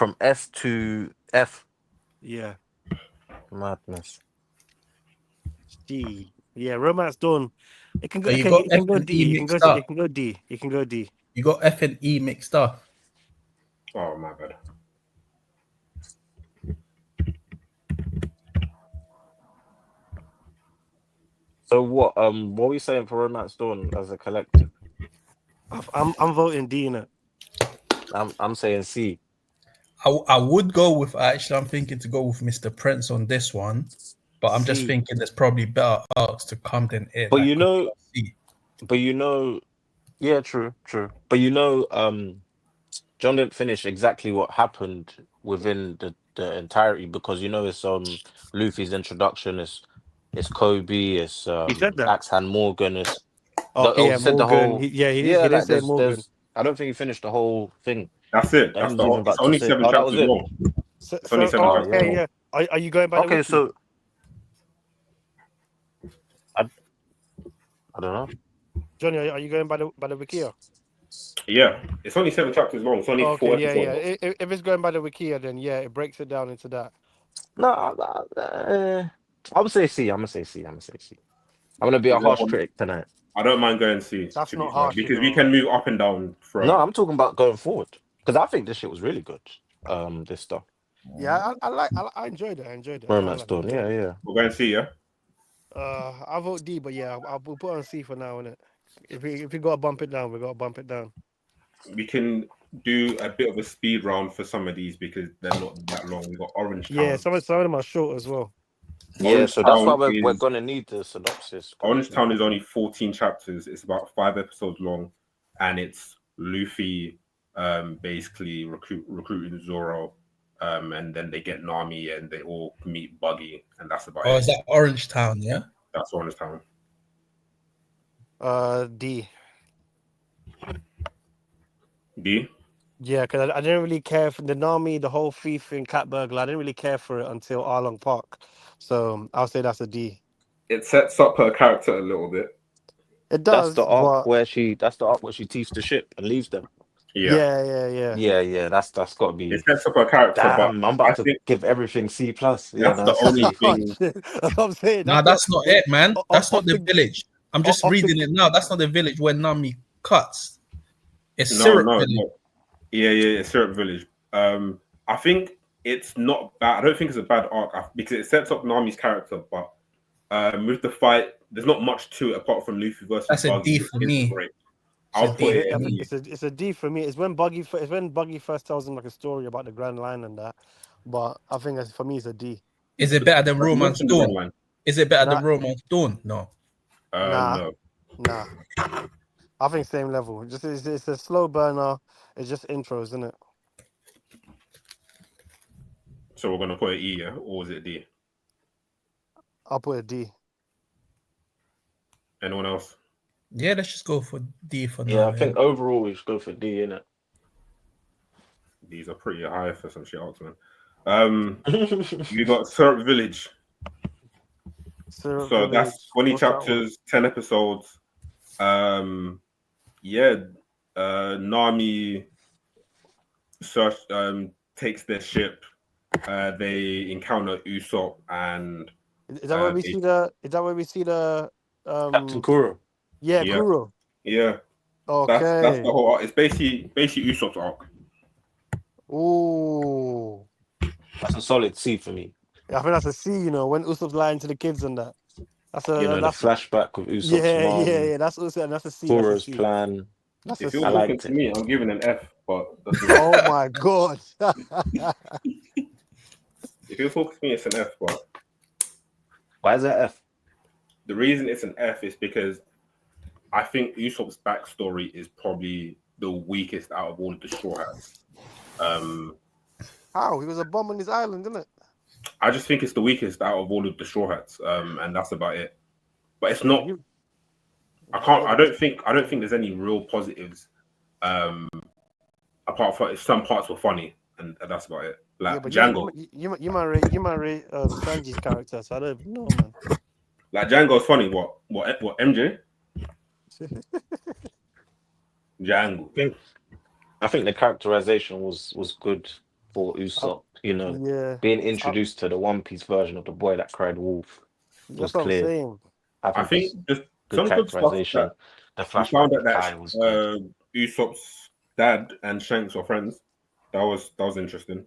From S to F. Yeah. Madness. D. Yeah, Romance Dawn. It can go. So you Okay, got it can F go and D. E It can go. mixed up. It can go D. It can go D. You got F and E mixed up. Oh my bad. So what are we saying for Romance Dawn as a collective? I'm voting D in it. I'm saying C. I would go with actually. I'm thinking to go with Mr. Prince on this one, but I'm just C. thinking there's probably better arcs to come than it. But that you could know, go C. but you know, yeah, true. But you know, John didn't finish exactly what happened within the entirety because you know it's Luffy's introduction, it's Kobe, it's He said that. Axhan Morgan, it's Okay, yeah, he said the Morgan. whole He yeah, didn't like say Morgan. there's I don't think he finished the whole thing That's it. that he That's was even it's about to only say. 7 Oh, that was chapters it. long. So, It's only 7 chapters okay, long. yeah. Are you going by the Okay, wiki? so I don't know. Johnny, are you going by the Wikia? Yeah, it's only 7 chapters long. It's only 4 Okay, yeah. episodes. If it's going by the Wikia, then yeah, it breaks it down into that. No, I would say C. I'm gonna say C. I'm gonna be a harsh critic tonight. I don't mind going C. That's to be not fair, harsh, because you we know. can move up and down from. No, I'm talking about going forward because I think this shit was really good. This stuff. Yeah, I enjoyed it. I enjoyed it. Romance Dawn. Yeah. We're going C, yeah. I vote D, but yeah, I'll put on C for now, innit? If we gotta bump it down, we gotta bump it down. We can do a bit of a speed round for some of these because they're not that long. We got Orange Town. Yeah, some of them are short as well. Yeah, so that's why we're is- gonna need the synopsis. Orange Town is only 14 chapters. It's about 5 episodes long, and it's Luffy basically recruiting Zoro, and then they get Nami and they all meet Buggy, and that's about Oh, it. is that Orange Town? Yeah. That's Orange Town. D. D. Yeah, because I didn't really care for the Nami, the whole thief in Cat Burglar. I didn't really care for it until Arlong Park, so I'll say that's a D. It sets up her character a little bit. It That's does, the arc but where she teaches the ship and leaves them. Yeah. Yeah. That's gotta be. It sets up her character, Damn, but I'm about I to think give everything C plus. Yeah, that's the only thing. That's what I'm saying. No, that's not it, man. That's not the Optic- village. I'm just Optic- reading it now. That's not the village where Nami cuts. It's Syrup Village. No. Yeah, Syrup Village. I think it's not bad. I don't think it's a bad arc because it sets up Nami's character, but with the fight, there's not much to it apart from Luffy versus That's a Buggy. D for me. Great. I'll put it in D. It's a D for me. It's when Buggy first tells him like a story about the Grand Line and that. But I think for me, it's a D. Is it better than Romance Dawn? Line. Is it better than Romance Dawn? No. No. Nah. I think same level. Just it's a slow burner. It's just intros, isn't it? So we're gonna put it E, yeah? Or is it D? I'll put a D. Anyone else? Yeah, let's just go for D for now. Yeah, I think overall we should go for D, innit? These are pretty high for some shit arcs, man. You got Syrup Village. So that's 20 chapters, 10 episodes. Nami takes their ship. They encounter Usopp and Is that where we see the? Is that where we see the? Captain Kuro. Yeah, Yeah. Kuro. Yeah. Okay. That's the whole arc. It's basically Usopp's arc. Ooh. That's a solid C for me. Yeah, I think that's a C. You know, when Usopp's lying to the kids and that. That's a. The flashback with Usopp's mom. Yeah. That's also that's a C. Kuro's that's a C. plan. That's If a you're C. talking to me, I'm giving an F. But Oh my god. if you're talking to me, it's an F. But Why is that F? the reason it's an F is because I think Usopp's backstory is probably the weakest out of all of the Straw Hats. How? He was a bum on his island, isn't it? I just think it's the weakest out of all of the Straw Hats, and that's about it. But it's not. I don't think there's any real positives. Apart from some parts were funny, and that's about it. Like Django. You might rate Sanji's character, so I don't even know, man. Like Django's funny. What MJ? Django. I think the characterization was good. for Usopp. You know, Yeah, being I, introduced to the One Piece version of the boy that cried wolf was that's what I'm clear. saying. I I think think was just good some good stuff characterization. that The we flashback found out with that Kai was good. Usopp's dad and Shanks are friends. That was interesting.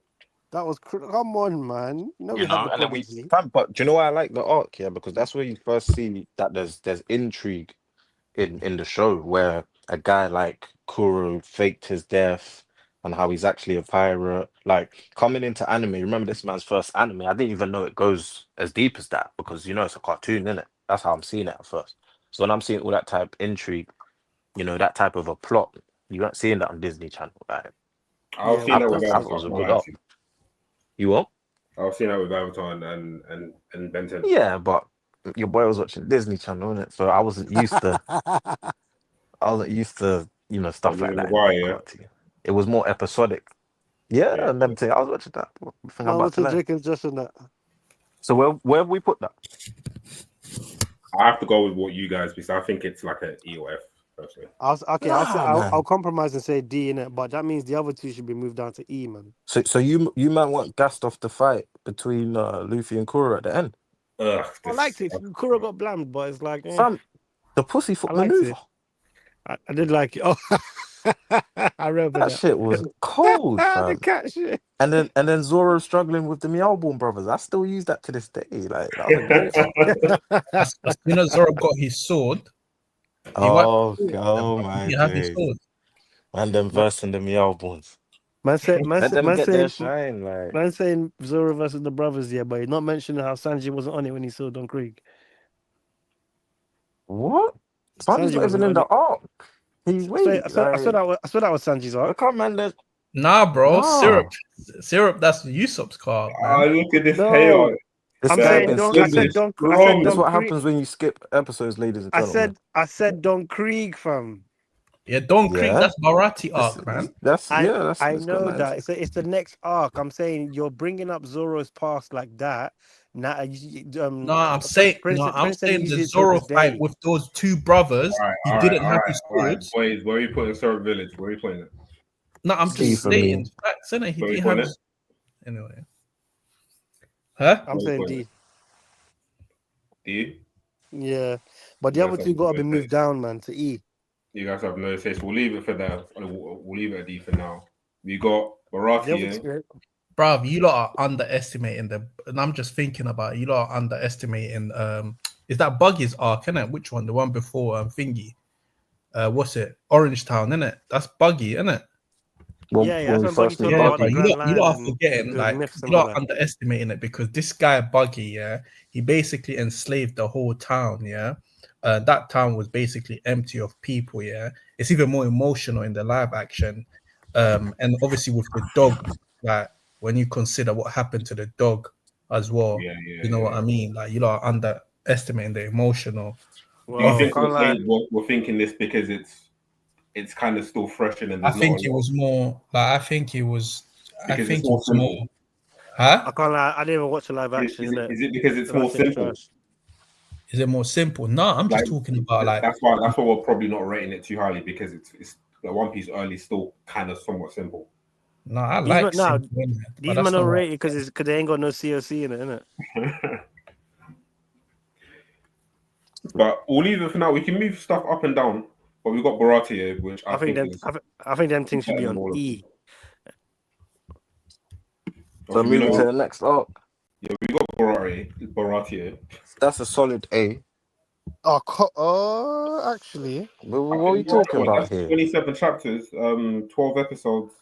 That was come on, man. You know You we had know, the and then we prodigy. but do you know why I like the arc? Yeah, because that's where you first see that there's intrigue in the show where a guy like Kuro faked his death and how he's actually a pirate. Like coming into anime, remember this man's first anime. I didn't even know it goes as deep as that because you know it's a cartoon, isn't it? That's how I'm seeing it at first. So when I'm seeing all that type of intrigue, you know, that type of a plot, you aren't seeing that on Disney Channel. Like I was Yeah, seeing I that thought with I thought it Avatar. was a Can't good lie arc. to you. You what? I was seeing that with Avatar and Ben 10. Yeah, but your boy was watching Disney Channel, innit? So I wasn't used to, you know, But stuff you like know that in why? that Yeah, cartoon. It was more episodic. Yeah, yeah. and them thing. I was watching that. What thing I'm man, about what's to the learn. Drake and Josh on that? So where have we put that? I have to go with what you guys because I think it's like an E or F personally. Okay. Nah, I'll man. compromise and say D in it, but that means the other two should be moved down to E, man. So you man want gassed off the fight between Luffy and Kuro at the end. Ugh, I this. liked it. Kuro got blamed, but it's like, Fam, the I pussyfoot liked maneuver. it. I did like it. Oh, I remember That that. shit was cold, The fam. cat shit. And then Zoro struggling with the Meowborn brothers. I still use that to this day. Like that was a great arc. As soon as Zoro got his sword, he wiped Oh, the sword. oh my He had his days. sword. And then man, versing the Meowborns. man, Let them man get their saying, shine. Like man saying Zoro versus the brothers, yeah, but he's not mentioning how Sanji wasn't on it when he saw Don Krieg. what? Sam's Sanji not even wasn't in on the it. arc. He I wait, like saw that was Sanji's I arc. can't remember. Nah, bro, Nah, syrup. That's Usopp's card, Oh, man. look at this chaos. No, this I'm guy saying been Don. skipping. I said This is Strong. Don what Krieg. happens when you skip episodes, ladies and gentlemen. I said Don Krieg, fam. Yeah, Don Creek. Yeah, That's Barati this, arc, man. that's I yeah, that's I it's got know nothing that to. it's the next arc. I'm saying you're bringing up Zoro's past like that. Now, No, I'm saying Prince said he used the it till Zoro this fight day. with those two brothers. All right, He all right, didn't all have right, his all right. swords. Boys, where are you putting Syrup Village? Where are you putting it? No, I'm C just for me. stating facts, innit? He Where are you didn't have putting it? his anyway. Huh? I'm Where are you saying putting it? D. Do you? Yeah, but You the guys other have two got to no be moved taste. down, man, to E. You guys have no taste. We'll leave it for that. We'll leave it at D for now. We got The other Baratie. two, Bruv, you lot are underestimating the and I'm just thinking about it, you lot are underestimating is that Buggy's arc, innit? Which one? The one before thingy. What's it? Orange Town, innit? That's Buggy, innit? yeah, When that's we when Buggy first meet told him Yeah, about the but Buggy, Grand you Line lot are and forgetting, the like myths and you all lot are that. underestimating it because this guy Buggy, yeah, he basically enslaved the whole town, yeah. That town was basically empty of people, yeah. It's even more emotional in the live action, and obviously with the dog, like when you consider what happened to the dog as well, Yeah, yeah, you know what yeah. I mean? Like you lot are underestimating the emotional. Do you Well, think Of can't we're lie. saying we're thinking this because it's kind of still fresh and I there's not a think it lot was more like I because it's think it more was more, simple? huh? I can't lie. I didn't even watch the live Is, action is in it it. is it because it's The live more action's simple? trash. Is it more simple? No, I'm Like just talking about like that's why we're probably not rating it too highly because it's the One Piece early still kind of somewhat simple. no, I These like men now, simple, innit? But these men that's are not what rated because they ain't got no COC in it, innit? But we'll leave it for now. We can move stuff up and down, but we've got Baratie here, which I think is I think them things should better be than on all of them. E. so Obviously, we moving to know, the next arc. yeah, we got Baratie here. That's a solid A. Actually, What I are think we talking about that's here? 27 chapters, 12 episodes.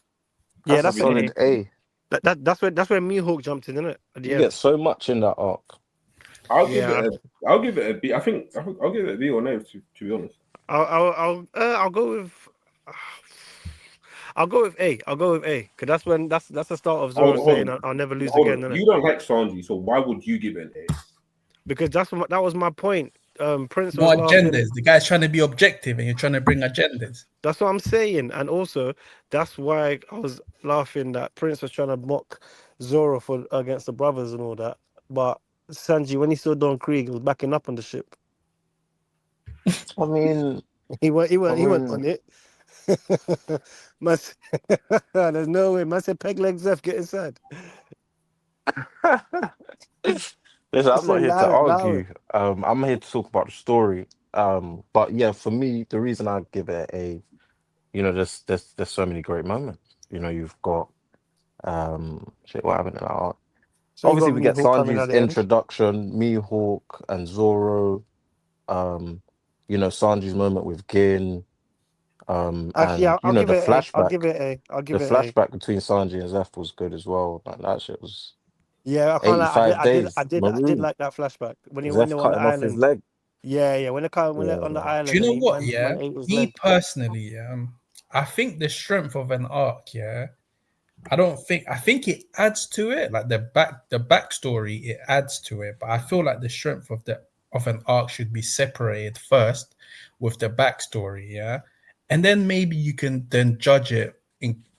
yeah, That's a that's an A. solid A. That's where Mihawk jumped in, innit? At the You get end. so much in that arc. Yeah, I'll give it a B. I think I'll give it a B or no, to be honest. I'll go with. I'll go with A. I'll go with A because that's the start of Zoro Hold saying on, I'll never lose hold again, on. innit? You don't like Sanji, so why would you give it an A? Because that was my point. Prince no was laughing. agendas. The guy's trying to be objective, and you're trying to bring agendas. That's what I'm saying, and also that's why I was laughing that Prince was trying to mock Zoro for against the brothers and all that. But Sanji, when he saw Don Krieg, was backing up on the ship. I mean, He went I on mean, it. Must there's no way. Must say peg leg Zeph get inside. Listen, I'm Say not here to allow argue. it. I'm here to talk about the story. But yeah, for me, the reason I give it a, there's so many great moments. You've got shit. What happened in that arc? So you Obviously, got we me get who coming Sanji's at the end. introduction, Mihawk and Zoro. Um, Sanji's moment with Gin. Actually, And I'll give the it a. I'll flashback, give it a. I'll the give it a. flashback between Sanji and Zeph was good as well. Like, that shit was Yeah, I can't lie. 85 days I did marooned. like that flashback when they Zeph were on the cutting off his island. leg. Yeah, yeah. When they're on the Yeah. Do you island and know he what? man Yeah, ate his me leg. personally, I think the strength of an arc, I think it adds to it, like the backstory, it adds to it. But I feel like the strength of an arc should be separated first with the backstory, yeah, and then maybe you can then judge it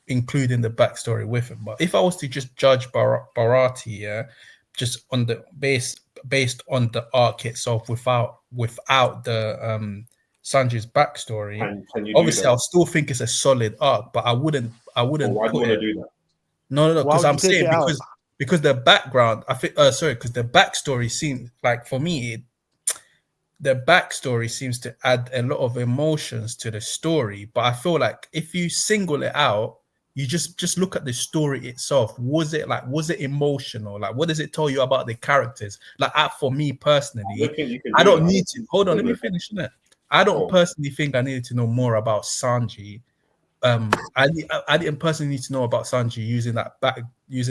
including the backstory with it. But if I was to just judge Barati, yeah, just on the based on the arc itself without the Sanji's backstory, Can you do obviously that? I'll still think it's a solid arc, but I Or wouldn't why do you put want to it. do that? No, Why because would you I'm take saying it out? because the background, I think, sorry, because the backstory seems like for me, the backstory seems to add a lot of emotions to the story. But I feel like if you single it out, you just look at the story itself. Was it emotional? Like, what does it tell you about the characters? Like, for me I personally, don't think you can I do don't that. I need don't to think hold on. Let me single it. finish it. I don't Oh, personally think I needed to know more about Sanji. I didn't personally need to know about Sanji using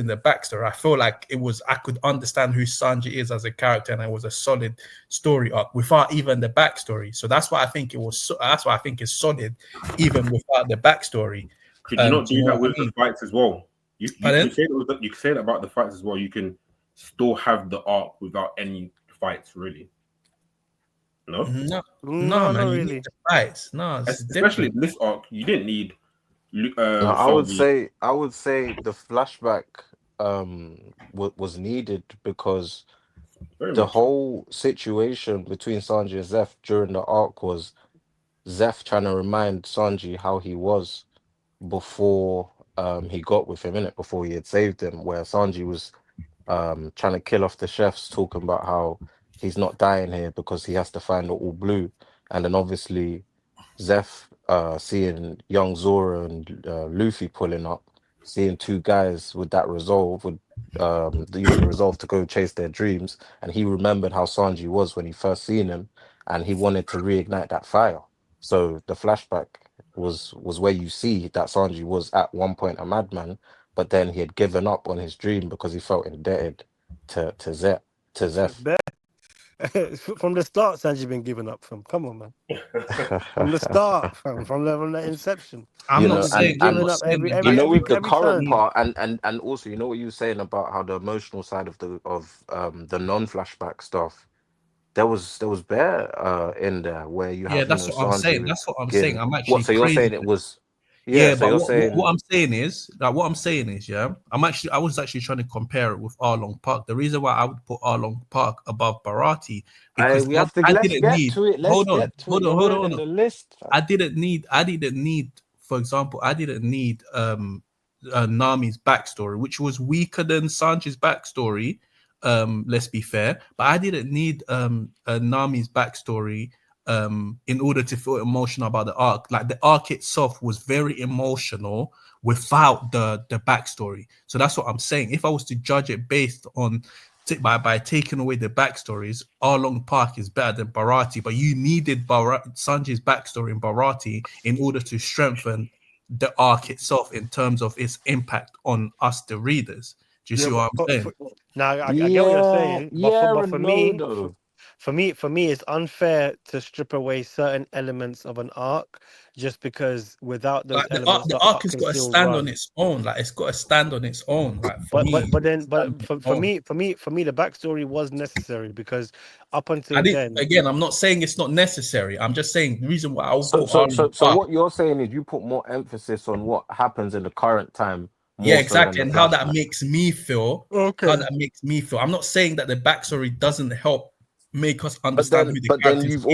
the backstory. I feel like I could understand who Sanji is as a character, and it was a solid story arc without even the backstory. So that's why I think that's why I think it's solid, even without the backstory. could you not Do you do know that what I with the mean? fights as well? You can Pardon? say that you can say that about the fights as well. You can still have the arc without any fights, really. No, No, no, No, not man. You need really. the fights. No, it's especially different. this arc, you didn't need No, Sylvie I would say the flashback was needed because very the much so. whole situation between Sanji and Zeph during the arc was Zeph trying to remind Sanji how he was before he got with him in it, before he had saved him, where Sanji was trying to kill off the chefs, talking about how he's not dying here because he has to find the all blue. And then obviously Zeph seeing young Zoro and Luffy pulling up, seeing two guys with that resolve, with the resolve to go chase their dreams, and he remembered how Sanji was when he first seen him, and he wanted to reignite that fire. So the flashback was where you see that Sanji was at one point a madman, but then he had given up on his dream because he felt indebted to Zeph. Bet. From the start, Sanji been giving up. Come on, man. From the start, from the inception, I'm you not know, he's been saying I'm giving not up saying the with the every current turn. backstory. part, and also, what you were saying about how the emotional side of the non-flashback stuff, there was bear in there where you Yeah, have, that's what I'm Sanji saying. with That's what I'm saying. Gin. I'm What, actually so you're saying praising it it. was, yeah, Yeah, so but you're what saying, I'm saying is that what I'm saying is, yeah, I was actually trying to compare it with Arlong Park. The reason why I would put Arlong Park above Barati because we have to, I let's didn't get need. to it, let's get to it. You're Hold on, hold ruining on. the list, fam. I didn't need, for example, I didn't need Nami's backstory, which was weaker than Sanji's backstory. Let's be fair, but I didn't need Nami's backstory in order to feel emotional about the arc. Like the arc itself was very emotional without the backstory. So that's what I'm saying. If I was to judge it based on by taking away the backstories, Arlong Park is better than Barati, but you needed Sanji's backstory in Barati in order to strengthen the arc itself in terms of its impact on us, the readers. Do you Yeah, see what I'm saying? now I get what you're Yeah, saying, yeah but for and no, me, though. for me, it's unfair to strip away certain elements of an arc just because without those Like elements, the the arc arc has can got to still stand on run. its own. Like it's got to stand on its own. Like for me, stand on its own. For me, the backstory was necessary because up until then, Again, I'm not saying it's not necessary. I'm just saying the reason why I would So, put so, Arlong so, so Park. what you're saying is you put more emphasis on what happens in the current time Yeah, more so than exactly. the And how that flashback. makes me feel. How okay, that makes me feel. I'm not saying that the backstory doesn't help make us understand who the but then characters is. you've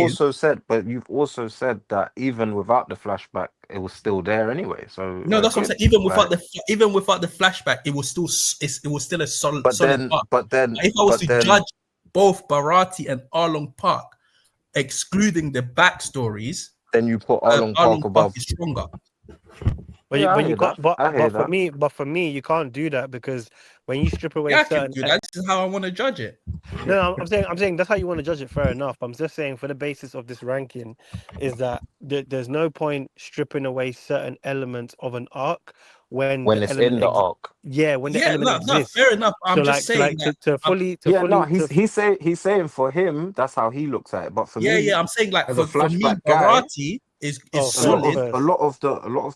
also said that even without the flashback, it was still there anyway. So No, that's what I'm saying. again, like, Even without the flashback, it was still a solid arc. If I was but to then, judge both Barati and Arlong Park, excluding the backstories, then you put Arlong Arlong Park Park above. is stronger. But Yeah, I you hear can't. that. I hear that. But for me, you can't do that because when you strip away Yeah, I can certain. do that. This is how I want to judge it. No, I'm saying that's how you want to judge it. Fair enough. I'm just saying for the basis of this ranking, is that there's no point stripping away certain elements of an arc when When the it's in the arc. when the Yeah, element no, fair exists. enough. So I'm just saying that. Yeah, no, he's saying for him, that's how he looks at it. But for me, I'm saying like as a for me, flashback guy, Barati is for me solid. first. a lot of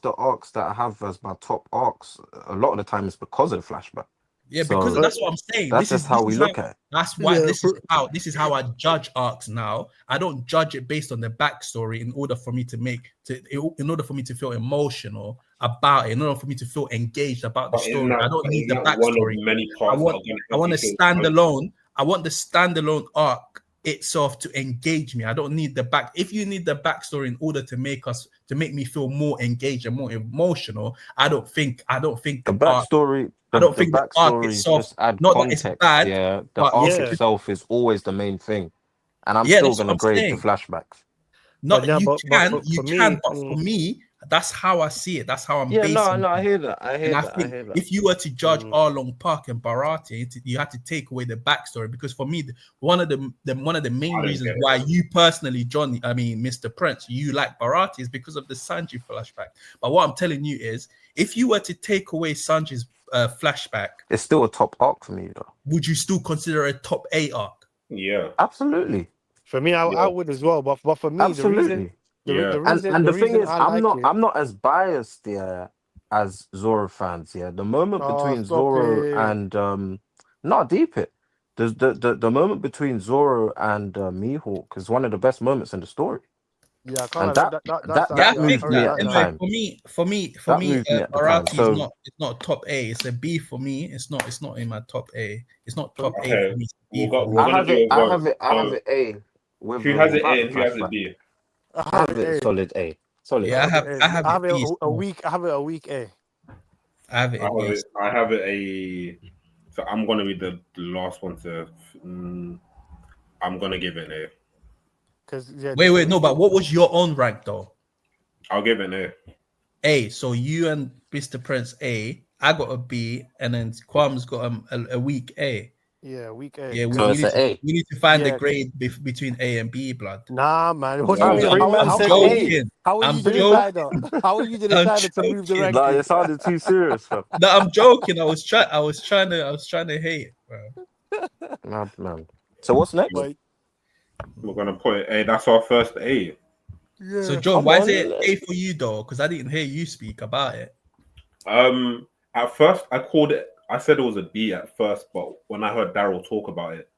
the arcs that I have as my top arcs, a lot of the time is because of the flashback. Yeah, because So that's what I'm saying. that's just how we look at it. That's why Yeah, this is how I judge arcs now. I don't judge it based on the backstory in order for me in order for me to feel emotional about it, in order for me to feel engaged about the But isn't story. that, I don't need isn't the that one of backstory. many I parts that are want going to I help want you a feel standalone. I want the standalone arc itself to engage me. I don't need the back. If you need the backstory in order to make me feel more engaged and more emotional, I don't think The the arc. backstory, I don't the think the arc backstories itself. just add Not that it's context. bad, Yeah, the but arc if yeah, itself is always the main thing, and I'm yeah, still that's what gonna I'm grade the saying. flashbacks. but Not now, you for can, me, but for me, that's how I see it. That's how I'm Yeah, no, basing no, I it. hear that. I hear And I that. I think hear that. if you were to judge Arlong Park and Barati, you had to take away the backstory because for me, one of the main I don't reasons get it. why you personally, Mr. Prince, you like Barati is because of the Sanji flashback. But what I'm telling you is, if you were to take away Sanji's flashback, It's still a top arc for me, though. would you still consider a top 8 arc? Yeah, Absolutely, for me, I yeah, would as well. But for me, absolutely. yeah. And the the thing reason is, I like it. I'm not as biased, yeah, as Zoro fans. Yeah, the moment Oh, between stop Zoro it! and not deep it. The moment between Zoro and Mihawk is one of the best moments in the story, Yeah, I and can't lie. That's Yeah, I that actually think moved I me really that at like the that. anyway. time. For That me, moved me at the time. Barati So it's not top A. It's a B for me. It's not in my top A. It's not top A for Okay, me. It's a B for we're me. gonna do a vote. I have So it A with who or has it A without the and who has it flashback. B? I I have have it it A. solid A, solid I Yeah, A. have it A. I have I it have it B. a So week. I have it a week A. I have it a B. I have it a. So I'm gonna be the last one to. I'm gonna give it an A. Because yeah, Wait, no, but what was your own rank though? I'll give it an A. A. So you and Mr. Prince A. I got a B, and then Kwam's got a weak A. yeah, week A. Yeah, So Because it's an A. we need to find the yeah, grade between A and B, blood. nah, man. What do you No, mean? Three man I'm said A. joking. How are you I'm the joking. decider? How are you the I'm decider to move the joking. Nah, ranking? it sounded too serious, fam. No, I'm joking. I was trying to hate, bro. Mad man. So what's next? But we're gonna put it A. That's our first A. So yeah, John, Come why is on. it A for you though? Because I didn't hear you speak about it. At first I called it. I said it was a B at first, but when I heard Daryl talk about it,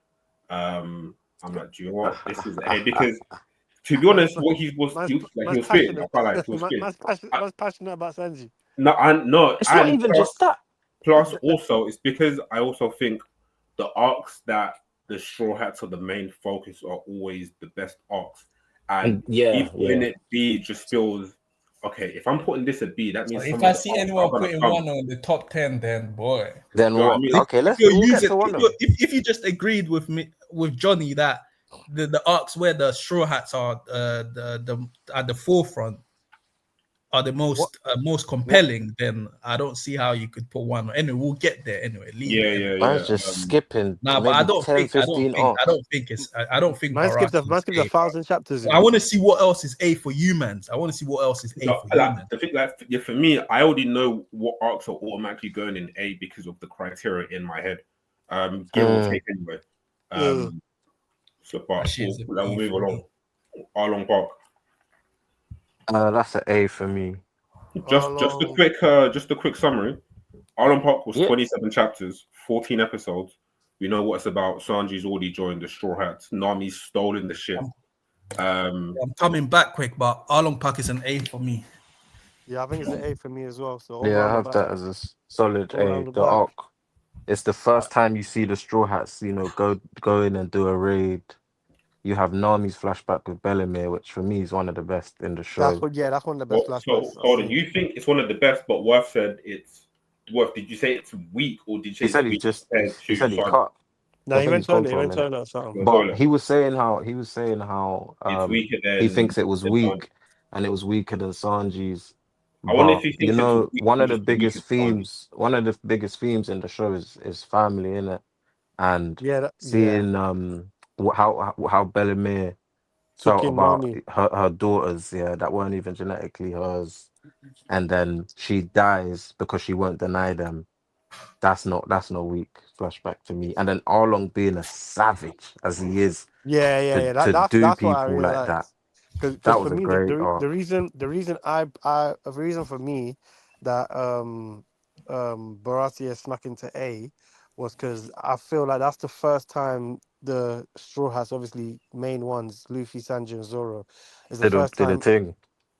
I'm like, do you know what? This is A because to be honest, what he was spitting. I passionate. felt like he was spitting. Man's passionate about Sanji. It's not even just that. Plus, also, it's because I also think the arcs that the Straw Hats are the main focus are always the best arcs. And And yeah, even it B just feels okay. If I'm putting this at B, that So means if some I of the see arcs are anyone gonna putting come. Wano in the top 10, then boy. Then You know what I what? mean? Okay, If you're we'll get using, to one of them. if you just agreed with me with Johnny that the arcs where the Straw Hats are the at the forefront are the What? most What? compelling, then I don't see how you could put one. Anyway, we'll get there. Anyway, leave Yeah, it. Anyway. yeah, Man's yeah. just skipping Nah, but maybe 10, 15 arcs. I don't think Man skipped Barati man is skipped A. 1,000 chapters, you I know. want to see what else is A for you, man. I want to see what else is A No, for you, like man. the thing, like yeah, for me, I already know what arcs are automatically going in A because of the criteria in my head. Give or Mm, take anyway. Ugh. So, That but shit is a we'll B move for along. me. Arlong Park. that's an A for me. Long. Just a quick summary. Arlong Park was Yeah. 27 chapters, 14 episodes. We know what it's about. Sanji's already joined the Straw Hats. Nami's stolen the ship. I'm coming back quick, but Arlong Park is an A for me. Yeah, I think it's an A for me as well. So all Yeah, I round the have back. that as a solid All A. round the The back. arc. It's the first time you see the Straw Hats, go in and do a raid. You have Nami's flashback with Bellemere, which for me is one of the best in the That's show. what. Yeah, that's one of the best So, flashbacks I've hold on. seen. You think it's one of the best, but Worth said it's Worth. Did you say it's weak, or did you say He it's said weak compared he to said he Sun? cut. No, I he think went he's gone toilet. He for a went minute. toilet or something. The But toilet. he was saying how It's weaker he than thinks it was Sun. weak and it was weaker than Sanji's. I wonder if But he you thinks it's know, weak or just weaker than Sanji. one of the biggest themes in the show is family, in it, and Yeah, yeah. seeing how Bellemere Took felt in about Nami. her daughters, yeah, that weren't even genetically hers, and then she dies because she won't deny them. That's no weak flashback to me. And then Arlong being a savage as he is Yeah. to do That's what I people like that. realized. Because That for was a me, great arc. the reason for me that Baratheon snuck into A was because I feel like that's the first time the Straw Hats, obviously main ones, Luffy, Sanji, and Zoro, is the first Did a time. thing.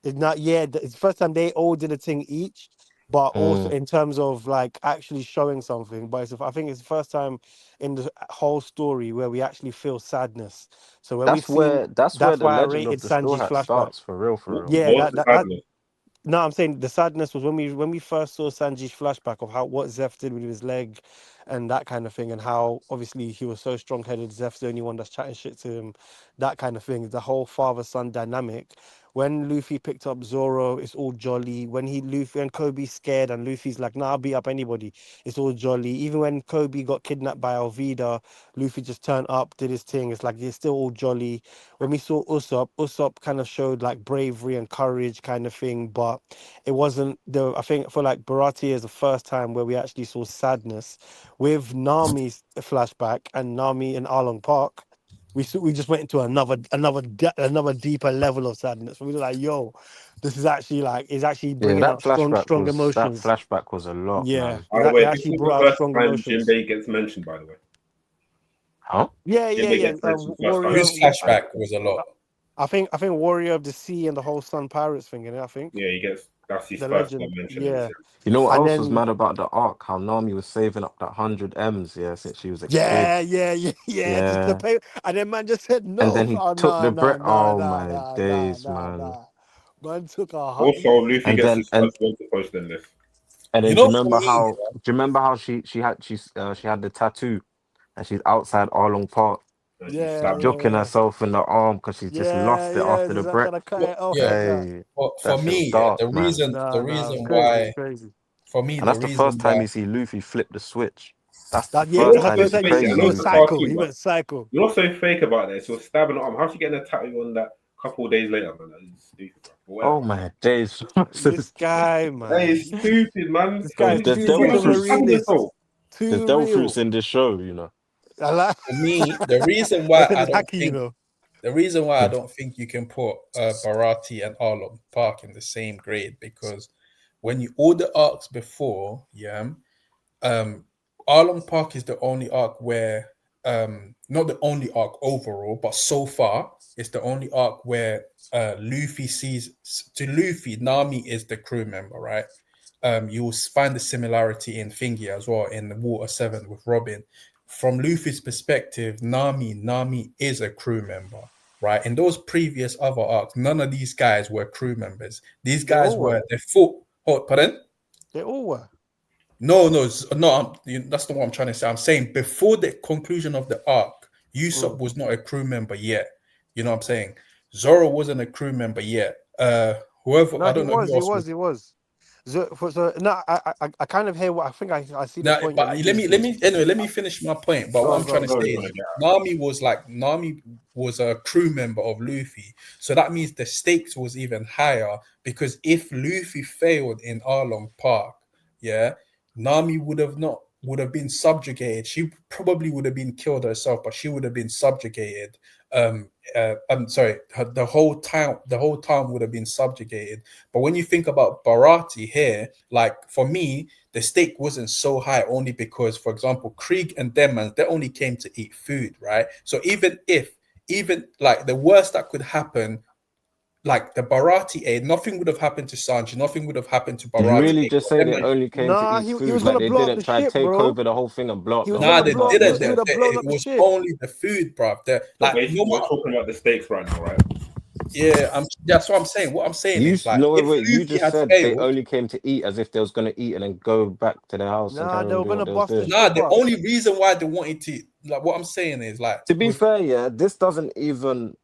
It's not, yeah, it's the first time they all did a thing each, but also Mm. in terms of like actually showing something. But I think it's the first time in the whole story where we actually feel sadness. So when we've seen, That's where that's the why I legend rated of the Straw Sanji's Hat flashback. starts for real, for real. Yeah, What's the that sadness? no, I'm saying the sadness was when we first saw Sanji's flashback of how what Zeph did with his leg and that kind of thing, and how obviously he was so strong headed. Zeph's the only one that's chatting shit to him, that kind of thing. The whole father son dynamic. When Luffy picked up Zoro, it's all jolly. When Luffy and Kobe's scared and Luffy's like, nah, I'll beat up anybody, it's all jolly. Even when Kobe got kidnapped by Alvida, Luffy just turned up, did his thing. It's like it's still all jolly. When we saw Usopp kind of showed like bravery and courage kind of thing, but it wasn't the. I think for like Baratie is the first time where we actually saw sadness with Nami's flashback and Nami in Arlong Park. We just went into another deeper level of sadness. We were like, yo, this is actually like is actually Yeah, bringing out strong that emotions. flashback was a lot, Yeah, man. By the it way, this actually is the brought out first strong time emotions. Jinbei gets mentioned. By the way, Huh? Jinbei Yeah. gets mentioned first time. Warrior. Whose flashback was a lot? I think Warrior of the Sea and the whole Sun Pirates thing in it. I think Yeah, he gets. That's his the first time legend. mentioned in the Yeah, series. You know what and else was then mad about the arc? How Nami was saving up that 100 M's, yeah, since she was a kid. yeah. Just to Yeah. pay, and then man just said And no. then he Oh took no, the no, Brit. no, Oh no, my no, no, days, no, man. no. Man took a hot. Also, Luffy And gets then his first wanted post in this. You do you know, for remember me, how she had the tattoo and she's outside Arlong Park. And she Yeah, She's stabbed him. joking herself in the arm because she's just lost it yeah. after the Just like Brit. gonna cut yeah, it off yeah, like that. Hey, but that for shit's me, yeah, dark, man. the No, reason it's why, crazy. for me, And the that's the first reason time why, you see Luffy flip the switch. That's the That yeah, You know first that's the what's time you so first see time you fake? see I he crazy know goes it's a Luffy. psycho. cartoon, He but went psycho. you know what's so fake about that? So stabbing the arm. How's she getting a tattoo on that a couple of days later, man? That is stupid, bro. But Oh whatever. my days. This guy, That man. is stupid, man. This There's guy's there's too devil much Women of a should fruits. stand realist. themselves. There's Too devil fruits real. in this show, you know. I like. for me, the reason They why said I it's don't hacky, you think know. the reason why I don't think you can put Barati and Arlong Park in the same grade because when you all the arcs before, yeah, um, Arlong Park is the only arc where, not the only arc overall, but so far, it's the only arc where Luffy sees to Luffy, Nami is the crew member, right? You'll find the similarity in Thingy as well in the Water 7 with Robin. From Luffy's perspective, Nami is a crew member, right? In those previous other arcs, none of these guys were crew members. These They guys all were. were they fought. Oh, pardon? They all were. No. That's not what I'm trying to say. I'm saying before the conclusion of the arc, Usopp Mm. was not a crew member yet. You know what I'm saying? Zoro wasn't a crew member yet. Whoever No, I he don't know was. who He else was. was. He was. So no, I kind of hear what I think. I see the Now, point you're but leading to. let me finish my point. But Go what on, I'm go trying on, to go say on. is Nami was a crew member of Luffy, so that means the stakes was even higher because if Luffy failed in Arlong Park, yeah, Nami would have been subjugated. She probably would have been killed herself, but she would have been subjugated. I'm sorry, the whole town would have been subjugated. But when you think about Barati here, like for me, the stake wasn't so high only because, for example, Krieg and Demons, they only came to eat food, right? So even like the worst that could happen like the Barati A, nothing would have happened to Sanji. Nothing would have happened to Did you Barati really A. just say they only came to Nah, eat he food? was Like gonna they blow up didn't the try to ship, take bro. over the whole thing and blow up He the was whole Nah, gonna they blow like up. didn't. He vessel? would have blown up It the was ship. only the food, bruv. So Like basically, no we're matter. talking about the stakes right now, right? Yeah, that's what I'm saying. What I'm saying is like No, wait, if wait. You Luffy just had said they failed. only came to eat as if they was gonna eat and then go back to their house and Nah, carry they on were doing what gonna they was bust the doing. Nah, ship the up. only reason why they wanted to, like, what I'm saying is like To be with fair, yeah, this doesn't even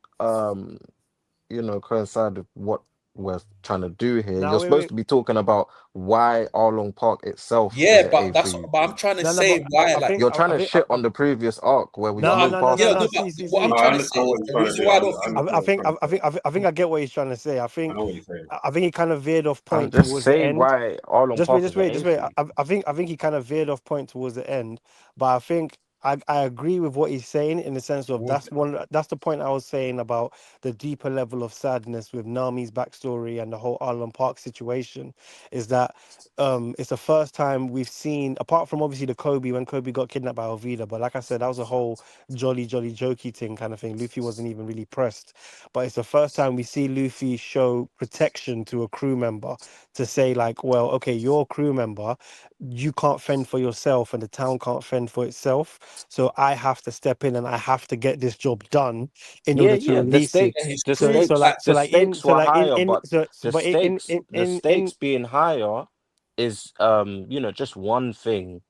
coincide with what we're trying to do here. Nah, You're wait, supposed wait. to be talking about why Arlong Park itself is yeah, an but A3. but I'm trying to No, no, say but why I like think, You're trying to shit on the previous arc where we no, no, flew no, no, no, past yeah, it. no. no, See, but see, what I'm see. No, I trying to say understand what is you're the trying to reason do. why I I don't understand think what you're trying to say. I think I get what he's trying to say. I know what you're saying. I think he kind of veered off point Just towards the say end. why Arlong Park is an Just wait. A3. I think he kind of veered off point towards the end, but I think I agree with what he's saying in the sense of would that's the point I was saying about the deeper level of sadness with Nami's backstory and the whole Arlen Park situation is that it's the first time we've seen, apart from obviously the Kobe when Kobe got kidnapped by Alvida, but like I said, that was a whole jolly jokey thing kind of thing. Luffy wasn't even really pressed, but it's the first time we see Luffy show protection to a crew member to say like, well, okay, you're a crew member, you can't fend for yourself and the town can't fend for itself, so I have to step in and I have to get this job done in Yeah, order to yeah. The release you. yeah, stakes, he's the true. Like, stakes, the stakes were higher, but But the stakes being higher is just one thing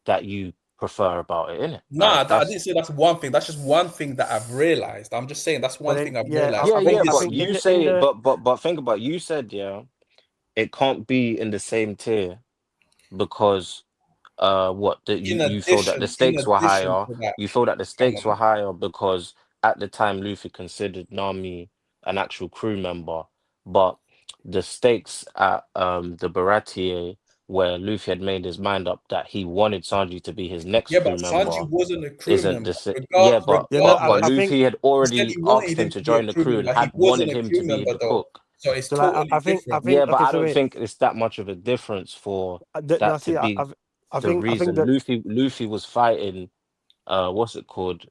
that you prefer about it, innit? nah, Like I that's didn't say that's one thing. That's just one thing that I've realized. I'm just saying that's but one then thing I've yeah, realized. yeah, yeah, I but Obviously, think you in say the but think about you said, yeah, it can't be in the same tier because what that you feel that the in stakes were addition higher. to that, You feel that the hang stakes on. were higher because at the time Luffy considered Nami an actual crew member, but the stakes at the Baratie where Luffy had made his mind up that he wanted Sanji to be his next Yeah, but crew Sanji member wasn't a crew isn't member. the same. Yeah, yeah, no, but Regardless, I think Luffy had he said already he wanted asked him him to to be a join the crew crew and member. He had wasn't wanted a him crew to be member the though, cook. so it's so like totally different. Yeah, but okay, I so don't wait, think it's that much of a difference for no, that to see, be the I think reason. that Luffy was fighting what's it called?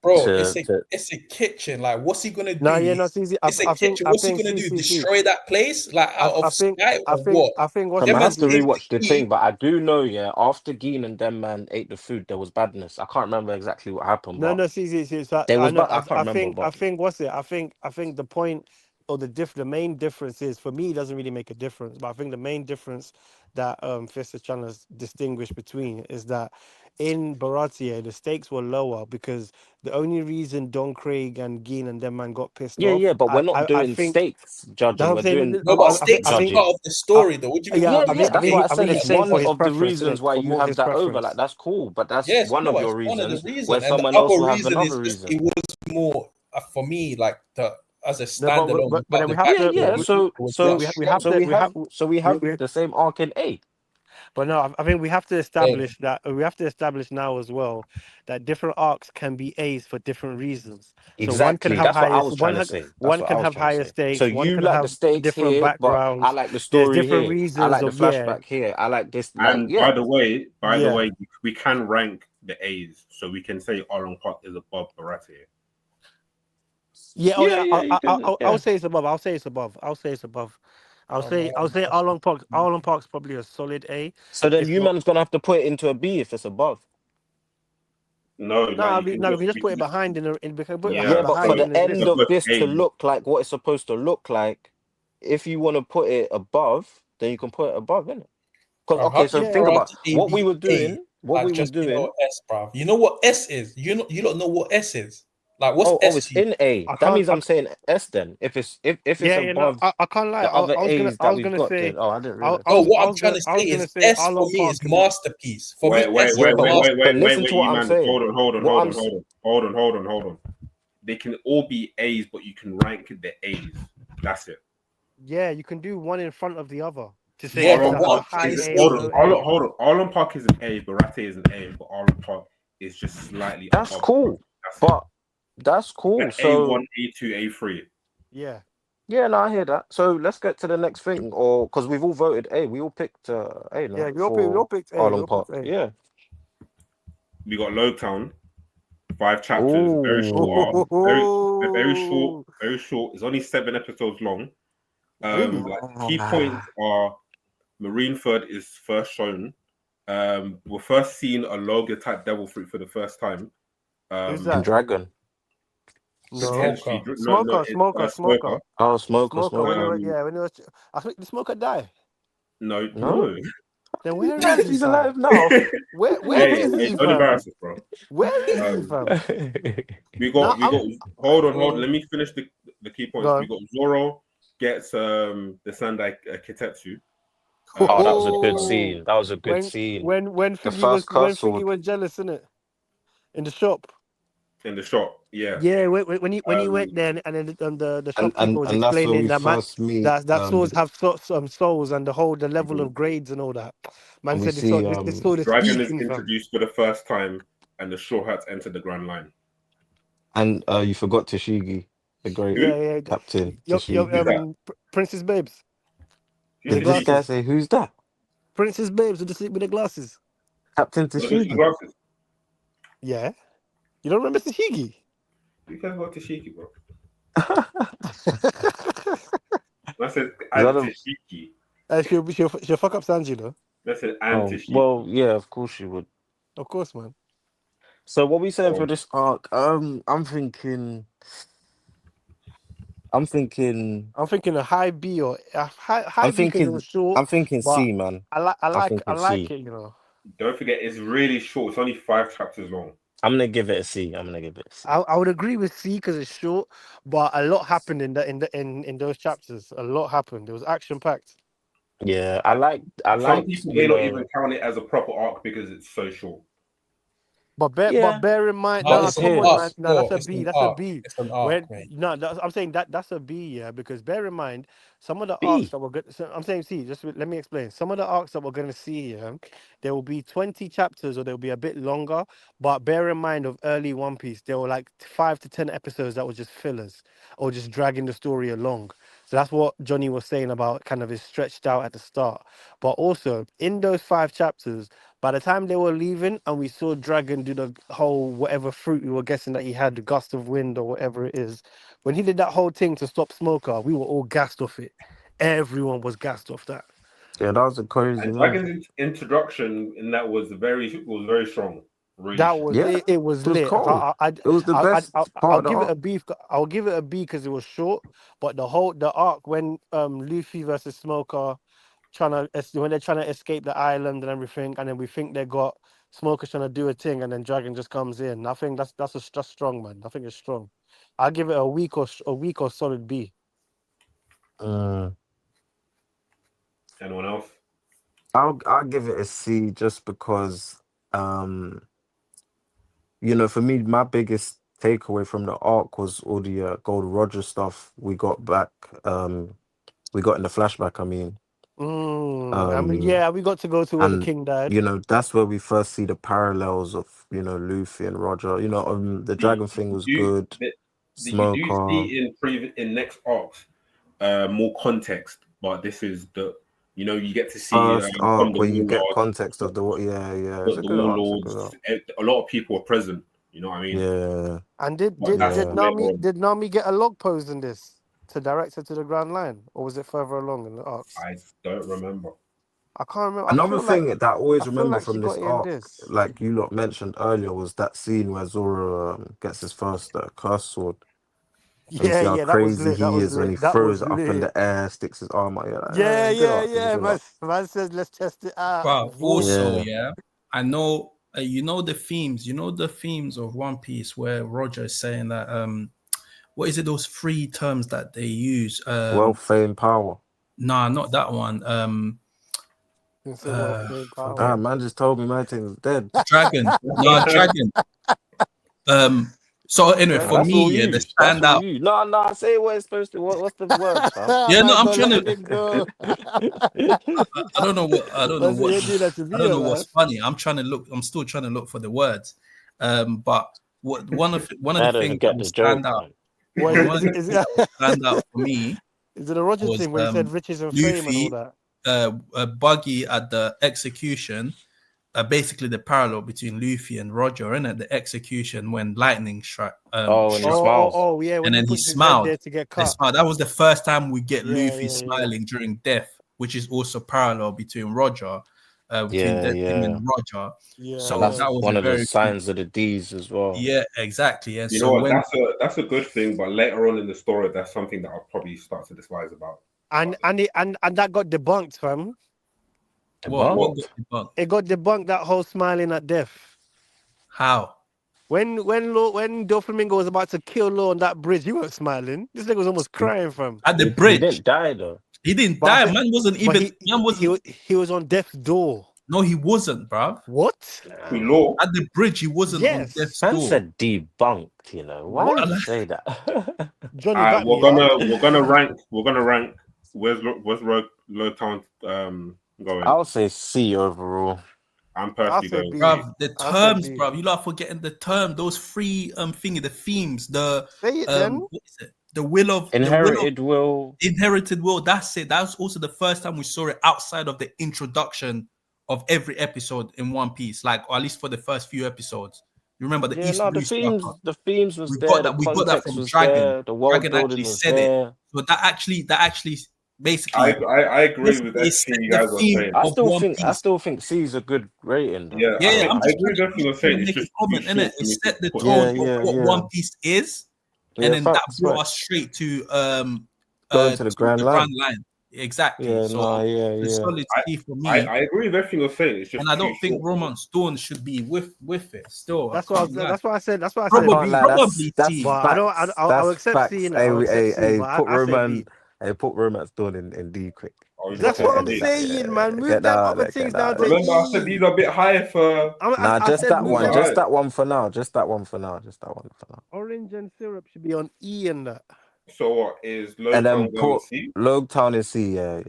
Bro, To it's a kitchen. Like, what's he gonna no, do? yeah, no, see, It's a kitchen. I What's he think, gonna see, do? see, see, Destroy that place, like out I of think, spite or what? I think what's I'm Them gonna it, man's have to came to rewatch the eat. thing, but I do know, yeah, after Geen and them man ate the food, there was badness. I can't remember exactly what happened, no, but no, see. So there I was know. bad. I can't remember, I but think what's it? I think the point or the main difference is for me it doesn't really make a difference. But I think the main difference that Fist is trying to distinguish between is that in Baratie the stakes were lower because the only reason Don Craig and Geen and them man got pissed yeah, off. yeah, but we're not I doing think stakes judging. that I'm We're saying. doing No, but arc stakes is I, part judging. of the story, though. What do you mean? yeah, Yeah, yeah, that's why I I said think it's it's more one for his of the preference, reasons innit? why For you more have his that over. Like preference. that's cool, but that's Yes, one of no, your it's one of the reasons. Where reason, and the someone else other will have reason is another just reason. it was more for me like the as a No, standalone but without then the we have Yeah, to backstory. yeah. It was much we have stronger. to So we have we the same arc in A. but no, I think we have to Yeah, establish that we have to establish now as well that different arcs can be A's for different reasons. So one can Exactly. have That's what I highest was trying to say. That's one what I can was have trying to higher say. So stakes, one you can like the have stakes different here, but I backgrounds. like the There's story different here. I reasons like the of yeah, flashback here. I like this. Like, And yeah, by the yeah. way, we can rank the A's, so we can say Arlong Park is above Baratie. Yeah, oh yeah, yeah, yeah. You can, I'll yeah. say it's above. I'll say it's above. I'll say it's above. I'll say Arlong Park's probably a solid A. So then If you not, man's gonna have to put it into a B if it's above. No, like you can no, we just can just put it behind we can put it Yeah, yeah. but for behind So in the his end list. so of put this to A. look like what it's supposed to look like, if you want to put it above, then you can put it above, innit? Because How okay, so can Yeah, think about Karate A what we be were A doing. What we and were just below doing. S, bro? You know what S is? You don't know what S is. Like, what's Oh, S it's to you? in A. I That can't. means I'm saying S then. If it's Yeah, yeah, no, above I can't lie. the other A's I that was we've gonna got, say, then I didn't realize. No, what I'm trying to I say was gonna is say, S for Arlong me is Park can be. masterpiece. For me, S Yeah, is but masterpiece. listen to what You I'm man. saying. What I'm s- Hold on. They can all be A's, but you can rank the A's. That's it. Yeah, you can do one in front of the other to say Yeah, this is but Arlong what a I'm Park trying high to is A or say low is, A. Hold on. Arlong Park is an A, Barate is an A, but Arlong Park is just slightly that's above. cool. That's it. But that's cool. Like A1, So A2, A3. Yeah, yeah, no, I hear that. So let's get to the next thing, or because we've all voted A, we all picked A, yeah. no, We all for picked A. We Arlong all Park. picked A. Yeah. We got Low Town. 5 chapters, very short arc, very short, Oh, very short. It's only 7 episodes long. really? Like key points are Marineford is first shown. We're first seeing a Loga type devil fruit for the first time. Who's And that? Dragon. No, Potentially, no, Smoker, it's Smoker, Smoker. Smoker, Oh, Smoker, Smoker. When he Smoker. was, yeah, when he was, I think the Smoker died. No, No? no. Then where is Yes, he, he's fam? alive now. Where Hey, is he, don't fam? embarrass us, bro. Where is he, Um, fam? we Now got hold on. uh, Let me finish the key points. go We on. got Zoro gets the Sandai Kitetsu. Oh, that was a That's good first. scene. That was a good scene. When The Thingy was first curse sword. jealous, innit? In the shop. In the shop, yeah. Yeah, when he went Um, there and then the shopkeeper was And that's where explaining we that man first meet that swords have some souls and the level of grades and all that. Man we said see this sword is Dragon is speaking, fam. introduced for the first time, and the Short Hats enter the Grand Line. and you forgot Tashigi, the great Who? Yeah. captain Yo, Who's Tashigi. that? Princess Babes with Who's the Did this Tashigi? guy glasses. say who's that? Princess Babes with the glasses. Captain What about the Tashigi. glasses? Yeah. You don't remember Sashigi? Who cares about Tashiki, bro? Is I said that and a Tashiki. she'll fuck up Sanji though. I said and oh Tashiki. well yeah, of course you would. Of course, man. So what we saying for Um, this arc? I'm thinking I'm thinking a high B or a high I'm B because it thinking was short, I'm thinking but C, man. I'm I thinking like C. it, you know. don't forget, it's really short. It's only 5 chapters long. I'm gonna give it a C. I'm gonna give it a C. I would agree with C because it's short, but a lot happened in those chapters. A lot happened. It was action packed. Yeah, I Some liked, people may not even count it as a proper arc because it's so short. But yeah, bear in mind, but No, nah, it's it's an come on, arc, man, his. nah, bro. that's a It's B, an that's a arc. B. It's an When arc, mate. no, I'm saying that's a B, yeah, because bear in mind some of the arcs B. that we're good. So I'm saying, see, just let me explain. Some of the arcs that we're gonna see, yeah, there will be 20 chapters or they'll be a bit longer. But bear in mind of early One Piece, there were like 5 to 10 episodes that were just fillers or just dragging the story along. So that's what Johnny was saying about kind of is stretched out at the start. But also in those 5 chapters. By the time they were leaving and we saw Dragon do the whole whatever fruit we were guessing that he had, the gust of wind or whatever it is, when he did that whole thing to stop Smoker, we were all gassed off it. Everyone was gassed off that. Yeah, that was a crazy And move. Dragon's introduction in that was very strong, really That strong. was Yeah, it. Was it was lit. cold. It was the best part I'll of the give it arc. a B. I'll give it a B because it was short. But the arc when Luffy versus Smoker when they're trying to escape the island and everything, and then we think they got Smoker trying to do a thing, and then Dragon just comes in. I think that's strong, man. I think it's strong. I'll give it a week or solid B. Mm. Anyone else? I'll give it a C just because for me my biggest takeaway from the arc was all the Gold Roger stuff we got back we got in the flashback, I mean. I mean, Um yeah, we got to go to where the and king died. that's where we first see the parallels of, Luffy and Roger. The dragon thing was good. You do Smoker. see in next arcs more context, but this is you get to see First from arc the where you get warlords, context of yeah, it's a the good arc, it's a good arc. a lot of people are present. You know what I mean? Yeah, And But that's yeah. later on. Did Nami get a log pose in this to direct her to the Grand Line, or was it further along in the arcs? I don't remember. I can't remember. Another thing that I I always feel remember like she from got this it in arc, this. like you lot mentioned earlier, was that scene where Zoro gets his first curse sword. And you see how Yeah, that was crazy lit. That he was is when he lit. That throws was it up in lit. the air, sticks his arm out. Yeah, good arc. It's a Yeah. good arc. Man says, let's test it out. But Boom. also, Yeah. yeah, I know you know the themes. You know the themes of One Piece where Roger is saying that what is it? Those three terms that they use. Wealth, fame, power. Nah, not that one. You say, well, fame Forget power. Man just told me my thing's dead. dragon. Nah, dragon. So anyway, Right? for That's me, all yeah, the you. That's all standout. you. No, say what it's supposed to. What's the words, fam? Yeah, no, Man, I'm not trying to. letting it go. I don't know what. I don't know Man said, what. you do that to I me, don't know man. what's funny. I'm trying to look. I'm still trying to look for the words. But one of the I things don't that get will the stand joke, out. man. What Yeah, is one of it? the things that will stand out for me Is it a Roger was thing where he said riches and fame and all Luffy, that? Buggy at the execution, basically the parallel between Luffy and Roger, innit? The execution when lightning struck. Oh, and he Struck, smiles. Yeah. When and he then he puts his head smiled. there to get They cut. smiled. That was the first time we get Yeah, Luffy yeah. smiling during death, which is also parallel between Roger, between Yeah, him yeah. and Roger. Yeah, And So that's that was one a of the very cool. signs of the D's as well. Yeah, exactly. And You so know what? when That's a good thing, but later on in the story, that's something that I'll probably start to despise about. and that got debunked, fam. what Debunked? got debunked? It got debunked, that whole smiling at death. How? When Doflamingo was about to kill Law on that bridge, he wasn't smiling. This nigga was almost crying, fam. At the He bridge. didn't die though. He didn't But I die. said- Man wasn't But even. Man wasn't. he was on death's door. No, he wasn't, bruv. What? We law. At the bridge, he wasn't on Yes. death's Man door. said debunked, you know. Why What? would you say that? Johnny, back We're me up. gonna rank. Where's Low Town going? I'll say C overall. I'm I'll personally say going. B. Bruv, the I'll say terms, B. bruv. You lot are forgetting the term. Those three thingy, the themes, the Say it then. what is it? The will of Inherited will. inherited will. That's it. That was also the first time we saw it outside of the introduction of every episode in One Piece, like, or at least for the first few episodes. You remember the Yeah, East no, Blue stuff. the themes was We there, got the that. We got that context from was Dragon. there, the world Dragon building actually was said it. there. So that actually basically I agree with basically everything set you the guys are theme saying. I of still One think Piece. C is a good rating though. Yeah, Yeah, I I'm just agree with everything you're saying. It's make a just comment, too innit? short for It me set to the put tone on. of what One Piece is, Yeah, and then that facts, brought facts. us straight to Going to the to Grand the Line. Grand Line. Exactly. Yeah, So no, yeah, the yeah. solid C for me, I agree with everything you're saying. It's just and I too don't think short. Romance Dawn should be with it. Still, That's I what can't lie. that's what I said. That's why I I said can't B. lie, Probably that's C. But I don't. facts. I'll That's accept C facts. in it. I'll accept C. But Put I say Roman, B. put Romance Dawn in D quick. Oh, you That's dropping what it I'm in D. saying, man. Move Get them that, other get things down that. to Remember, I said E. these are a bit higher for. Nah, I just said that move one. them. Alright. Just that one for now. Just that one for now. Just that one for now. Orange and syrup should be on E and that. So what is Low And Town then going put C? Logue Town in C. Yeah.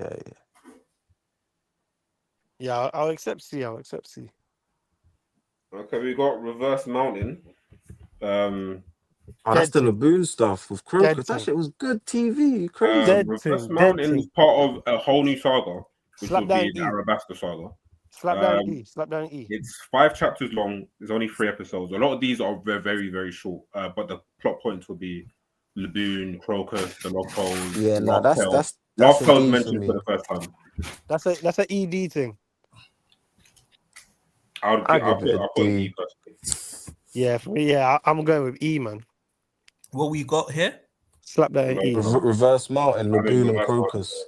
Yeah, I'll accept C. I'll accept C. Okay, we got Reverse Mountain. Oh, that's Dead the thing. Laboon stuff with Dead Crocus. That thing. shit was good TV. Crazy. Dead Reverse thing. Dead Mountain is thing. part of a whole new saga, which Slap will down be the E. Arabasta saga. Slap down Um, E. Slap down E. It's 5 chapters long. There's only 3 episodes. A lot of these are very, very, very short. But the plot points will be Laboon, Crocus, the Love Pose, Yeah, no, Love Tale. that's Love a Tale's D for mentioned for me. the first time. That's a ED thing. I give it a I'll put an D. E personally. Yeah, for me, yeah, I'm going with E, man. What we got here? Slap down E. Reverse Mountain, I mean, Laboon, and Reverse Crocus.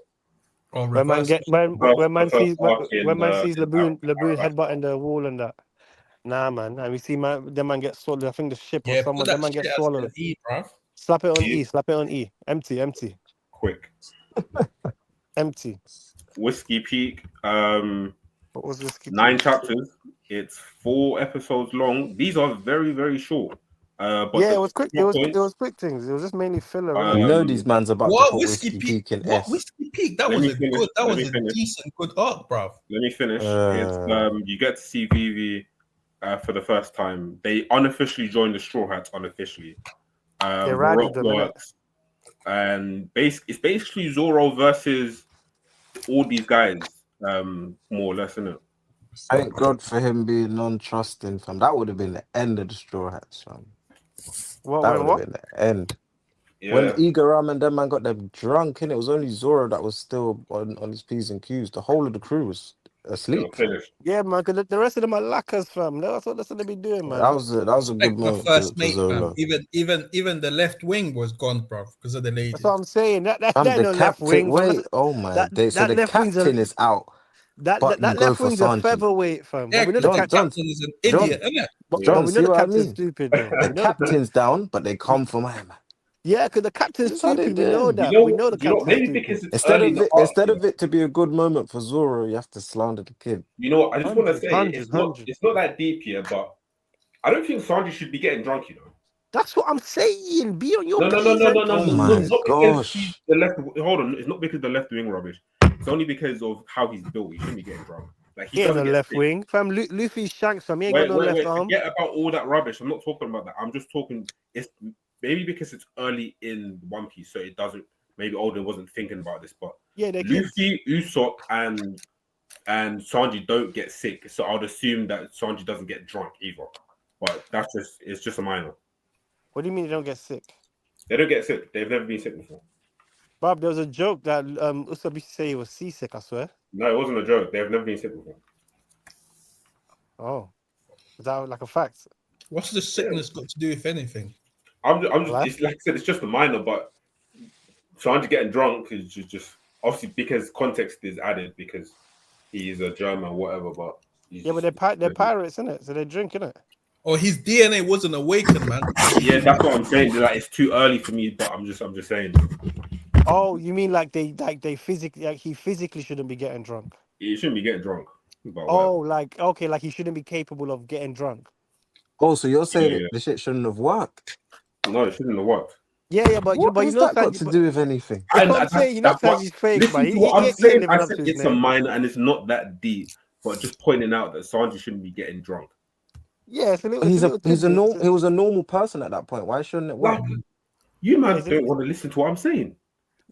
Or When man reverse? get when man The sees first arc in when man sees Laboon Arabasta. headbutting the wall and that. Nah, man, and we see the man get swallowed. I think the ship or Yeah, someone. put The that man shit gets as swallowed. an E, bruv. Slap it on E. E. Slap it on E. Empty. Quick. Empty. Whiskey Peak. What was this? 9 chapters. It's 4 episodes long. These are very, very short. But Yeah, the it was quick. plot It points, was quick things. It was just mainly filler, innit? You know these man's about to What put Whiskey Whiskey Peak? Peak in What S. Whiskey Peak? That Let was me finish. Let me a finish. decent, good arc, bruv. Let me finish. It's you get to see Vivi for the first time. They unofficially joined the Straw Hats unofficially. They rided Baroque them, innit? works, and it's basically Zoro versus all these guys, more or less, isn't it? Thank God for him being non-trusting, fam. That would have been the end of the Straw Hats, fam. That would have been the end. When Yeah. Igaram and them man got them drunk, and it was only Zoro that was still on his P's and Q's. The whole of the crew was asleep. Fam. Finished. Yeah, man. Because the rest of them are lackers, fam. That's what they be doing, man. That was a good Respect my moment first to mate, fam. Zoro. Even the left wing was gone, bruv, because of the ladies. That's what I'm saying. That Fam, ain't the no left captain. wing, fam. Wait, oh my That day. So that the left wing's captain is out. that Button go left for wing's a Sanji. featherweight, fam. Yeah, But we know because the the John, captain is an John, idiot, isn't it? but John, we know see the what I captain's mean? stupid though. The We know captain's down, but they come for my man. yeah, because the captain's That's how they stupid. We know do. that. We know the captain's Maybe stupid. because it's early in the arc. Instead of it to be a good moment for Zoro, you have to slander the kid. You know, I just want to 100, say 100. it's not that deep here, but I don't think Sanji should be getting drunk. You know. That's what I'm saying. Be on your No, P's and Oh Q's. my not because he's gosh. the left. Hold on, it's not because the left wing rubbish. It's only because of how he's built. He shouldn't be getting drunk. Like he He ain't doesn't no get left sick. wing. Fam, Luffy's shanks, fam. He ain't got no left arm. Forget about all that rubbish. I'm not talking about that. I'm just talking. It's maybe because it's early in One Piece, so it doesn't. Maybe Oda wasn't thinking about this, but Yeah, they're kids. Luffy, Usopp, and and Sanji don't get sick. So I'd assume that Sanji doesn't get drunk either. But it's just a minor. What do you mean you don't get sick? They don't get sick. They've never been sick before. Bob, there was a joke that Usopp used to say he was seasick, I swear. No, it wasn't a joke. They've never been sick before. Oh. Is that like a fact? What's the sickness got to do with anything? I'm just What? it's like I said, it's just a minor, but Sanji getting drunk is just obviously because context is added because he's a German, whatever. But Yeah, but they're pirates, innit? So they drink, innit? Oh, his DNA wasn't awakened, man. yeah, that's what I'm saying. Like it's too early for me, but I'm just saying. Oh, you mean like they physically, like he physically shouldn't be getting drunk? You shouldn't be getting drunk. But Oh, whatever. like okay, like he shouldn't be capable of getting drunk. Oh, so you're saying Yeah. the shit shouldn't have worked? No, it shouldn't have worked. Yeah, but What you has know that got Sanji, to but do with anything? that's what I'm saying. You know Sanji's fake, Listen man. to what I'm He ain't saying. living I up said to his it's a name. minor and it's not that deep, but just pointing out that Sanji shouldn't be getting drunk. Yeah, it's a little, He's a tidbit. he was a normal person at that point. Why shouldn't it work? Like you Yeah, man don't want to listen to what I'm saying.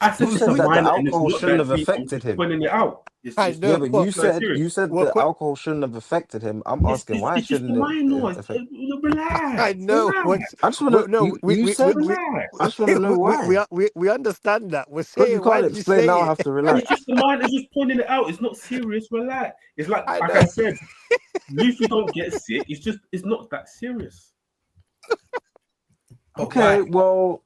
I said You it's a said that the minor and it's alcohol not shouldn't that have deep. I'm affected just him. pointing it out. I It's Yeah, know. but What, not serious. you said what, the alcohol shouldn't have affected him. I'm asking why It's just a shouldn't it minor. affect? I Relax. know. Relax. I just want to. No, You said. Relax. I just want to know why. we understand that. We're God, you saying, why can't did you explain say now. I it? have to It's relax. just the minor. It's just pointing it out. It's not serious. Relax. It's like I I know. said, Luffy don't get sick. It's not that serious. But Okay, why? well,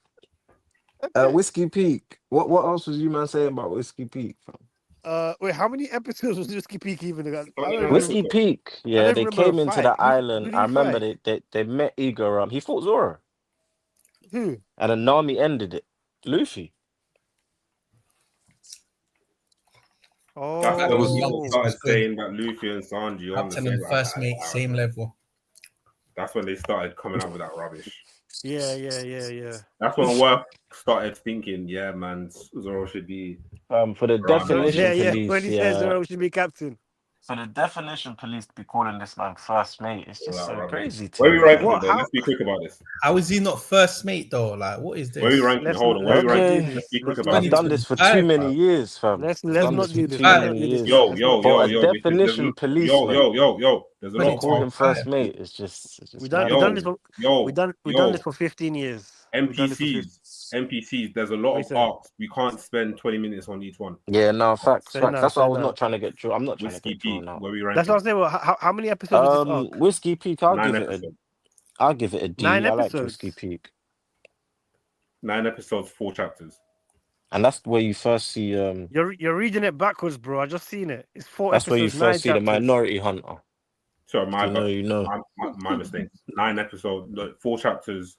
Whiskey Peak. What else was you man saying about Whiskey Peak? Fam? Wait, how many episodes was Whiskey Peak even ago? I don't 29 even remember. Whiskey episodes. Peak. I Yeah, don't even they remember a came into fight. the Who island. did I he remember fight? they met Igor. He fought Zoro, Who? and then Nami ended it. Luffy. That's Back It when when was. One people Piece Oh, was started good. saying that Luffy and Sanji are on the Captain same. and first mate, same level. That's when they started coming up with that rubbish. yeah. That's when work started thinking, yeah, man, Zoro should be For the Rami. definition When police, he says yeah. Zoro should be captain. For the definition police to be calling this man first mate, it's All just that so rubbish. crazy to Where are we me, ranking fam. it What? though? How? Let's be quick about this. How is he not first mate though? Like, what is Where are we this? ranking? Hold on. Where are we Let's not ranking do Okay, it? Let's be this. quick Let's about not I've do this. done this. this for too 2025, many bro. years, fam. I've Let's done not this for do this. too Let's 2025. not many do this. years. Yo, Let's not yo, do For yo, a this. yo, because definition policeman, there's a lot to of call parts. him first mate, it's We just done mad we to done Yo, this me. for yo, we done this yo, for 15 years. We've done this for 15. NPCs. There's a lot What you of say? arcs. We can't spend 20 minutes on each one. Yeah, no, facts, Say facts. now. That's why I Say was not now. trying to get drawn. I'm not trying to Whiskey get drawn Peak. out. Where we That's what I ranking? was saying. Well, how many episodes was this arc? Whiskey Peak, 9 episodes. I'll give it a 9 D. I liked Whiskey episodes. Peak, 9 episodes, 4 chapters. and that's where you first see You're reading it backwards, bro. I just seen it. It's 4 that's where you episodes, 9 first see the chapters. Minority Hunter. Sorry, If you know, you know. my mistake. 9 episodes, no, 4 chapters,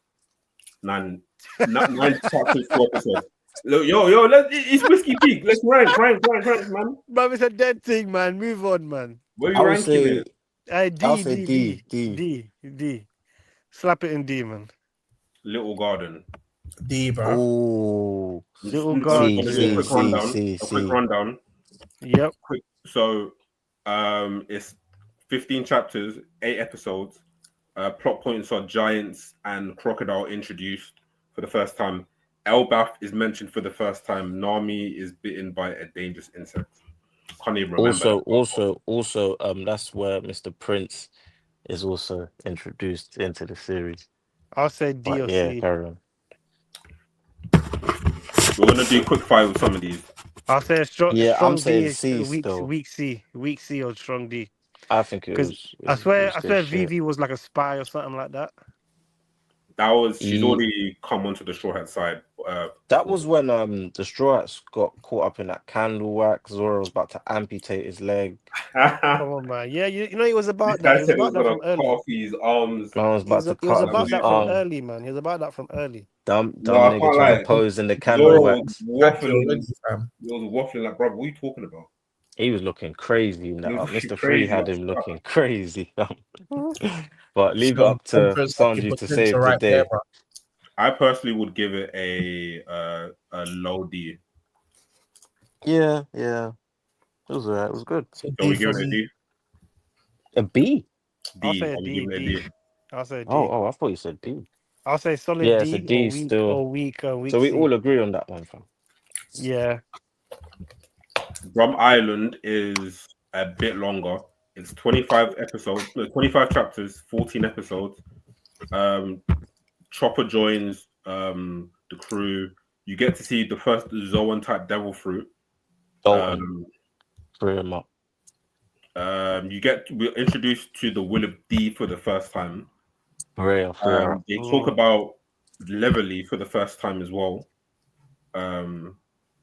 9 chapters, 4 episodes. Look, yo, it's Whiskey Peak. Let's rank, man. But it's a dead thing, man. Move on, man. Where are I you would ranking say it? I'll D, say D, D, D. D. Slap it in D, man. Little Garden. D, bro. Oh, Little I'm C gonna do a Garden. quick rundown. A quick C. rundown. Yep. So, it's 15 chapters, 8 episodes. Plot points are giants and crocodile introduced for the first time. Elbaf is mentioned for the first time. Nami is bitten by a dangerous insect. Can't even remember that. Also, that's where Mr. Prince is also introduced into the series. I'll say D But or yeah, C. carry on. We're gonna do quick fire with some of these. I'll say a Yeah, I'm strong saying D, C still. weak C or strong D. I think Because it was I good swear shit. Vivi was like a spy or something like that. She's E, already come onto the Straw Hat side. that Before. was when the Straw Hats got caught up in that candle wax. Zoro was about to amputate his leg. Come on, man. Yeah, you know he was This about that. guy He was said he about was that gonna from cut early. off his arms. Man was about to He was cut off about his that from arm. early, man. He was about that from early. Dumb No, I nigga can't trying to lie. pose in the candle Zoro was wax. Happy waffling. already, fam. He was waffling like, bro, what are you talking about? He was looking crazy in He that was up. looking Mr. Free crazy. had him looking crazy. But leave it Show up to Emperor's fucking Sanji to potential save the right there, day. bro. I personally would give it a low D. Yeah. It was alright. It was good. So So D we give for it a me. D. A B. I'll D. say a Are we D, giving it a D. D? I'll say a D. Oh, I thought you said B. I'll say solid Yeah, it's a D or D still. weak So we C. all agree on that one, fam. Yeah. Drum Island is a bit longer. It's 25 episodes, no, 25 chapters, 14 episodes. Chopper joins the crew. You get to see the first Zoan type devil fruit. Dalton, free him up. We're introduced to the Will of D for the first time. Free her up. They talk about Leverly for the first time as well.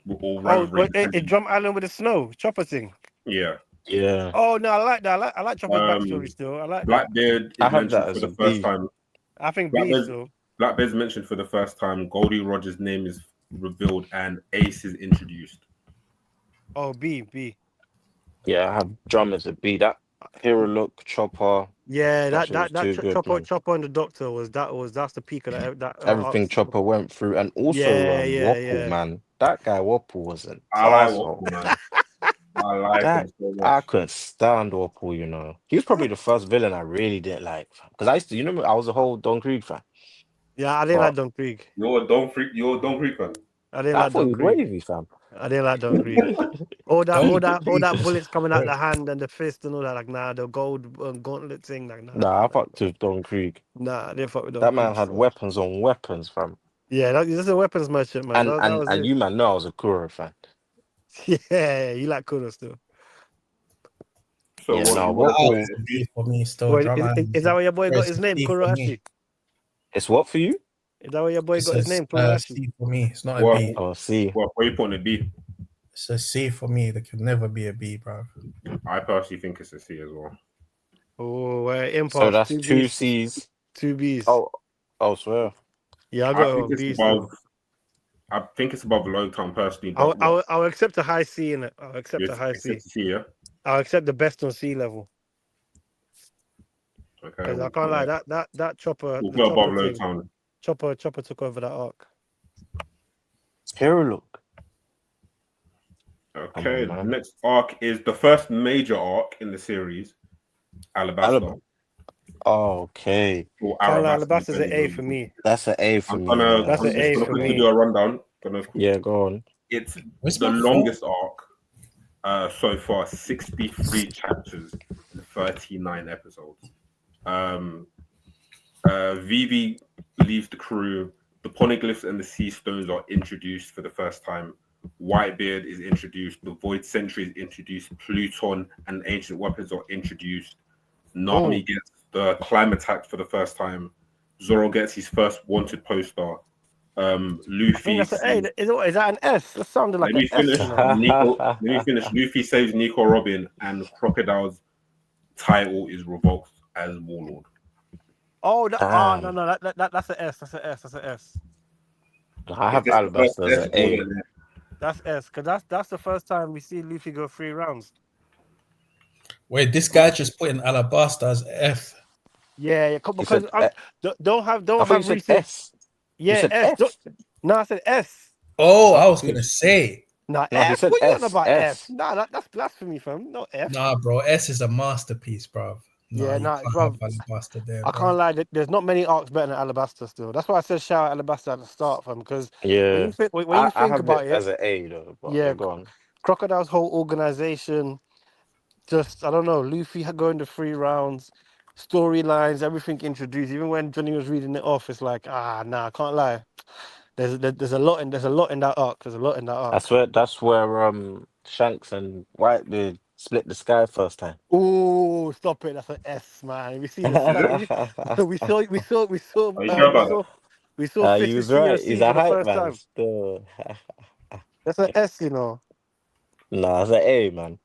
It Drum Island with the snow chopper thing. Yeah. Yeah. Oh no, I like that. I like Chopper's backstory still. I like that. Blackbeard is I have mentioned that for as the a first B. time. I think B still. Blackbeard's mentioned for the first time. Goldie Rogers' name is revealed and Ace is introduced. Oh, B. Yeah, I have Drum as a B. That hero look, Chopper. Yeah, That shit was too good, man. Chopper and the Doctor that's the peak of that Everything arc. Chopper went through, and also Wopple, man. That guy Wopple was an I like asshole. Wopple, man. I like him so I much. couldn't stand Wopple, you know. He was probably the first villain I really didn't like. Because I used to, I was a whole Don Krieg fan. Yeah, I didn't like Don Krieg. You're a Don Freak fan. I didn't I like thought he Don was Krieg. wavy, fam. I didn't like Don Krieg. all that Jesus bullets coming out the Christ. hand and the fist and all that. Like, nah, the gold gauntlet thing. Like, Nah, I fucked with Don Krieg. Nah, I didn't fuck with Don That Krieg. man had weapons on weapons, fam. Yeah, that's a weapons merchant, man. And That was and it. you, man, know I was a Kuro fan. Yeah, you like Kudo still. So Yeah, what no, you want to call Wopple. it? It's a B for me still. Wait, Drum is that where your boy got It's his a name, C Kuro for me. Hashi? It's what for you? Is that where your boy It's got his name, Kuro a Hashi? C for me. It's not a What? B. Oh, see. What are you putting a B? It's a C for me. There can never be a B, bro. I personally think it's a C as well. Oh, So impulse. that's 2 two B's. C's. 2 B's. Oh, swear. Yeah, I I got think a it's B above. still. I think it's above Lowtown personally, but I'll accept a high C in it. I'll accept a high C. Except C, yeah. I'll accept the best on C level. Okay. Because I can't lie, that chopper, We'll the go above chopper thing, Lowtown. chopper took over that arc. Hero look. Okay, on, the man. next arc is the first major arc in the series, Alabaster. Okay. Or Can't lie, Arabasta, Alabaster's an depending A on- for me. That's an A for I'm me. gonna, Yeah, That's I'm an just A gonna for quickly me. do a rundown. Yeah, go on. It's Where's the my longest arc so far, 63 chapters and 39 episodes. Vivi leaves the crew. The poneglyphs and the sea stones are introduced for the first time. Whitebeard is introduced. The Void Sentry is introduced. Pluton and ancient weapons are introduced. Nami gets the climate attack for the first time. Zoro gets his first wanted poster. I Luffy. think that's an A. Is that an S? That sounded like Let me an S. finish. You know? Nico. Let me finish. Luffy saves Nico Robin, and Crocodile's title is revoked as Warlord. Oh, Damn. no, that's an S. That's an S. That's an S. I Is have this the first Alabaster as an S or A. the- That's S. Because that's the first time we see Luffy go 3 rounds. Wait, this guy just put in Alabaster as F. Yeah, You because said don't I thought have you said recent. S. Yeah, You said S. F. No, I said S. Oh, I was Dude. gonna say. Nah, No, he F. said What you on S. about F? S. Nah, that's blasphemy, fam. No F. Nah, bro, S is a masterpiece, bro. Nah, Yeah, you nah, can't bro. have Alabaster there, I bro. can't lie. There's not many arcs better than Alabaster still. That's why I said shout out Alabaster at the start, fam. Because Yeah. when you I think have it about it, as an A though. But yeah, yeah, go on. Crocodile's whole organization, just I don't know. Luffy going to 3 rounds, storylines, everything introduced. Even when Johnny was reading it off, it's like nah, I can't lie. There's a lot in that arc. There's a lot in that arc. That's where Shanks and Whitebeard split the sky first time. Oh, stop it! That's an S, man. We see the flag. we saw Are you sure about that? we saw You Fish's was right. He's COC a for the hype first man time. still. That's an S, you know. Nah, it's an A, man.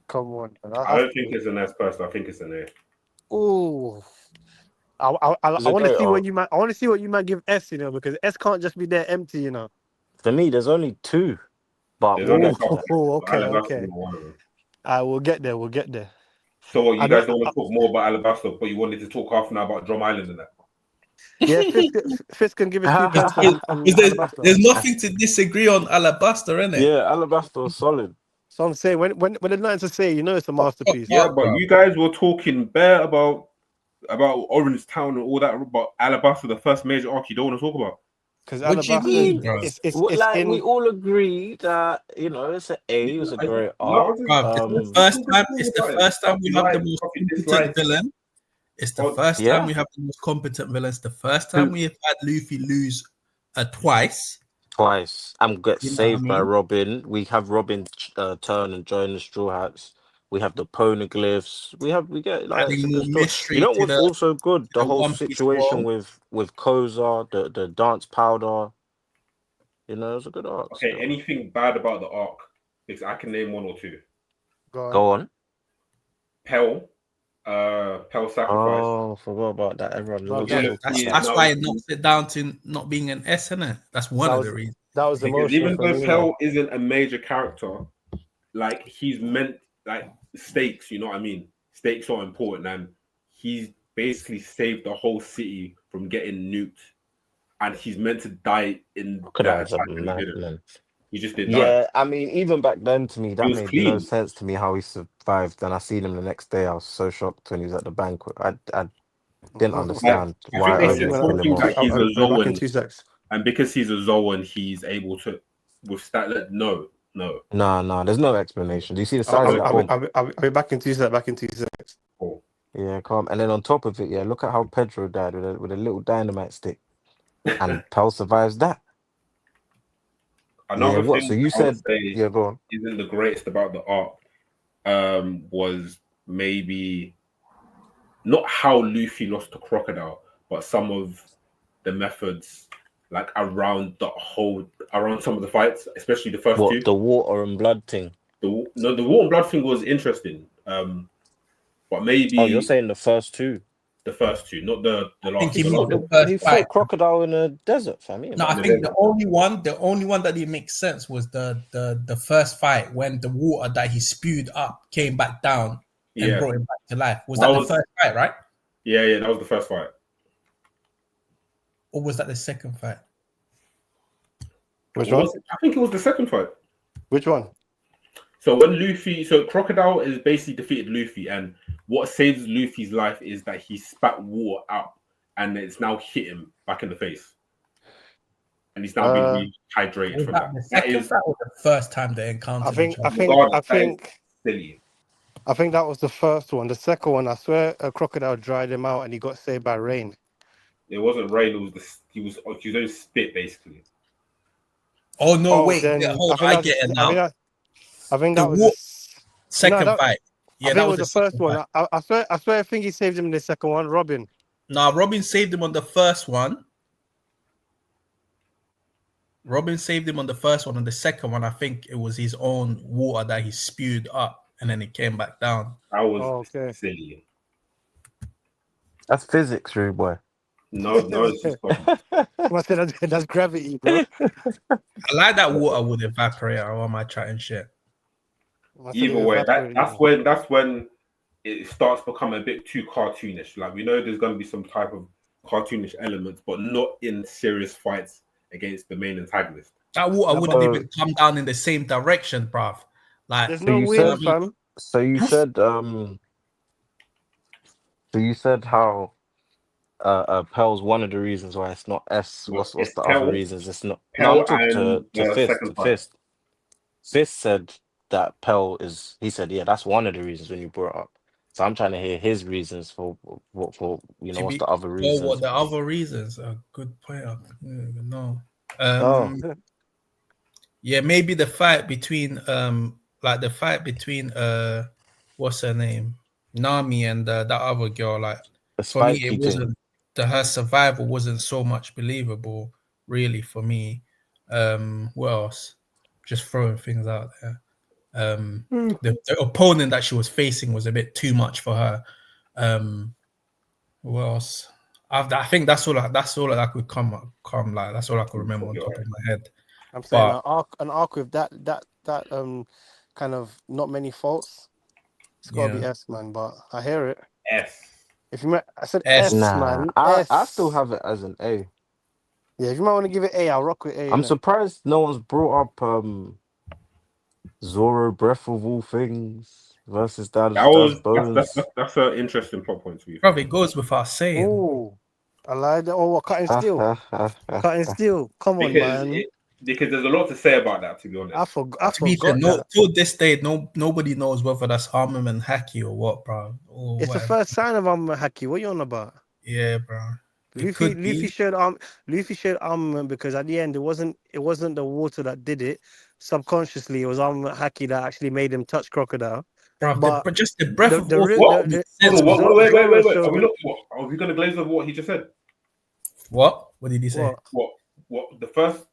Come on. I don't think it's an S person. I think it's an A. Oh, I It's a want to great see what arc. you might. I want to see what you might give S, you know, because S can't just be there empty, you know. For me, there's only 2, but There's we'll only a get to couple. that. But Okay. Alabaster's not one of them. We'll get there. We'll get there. So what, I you know. guys don't want to talk more about Alabaster, but you wanted to talk half an hour about Drum Island and that. Yeah, Fisk can give his 2 pence Because on Alabaster. there's nothing to disagree on Alabaster, innit? Yeah, Alabaster was solid. So I'm saying when the lines to say, you know, it's a masterpiece. Yeah, but you guys were talking bare about Orange Town and all that, but Alabaster, the first major arc, you don't want to talk about. Because What do you Alabasta, mean, bro? it's Like we in. all agree that it's an A, it was a great No, arc. Bruv, it's the first time we have the like, most copy, competent dislike. villain. It's the Oh, first time Yeah, we have the most competent villains. The first time we have had Luffy lose twice. twice. I'm get You know what I saved by mean? Robin. We have Robin turn and join the Straw Hats. We have the poneglyphs. We get like it's Adding a more good story. You mystery know to what's also good? The the whole One Piece situation world. with Koza, the dance powder. You know, it's a good arc okay, still. anything bad about the arc? Because I can name one or two. Go on. Go on. Pell sacrifice. Oh, forgot about that. Everyone Bro, loves to that, talk That's about He is that. that's now why it knocks it down to not being an S, innit? That's one that of was the reasons. that was because emotional even for though me, man. Pell isn't a major character, like he's meant like stakes. You know what I mean? Stakes are important, and he's basically saved the whole city from getting nuked, and he's meant to die in that Crocodile's a attack, and he didn't. madman. He just didn't die. Yeah, I mean, even back then to me, He that was made no clean. sense to me how he survived. And I seen him the next day. I was so shocked when he was at the banquet. I didn't Like, understand I why think they One Oda said second, didn't kill him something that off. he's a I'll be back in Zoan, 2 seconds. and because he's a Zoan, he's able to withstand. No. Nah, there's no explanation. Do you see the I'll, size of I'll, that I'll, be, bomb? I'll, be, I'll be back in 2 seconds. Back in 2 seconds. Cool. Yeah, calm. And then on top of it, yeah, look at how Pedro died with a little dynamite stick, and Pal survives that. Yeah, Another what? So thing you I would said, say yeah, go on. isn't the greatest about the arc was maybe not how Luffy lost to Crocodile, but some of the methods like around some of the fights, especially the first What two. the water and blood thing? The water and blood thing was interesting, but Oh, you're maybe saying the first two? the first two, not the I think last. he The fought last the one. first He fight. fought crocodile in a desert, fam. He ain't No, I about think to- the only one that it makes sense was the first fight when the water that he spewed up came back down and Yeah, brought him back to life. Was That that the was- first fight, right? yeah, that was the first fight. Or was that the second fight? Which Or one? was it? I think it was the second fight. Which one? So Crocodile is basically defeated Luffy, and what saves Luffy's life is that he spat water out, and it's now hit him back in the face, and he's now been rehydrated Was from that that. the That second is fight or the first time they encountered I think, each I other? think, regardless, I that is think, silly. I think that was the first one. The second one, I swear, a crocodile dried him out, and he got saved by rain. It wasn't rain. It was he was own spit basically. Oh no, Oh, wait, then yeah, hold I on, think I that's. get it I think now. that. I think The that was war no. second That, fight. I Yeah, think that it was was the the first second one. fight. I swear, I think he saved him in the second one. Robin. Now Robin saved him on the first one. Robin saved him on the first one. On the second one, I think it was his own water that he spewed up and then it came back down. That was Oh, okay. silly. That's physics, rude boy. No, it's just What's that? That's gravity, bro. I like that water would evaporate. I want my chatting shit. either way. That's when it starts to become a bit too cartoonish. Like we know there's going to be some type of cartoonish elements, but not in serious fights against the main antagonist. That water No, wouldn't but- even come down in the same direction, bruv. Like There's So no you wind, said- fam. So you said how Pel's one of the reasons why it's not S. Well, What's it's the Pel- other reasons it's not? No, Pel I'm talking and to the Fist. second fight. Fist said that Pel is. He said, yeah, that's one of the reasons when you brought it up. So I'm trying to hear his reasons for what's the other reasons. what the other reasons? A good point. I don't even know. Oh. Yeah, maybe the fight between what's her name, Nami and that other girl. Like The for me, spiky it thing. wasn't her survival wasn't so much believable, really, for me. What else? Just throwing things out there. The opponent that she was facing was a bit too much for her. What else? I think that's all that could come like that's all I could remember on top of my head. I'm saying But- an arc with that kind of not many faults. It's gotta be Yeah. S, man. But I hear it. S. If you might, I said S. S, Nah, man. I S. still have it as an A. Yeah, if you might want to give it A, I'll rock with A. I'm innit? surprised no one's brought up Zoro Breath of All Things versus Dad's Bones. That's an interesting plot point to be. Probably goes without saying. Ooh, I lied. Oh, what, cutting steel? Cutting steel. Come on, because man. because there's a lot to say about that. To be honest, I To be fair, forgot that. till this day, nobody knows whether that's armament hacky or what, bro, or It's the whatever. first sign of armament haki. What you on about? Yeah, bro. It Luffy could be, showed armament because at the end it wasn't the water that did it. Subconsciously, it was armament haki that actually made him touch Crocodile. bro. But Just the breath of the water real what? makes Hold sense, on, what? bro. Zoro Wait. Are showed we it. not? What? Are we gonna glaze over what he just said? What? What did he say? What? What? The first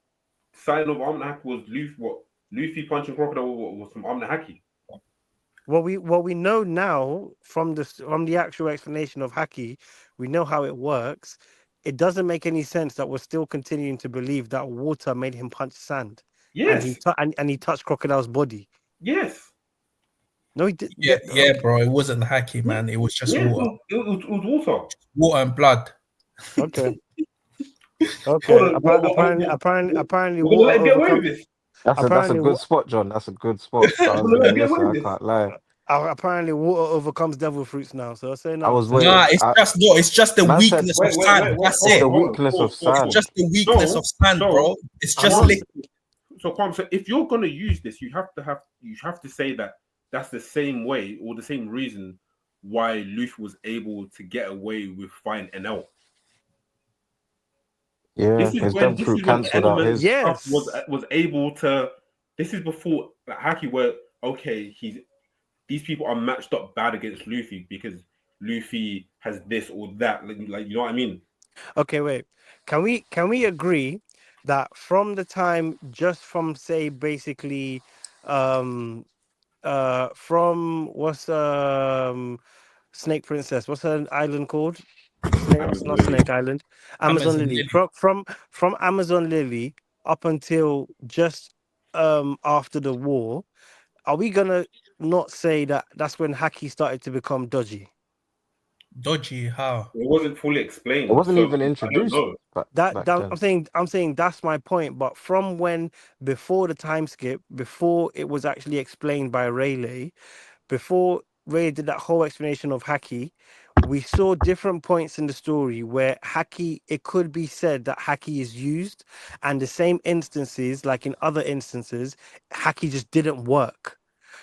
sign of arm hack was Luffy. What? Luffy punching crocodile was some arm haki. What we know now from the actual explanation of haki, we know how it works. It doesn't make any sense that we're still continuing to believe that water made him punch sand, and Yes. and he touched Crocodile's body. Yes. No, he did. Yeah, bro. It wasn't hacky, man. It was just Yes. water, It was water. water and blood. Okay. Hold Okay. on. Apparently, We're gonna let water him get away with overcomes. this. That's a Apparently, good spot, John. That's a good spot. I We're was gonna let gonna him get listen. away I with this. can't lie. apparently, water overcomes devil fruits now. So I say I no. was Say no. waiting. Nah, it's just the Man said weakness of Wait. sand. That's it's it. the Hold on. weakness of It's sand. just the weakness of sand, bro. It's I'm just not. liquid. So Kwam, so if you're gonna use this, you have to say that that's the same way or the same reason why Luffy was able to get away with fighting NL. Yeah, his devil This fruit is when cancelled out Element his. Yes. was able to. This is before like, Haki, where okay, these people are matched up bad against Luffy because Luffy has this or that. Like you know what I mean? Okay. Wait. Can we agree that from the time, just from say basically, um, from what's Snake Princess? What's her island called? Snake, Amazon not Lily. Snake Island. Amazon Amazon Lily. Lily. From Amazon Lily up until just after the war, are we gonna not say that that's when Haki started to become dodgy? Dodgy, how? It wasn't fully It explained, wasn't so even I don't introduced know. back then. I'm saying that's my point. But from when, before the time skip, before it was actually explained by Rayleigh, before Ray did that whole explanation of Haki, we saw different points in the story where Haki, it could be said that Haki is used, and the same instances, like in other instances, Haki just didn't work.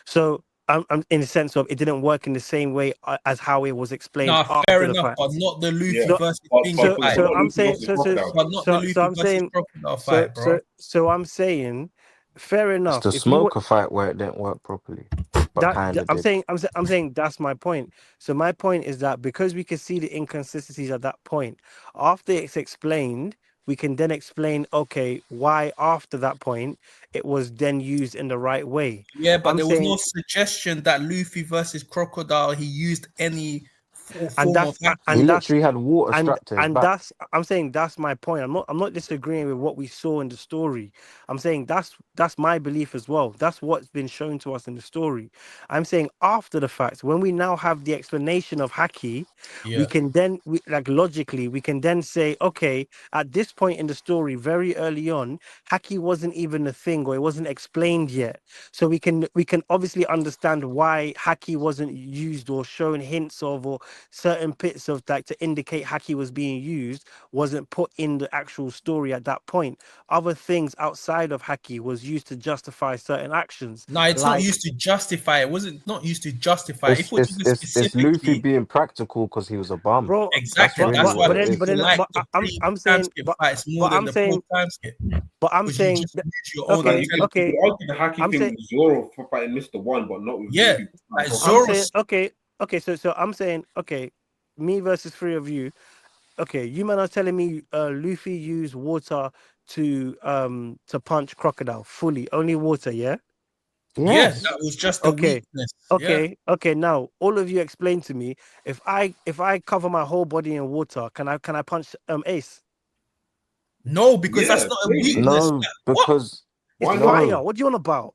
So I'm in the sense of it didn't work in the same way as how it was explained Nah, fair after the enough, but fact. not the Yeah, Luffy So versus but Bingy so fight. so not I'm Luffy saying versus Crocodile. But not the so Luffy I'm versus saying Crocodile fight, bro. I'm saying, fair It's enough. the If you smoker fight where it didn't work properly, but kind of did. I'm saying that's my point. So my point is that because we can see the inconsistencies at that point, after it's explained, we can then explain, okay, why after that point it was then used in the right way. Yeah, but I'm there was saying, no suggestion that Luffy versus Crocodile he used any and form of He hacking. literally had water strapped to his back. that's I'm saying that's my point. I'm not disagreeing with what we saw in the story. I'm saying that's my belief as well. That's what's been shown to us in the story. I'm saying after the fact, when we now have the explanation of Haki, we Yeah. can then like logically we can then say, okay, at this point in the story, very early on, Haki wasn't even a thing, or it wasn't explained yet. So we can obviously understand why Haki wasn't used or shown hints of, or certain bits of like to indicate Haki was being used wasn't put in the actual story at that point. Other things outside of Haki was used to justify certain actions. No, it's not Like, used to justify. It wasn't not used to justify. If we're talking It's Luffy specifically, being practical because he was a bum. bro, That's exactly. really That's why what it people is. like the I'm pre-time saying, skip fights more but than I'm the saying, post-time skip but I'm because you saying, just use your own okay, You okay, intelligence. could argue the Haki I'm thing saying, with Zoro for fighting Mr. One, but not with Yeah, Luffy. like I'm Zoro. saying, okay, okay, so I'm saying, okay, me versus three of you. Okay, you man are telling me Luffy used water to punch Crocodile fully, only water, yeah? Yeah, Yes. that was just a Okay. weakness. Yeah. Okay, now all of you explain to me, if I cover my whole body in water, can I punch Ace? No, because Yeah, that's not a crazy. weakness. No, What? because It's Why not? fire. no, What do you want about?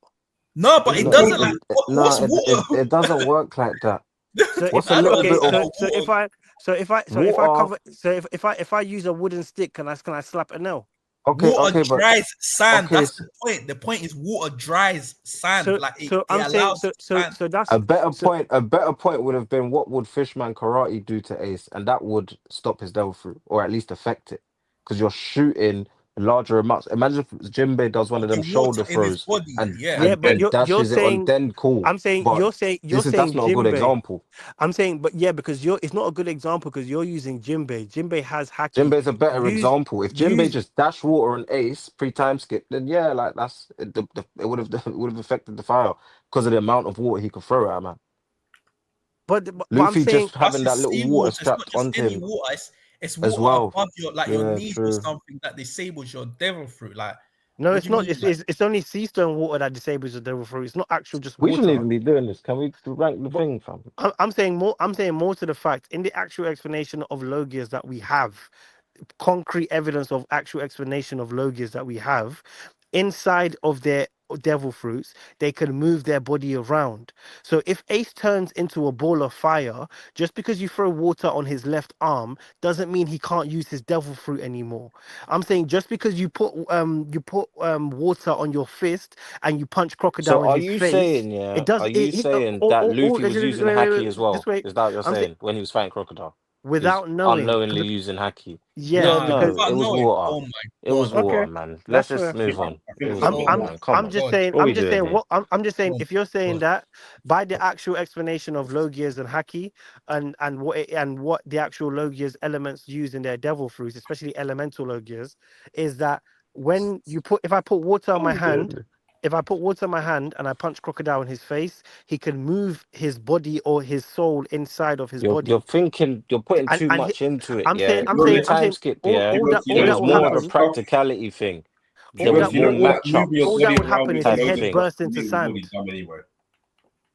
No, but It's it no, doesn't like water. what's no, water? it doesn't work like that. So if What's a I don't little bit okay, of understand how water. so if I water? cover, so if I use a wooden stick, can I slap a nail? Water but dries sand. okay, That's the point. The point is water dries sand. So Like so it I'm saying allows so so sand. so that's a better so point. A better point would have been what would Fishman Karate do to Ace, and that would stop his devil fruit, or at least affect it, because you're shooting larger amounts. Imagine if Jinbei does one of them The water shoulder in his throws body. and Yeah. yeah, and but and you're dashes it on, saying then cool. I'm saying But you're that's saying not a good Jinbei. example. I'm saying, but yeah, because it's not a good example because you're using Jinbei. Jinbei has haki. Jinbei's a better Use example. If Jinbei use, just dash water on Ace pre-time skip, then yeah, like that's it would have it would have affected the fire because of the amount of water he could throw at a man. but I'm Luffy saying just Plus, having that it's little water seawater. It's not strapped just onto any him water. It's as water well. above your like your Yeah, knee or true. something that disables your devil fruit. Like, no, what it's do you not. mean? Like, It's only sea stone water that disables the devil fruit. It's not actual just We shouldn't water. even be doing this. Can we rank the But thing, fam? I'm saying more. I'm saying more to the fact in the actual explanation of Logias that we have, concrete evidence of actual explanation of Logias that we have, inside of their devil fruits, they can move their body around. So if Ace turns into a ball of fire, just because you throw water on his left arm doesn't mean he can't use his devil fruit anymore. I'm saying just because you put water on your fist and you punch So crocodile in are his you face, saying, it yeah, does are you saying that Luffy was wait, using wait, haki wait, as just well? wait. Is that what you're I'm saying saying when he was fighting Crocodile? He was without knowing. unknowingly using haki. Yeah, Yeah, nah, because no, it without was knowing. water. Oh my It was god. okay, water, man. Let's that's just fair. move on. I It think was so. I'm Oh water, I'm my man. Come I'm on. just god. saying What are we doing here? I'm just saying Oh if you're my saying god. that by the actual explanation of Logias and Haki and what the actual Logias elements use in their devil fruits, especially elemental Logias, is that when you put if I put water on What are my we doing hand, here? if I put water on my hand and I punch crocodile in his face, he can move his body or his soul inside of his You're body. thinking, you're putting And too and he, much into it, yeah. You Pre-time I'm saying skip, yeah. you It all know, that was will you know more of that a happen stuff. practicality thing. There all was that You more know, all that moving your all matchups that body would around happen with is the his type head loaded thing. stuff burst to into me was already sand. done anyway.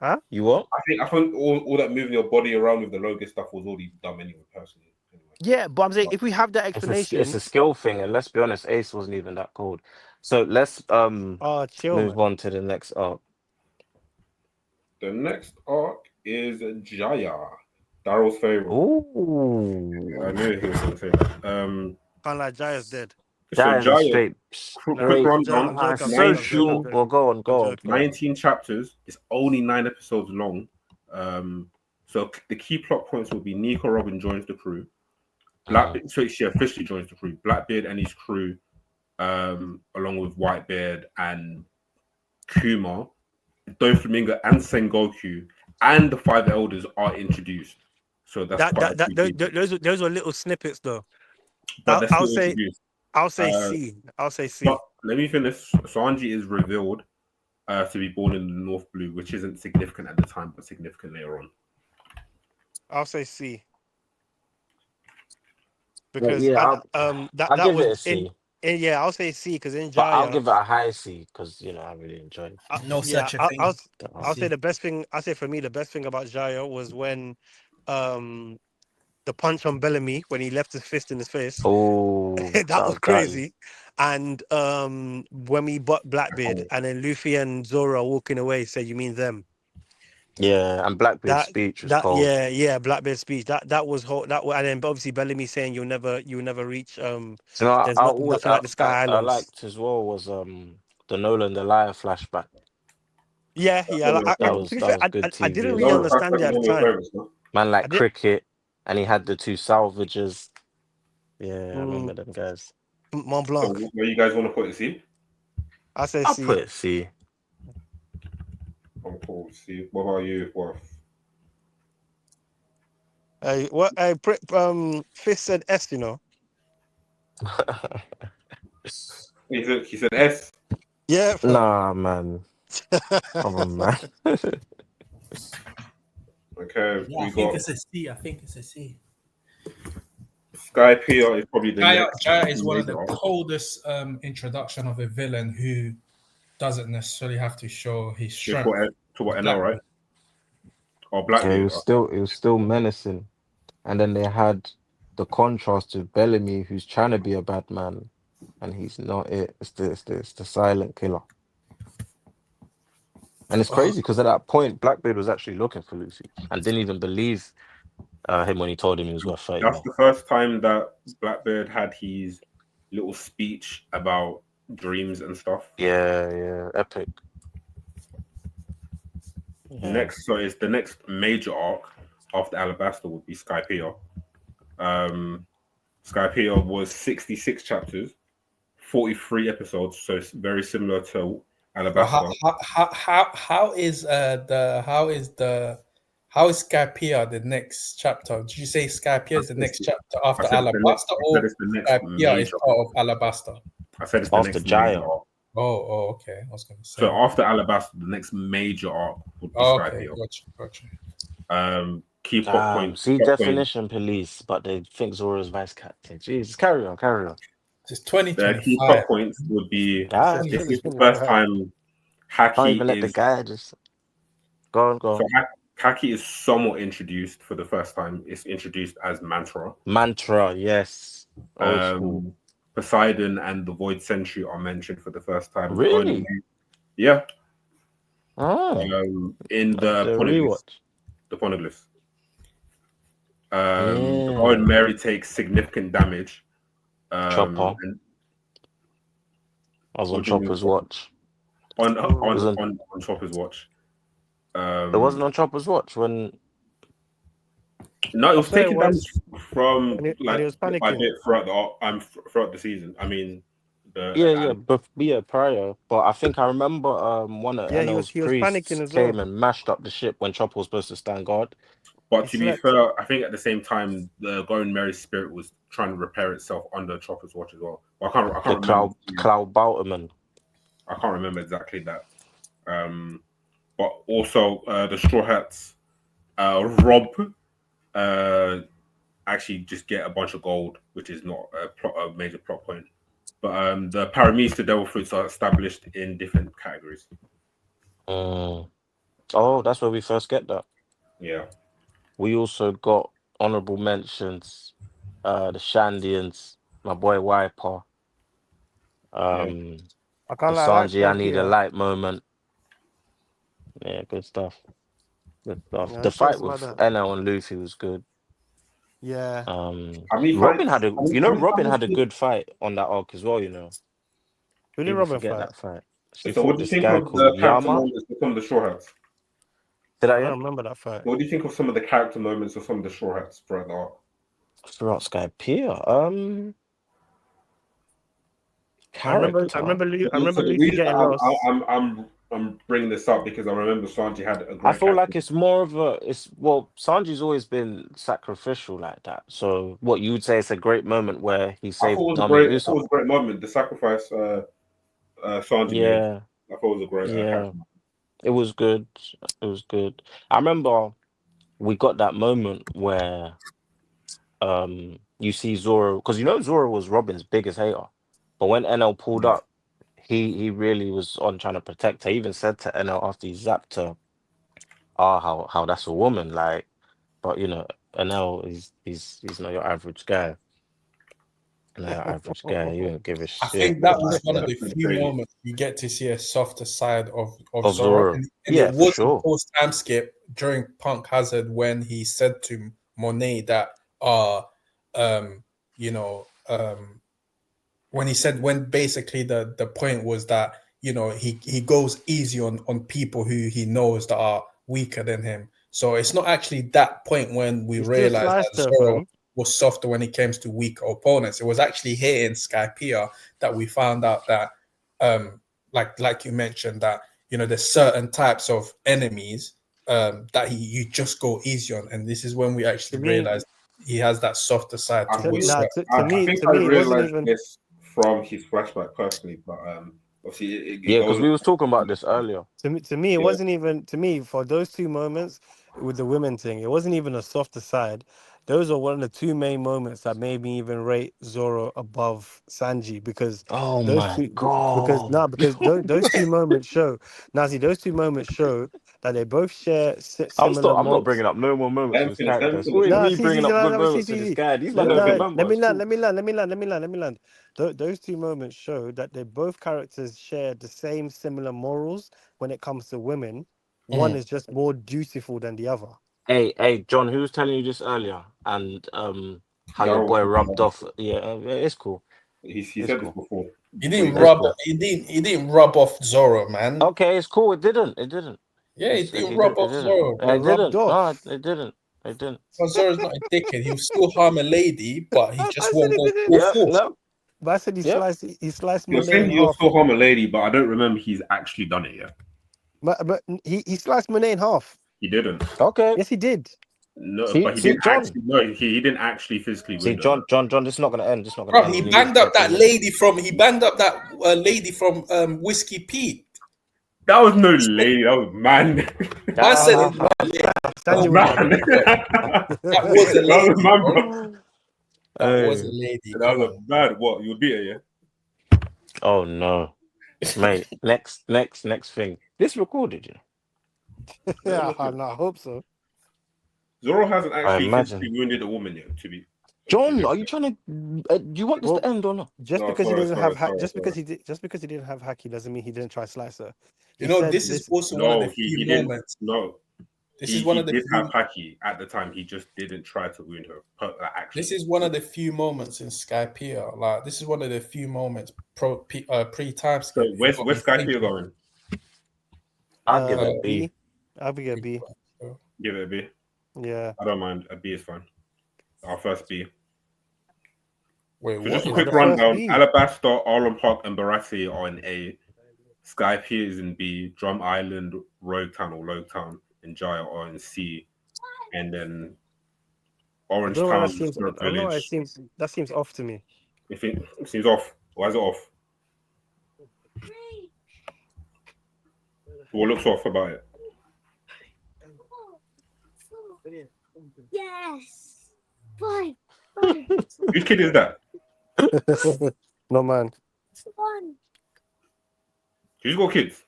Huh? You what? I think all that moving your body around with the loaded stuff was already done anyway, personally. Anyway. Yeah, but I'm saying But if we have that It's explanation, a skill thing, and let's be honest, Ace wasn't even that cold. So let's oh, chill, move man. on to the next arc. the next arc is Jaya, Daryl's favorite. I Ooh, knew he was going to say that. Can't lie, Jaya's dead. So that is a Jaya, Nah, quick straight. rundown, I'm joking, I'm So joking, I'm joking, I'm short. 19, Well, joking. go on, I'm go on, joking. go on. 19 chapters. It's only 9 episodes long. So the key plot points will be Nico Robin joins the crew. Blackbeard, so she officially joins the crew. Blackbeard and his crew, along with Whitebeard and Kuma, Doflamingo and Sengoku, and the five elders are introduced. So that's quite a few people. Those were little snippets though. But they're I'll still say introduced. I'll say Uh, C. I'll say but C. let me finish. Sanji is revealed to be born in the North Blue, which isn't significant at the time, but significant later on. I'll say C Well, because yeah, I'll that give was it a C, yeah, I'll say C because in but I'll Jaya, give it a high C because I really enjoyed No yeah, such a thing. the I'll arc. say See. the best thing. I'll say for me the best thing about Jaya was when um the punch on Bellamy when he left his fist in his face. Oh, That that was was gutting. crazy. And when we bought Blackbeard and then Luffy and Zoro walking away said, "You mean them?" Yeah, and Blackbeard's That speech was cold. yeah, Blackbeard speech. That was whole and then obviously Bellamy saying you'll never reach So there's nothing like the Sky I Islands. liked as well was the Nolan the Liar flashback. Yeah, yeah. Like, to be That fair, was good I TV didn't as really That was well. understand it one at the of your time. favorites, no? Man I like did. Cricket, and he had the two salvagers. Yeah, I Mm, remember them guys. Mont So Blanc. where you guys want to put it? See, I say I'll C. put it C. I'm cool. See, what about you, Worth? What? Fist said S. You know. He said S. Yeah, fam. Nah, man. Come on, man. Okay, Yeah, I we think got it's a C. I think it's a C. Sky Pier is probably the Jaya, next Jaya is one of major the arc. coldest introduction of a villain who doesn't necessarily have to show his They strength. to what NL, right? Blackbeard. Or Yeah, Blackbeard. it was still menacing. And then they had the contrast to Bellamy, who's trying to be a bad man, and he's not it. It's the silent killer. And it's Oh, crazy because at that point, Blackbeard was actually looking for Luffy and didn't even believe him when he told him he was worth 30 That's mil. the first time that Blackbeard had his little speech about dreams and stuff. Yeah, epic. Yeah. So it's the next major arc after Alabasta would be Skypiea. Um, Skypiea was 66 chapters, 43 episodes, so it's very similar to But Alabasta. how is Skypiea the next chapter? Did you say Skypiea is the next chapter after Alabasta, I said or it's the next Skypiea is major part arc. of Alabasta? I said it's the After next major Giant. arc. Oh, okay. I was gonna say. So after Alabasta, the next major arc would be Oh, okay, Skypiea. gotcha. Key plot Damn. points. See Plot point. definition police, but they think Zoro's vice captain. Jesus, carry on. It's The key 2025. plot points would be Ah, this is the first 2025. time can't Haki even let the is guy just go so on. Haki is somewhat introduced for the first time. It's introduced as Mantra. Mantra, yes. Old school. Poseidon and the Void Sentry are mentioned for the first time. Really? Yeah. Oh, In the the poneglyphs. rewatch. The poneglyphs. The Yeah. Golden Mary takes significant damage. Chopper. And I was on what do you mean Chopper's watch. on Oh. Was on, on Chopper's watch? it wasn't on Chopper's watch when No, it I was swear it taking damage was from when like he was bit by panicking. bit throughout throughout the season. I mean, yeah, but yeah, prior. But I think I remember one of Yeah, NL's he was panicking priests as well. came and mashed up the ship when Chopper was supposed to stand guard. but He to be slept. fair, I think at the same time the Golden Mary's spirit was trying to repair itself under Chopper's watch as well. But I The can't remember. Cloud Balterman. I can't remember exactly that. But also the Straw Hats rob actually just get a bunch of gold, which is not a major plot point. But the Paramesa Devil Fruits are established in different categories. Mm. Oh, that's where we first get that. Yeah. We also got honorable mentions. The Shandians, my boy Wiper. I The can't lie, I like Sanji, I need a Skypiea. light moment. Yeah, good stuff. Good stuff. Yeah, The let's talk fight about with that. NL and Luffy was good. Yeah. How many Robin fights? had a, Robin had a good fight on that arc as well. Who did People Robin forget fight? that fight. She So, what fought do you this think guy of called the character Yama. moments of some of the Straw Hats? Say that I again. don't remember that fight. What do you think of some of the character moments of some of the Straw Hats throughout the arc? Throughout Skypiea. I remember Character. I remember So the Luffy reason getting lost. I'm bringing this up because I remember Sanji had a I great feel character. like it's more of a. It's well, Sanji's always been sacrificial like that. So what you would say it's a great moment where he saved Nami I thought it Usopp. was a great moment. The sacrifice Sanji made. Yeah, I thought it was a great yeah. character. It was good. It was good. I remember we got that moment where you see Zoro because Zoro was Robin's biggest hater. But when NL pulled Yeah. up, he really was on trying to protect her. He even said to NL after he zapped her, how that's a woman, like, but NL he's not your average guy. Not your average guy. You don't give a I shit think that was like one of that. the few moments you get to see a softer side of Of Zoro, Zoro. and it Yeah, for was a sure. post time skip during Punk Hazard when he said to Monet that, you know, when basically the point was that he goes easy on people who he knows that are weaker than him. So it's not actually that point when we He still realized sliced that her, Zoro fam. was softer when it comes to weaker opponents. It was actually here in Skypiea that we found out that, like you mentioned, that there's certain types of enemies that you just go easy on, and this is when we To actually me, realized he has that softer side towards nah, certain I think to I me, it wasn't realized even. this from his flashback personally, but obviously it Yeah, because goes. we was talking about this earlier. To me, it Yeah. wasn't even to me for those two moments with the women thing. It wasn't even a softer side. Those are one of the two main moments that made me even rate Zoro above Sanji because Oh those my two god. because those two moments show Nazi those two moments show that they both share similar I'm not morals. bringing up no more moments Let with him his finish. Let character. him It's finish. always No, me see, bringing up good see, moments with this see. guy. These men Let him don't No, finish. remember. let me It's land. cool. Let me land. Let me land. Let me land. Let me land. Those two moments show that they both characters share the same similar morals when it comes to women. One is just more dutiful than the other. Hey, John, who was telling you this earlier? And how your Daryl was boy talking rubbed about off. Yeah, it's cool. He It's said cool. this before. He didn't It's rub. cool. He didn't rub off Zoro, man. Okay, it's cool. It didn't. Yeah, he It's, didn't he rub did. It off didn't. Zoro, It bro. It rubbed didn't. No, off. it didn't. It didn't. Well, Zoro's not a dickhead. He'll still harm a lady, but he I just said won't he go didn't. full Yep. force. No. But I said he Yep. sliced You're Monet saying in he'll half. still harm a lady, but I don't remember he's actually done it yet. But he sliced Monet in half. He didn't. Okay. Yes, he did. No, See, but he see, didn't John. actually. No, he didn't actually physically See, wound her. John. This is not gonna end. This is not gonna Bro, end. he You need to banged pay up that attention. lady from. He banged up that lady from Whiskey Pete. That was no lady. That was man. I said Nah, it was a lady. Sanji Man. was That was a That was lady. man, Bro. bro. That was a Hey. lady. That Come was on. mad. What you beat her? Yeah. Oh no, mate. Next thing. This recorded, you know. Yeah, I hope so. Zoro hasn't I actually physically imagine. wounded a woman yet. To be John, are you trying to? Do you want this Well, to end or not? just No, because he sorry, doesn't sorry, have sorry, just because sorry. he didn't have haki doesn't mean he didn't try slice her. He You know, said this is also one of No, the he few didn't. moments. No, This he is one of the did few. have haki at the time. He just didn't try to wound her. Actually, This is one of the few moments in Skypiea. Like, this is one of the few moments pre-time So skip. where's Skype going? I'll give it a B. B. I'll be a B. Give it a B. Yeah. I don't mind. A B is fine. Our first B. Wait, So what just a is quick the that? first rundown. B? Alabaster, Arlen Park, and Barassi are in A. Skype is in B. Drum Island, Rogue Town or Logue Town, and Jaya are in C. And then I Orange don't know why Town, that seems. I Spirit don't know why Village. that seems off to me. If it seems off, why is it off? What looks off about it? Yes. Five. Which kid is that? No man. One. Who's got kids?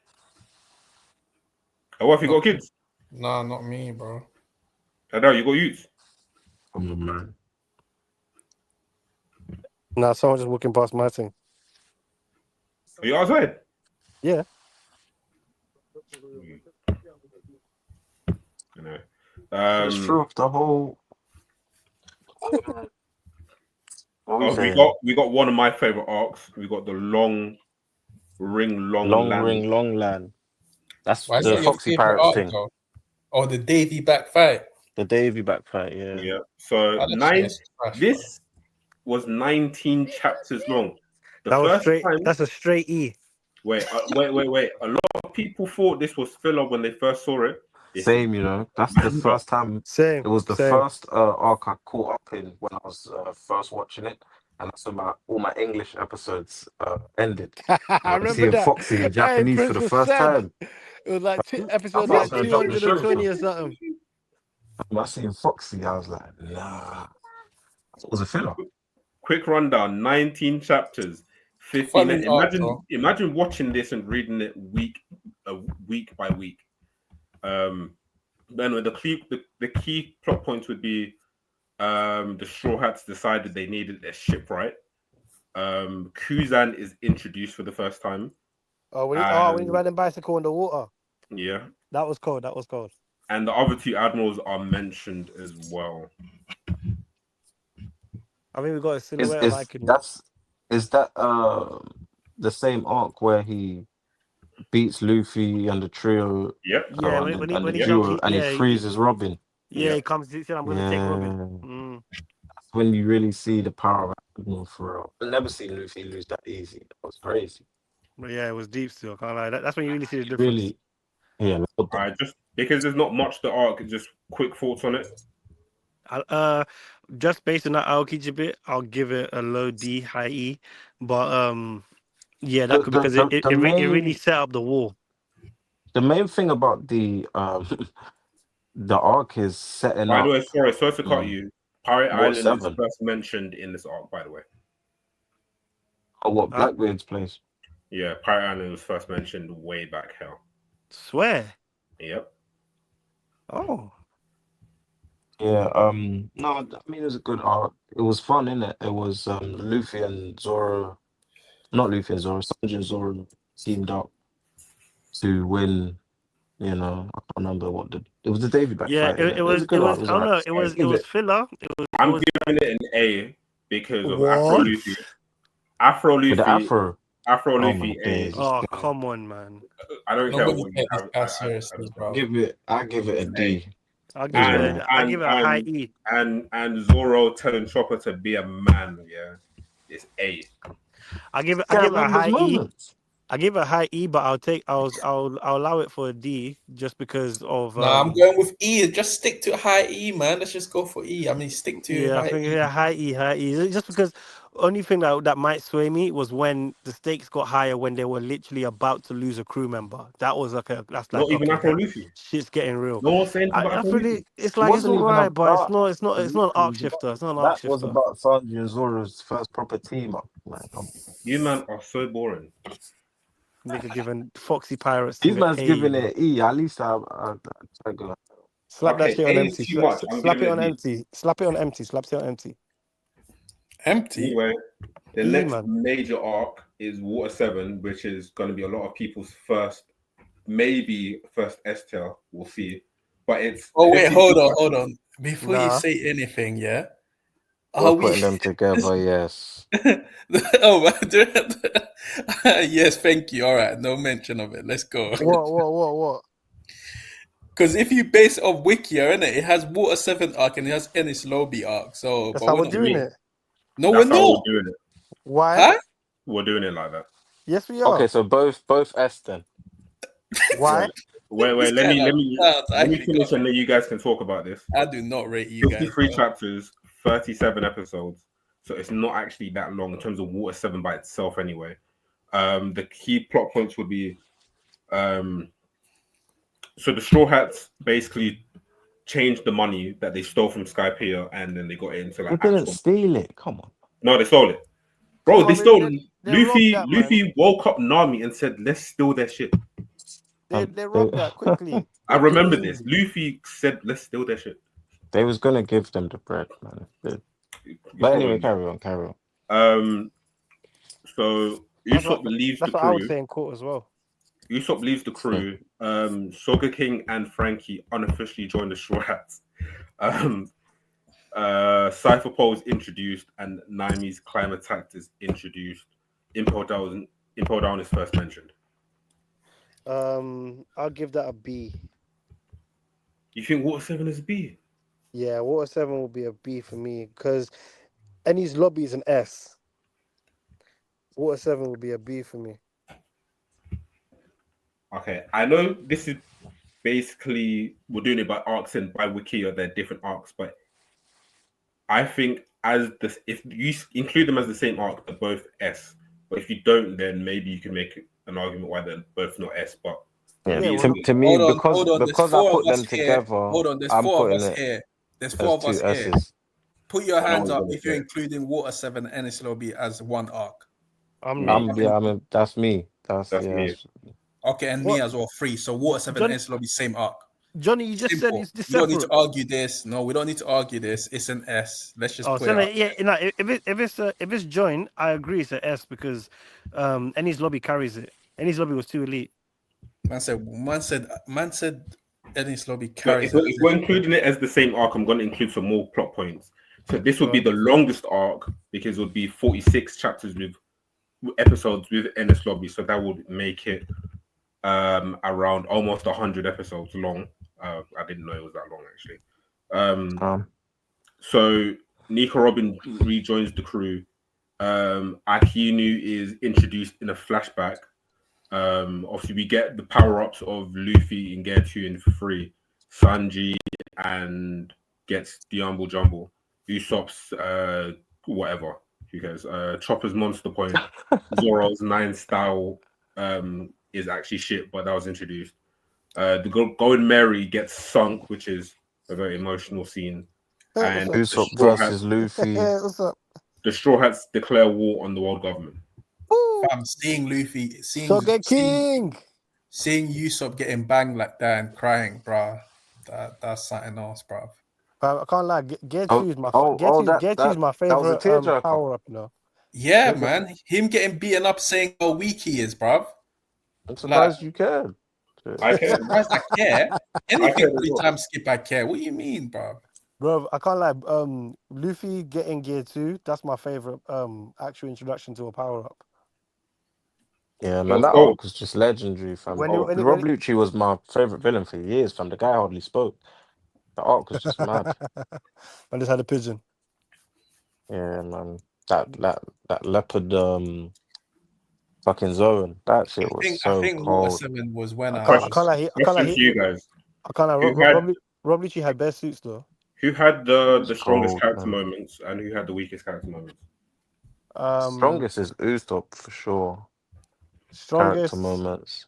Oh, what if you got kids? Nah, not me, bro. I know you got youths. Come on, man. Nah, someone just walking past my thing. Are you outside? Yeah. I know. It's true. The whole. What we we saying? got one of my favorite arcs. We got the long Long land. ring, long land. That's Why is the that your Foxy favorite Pirates arc, thing. though? Oh, the Davy back fight. The Davy back fight. Yeah. Yeah. So That shit is trash, this was 19 chapters long. The That was first straight. time. That's a straight E. Wait. A lot of people thought this was filler when they first saw it. This is Same, you know. That's the manga. first time. Same. It was the Same. first arc I caught up in when I was first watching it, and that's when all my English episodes ended. I And I'm remember seeing that. Foxy in Hey, Japanese for Prince the was first sad. time. It was like I episode thought I was like gonna drop the show. 220 or something. I seeing Foxy. I was like, nah. It was a filler. Quick rundown: 19 chapters, 15. Funny arc, though. Imagine watching this and reading it week by week. Then with the key plot points would be the Straw Hats decided they needed their ship right. Kuzan is introduced for the first time. When he ran a bicycle in the water. Yeah. That was cold. That was cold. And the other two admirals are mentioned as well. I mean, we got a silhouette of Icon. Is that the same arc where he beats Luffy and the trio? Yep. Yeah, and when the he duo, jumps, and he freezes Robin. Yeah, he comes. He said, "I'm gonna take Robin." That's when you really see the power of Admiral for real. I've never seen Luffy lose that easy. That was crazy. But yeah, it was deep still. Can't lie. That's when you really see the difference. Really, yeah. Just because there's not much to arc, just quick thoughts on it. Just based on that Aokiji bit, I'll give it a low D, high E. But yeah, that could because it really set up the war. The main thing about the the arc is setting By up. the way, sorry to cut you. Pirate Island 7? is first mentioned in this arc, by the way. Oh, what Blackbeard's place? Yeah, Pirate Island was first mentioned way back here. Swear. Yep. Oh. Yeah. No, I mean it was a good arc. It was fun, innit? It was Luffy and Zoro, not Luffy and Zoro, Sanji and Zoro teamed up to win. You know, I can't remember it was the Davy back fight. It was. A good arc. I don't know. It was filler. I'm giving it an A because of Afro Luffy. Afro With the Luffy, afro. Afro Oh Luffy my days. A. Oh, come on, man. I don't care Nobody what you take this have. guy I seriously, don't bro. I give it a D. I'll give Yeah, it man. a, I'll give it a high E. and Zoro telling Chopper to be a man. Yeah, it's A. I give it Can't a remember those high E. moments. I give it a high E, but I'll allow it for a D just because of Nah, I'm going with E. Just stick to high E, man. Let's just go for E. I mean, stick to yeah, I high think E. yeah, high E. Just because only thing that might sway me was when the stakes got higher when they were literally about to lose a crew member. That was that's Not like even okay, Afro Luffy. shit's getting real. No one's saying it's about I Afro feel Luffy. it's It like it's wasn't all even right, but about it's not an Luffy. arc shifter. It's not an arc That was shifter. about Sanji and Zoro's first proper team up. Man, come on. You man are so boring. Nigga giving Foxy Pirates These to an man's A, giving bro. it E. At least I try to go. Slap that Okay, shit A on is empty. too much. I'm Slap giving it it a on D. empty. Slap it on empty. Slap it on empty. Empty. Anyway, the E, next man. major arc is Water 7, which is going to be a lot of people's first, maybe first S tier. We'll see. But it's Oh wait, 52 hold on. Before you Nah. say anything, yeah, We're are we? putting them together, yes. Oh, yes, thank you. All right, no mention of it. Let's go. What? Because if you base it off Wikia, innit, it has Water 7 arc and it has Ennis Lobby arc. So, That's but how we're we're not. doing it. No, we're That's how we're not. doing it. Why? Huh? We're doing it like that. Yes, we Okay, are. so both S then. Why? This Let guy me now sounds let me actually got finish and then you guys can talk about this. I do not rate you guys. 53 Bro. chapters, 37 episodes. So it's not actually that long in terms of Water 7 by itself anyway. The key plot points would be so the Straw Hats basically changed the money that they stole from Skypiea and then they got it into They like didn't actual. steal it. Come on. No, they stole it. Bro, they No, stole they robbed Luffy. that, man. Luffy woke up Nami and said, "Let's steal their shit." They They, robbed that quickly. I Quick and remember this. easy. Luffy said, "Let's steal their shit." they was gonna give them the bread, man. You're But anyway, probably carry on, carry on. So That's what Usopp leaves the that's what I would crew. say in court as well. Usopp leaves the crew. Soga King and Frankie unofficially join the Straw Hats. Cypher Pole is introduced and Naimi's climate attack is introduced. Impel Down is first mentioned. I'll give that a B. You think Water 7 is a B? Yeah, Water 7 will be a B for me because Ennie's Lobby is an S. Water 7 will be a B for me. Okay, I know this is basically we're doing it by arcs and by wiki or they're different arcs, but I think as this, if you include them as the same arc, they're both S. But if you don't, then maybe you can make an argument why they're both not S. But Yeah, Yeah, B is well, good. to me, Hold on. There's because I 4 of put us them here. together, Hold on. There's I'm 4 of putting us it here. There's as 4 of us two here. S's. Put your No hands one's up gonna if you're say including Water 7 and Ennis Lobby as one arc. I'm not. me. That's me. That's That's me. Okay, and me What? as well, 3. So Water 7 and Ennis Lobby, same arc. Johnny, you just said Simple. it's We don't need to separate. argue this. No, we don't need to argue this. It's an S. Let's just Oh, put so it out. yeah, no, if it's joined, I agree it's an S because Ennie's Lobby carries it. Ennie's Lobby was too elite. Man said Ennis Lobby So carries if we're including it as the same arc, I'm going to include some more plot points. So this would be the longest arc because it would be 46 chapters with episodes with Ennis Lobby. So that would make it around almost 100 episodes long. I didn't know it was that long actually. So Nico Robin rejoins the crew. Akinu is introduced in a flashback. Obviously, we get the power ups of Luffy in Gear 2 and 3. Sanji and gets the Humble Jumble. Usopp's whatever. Who cares? Chopper's Monster Point. Zoro's 9 style is actually shit, but that was introduced. The Golden Mary gets sunk, which is a very emotional scene. And the Usopp Straw Hats, versus Luffy. What's up? the Straw Hats declare war on the world government. I'm seeing Luffy, Soge King. seeing Usopp getting banged like that and crying, bro. That's something else, bro. I can't lie. Gear Oh, 2 is my Gear 2 is my that was a favorite tearjerker. power up. You know. Yeah, man. Him getting beaten up saying how weak he is, bro. I'm surprised you cared. I care. Surprised I care. I care Anything as well. 3 times skip, I care. What do you mean, bro? Bro, I can't lie. Luffy getting Gear 2, that's my favorite actual introduction to a power up. Yeah, man, So, that so arc was just legendary, fam. When it, oh, when it, when Rob it... Lucci was my favorite villain for years, fam. The guy hardly spoke. The arc was just mad. I just had a pigeon. Yeah, man. That leopard fucking zone. That shit was I so think Water cold. 7 was when I question, can't lie. I can't question lie. for you guys: I can't lie. Who had Rob Lucci had best suits though. who had It was the strongest cold, character man. moments and who had the weakest character moments? Um, Strongest is Usopp for sure. Character strongest. moments.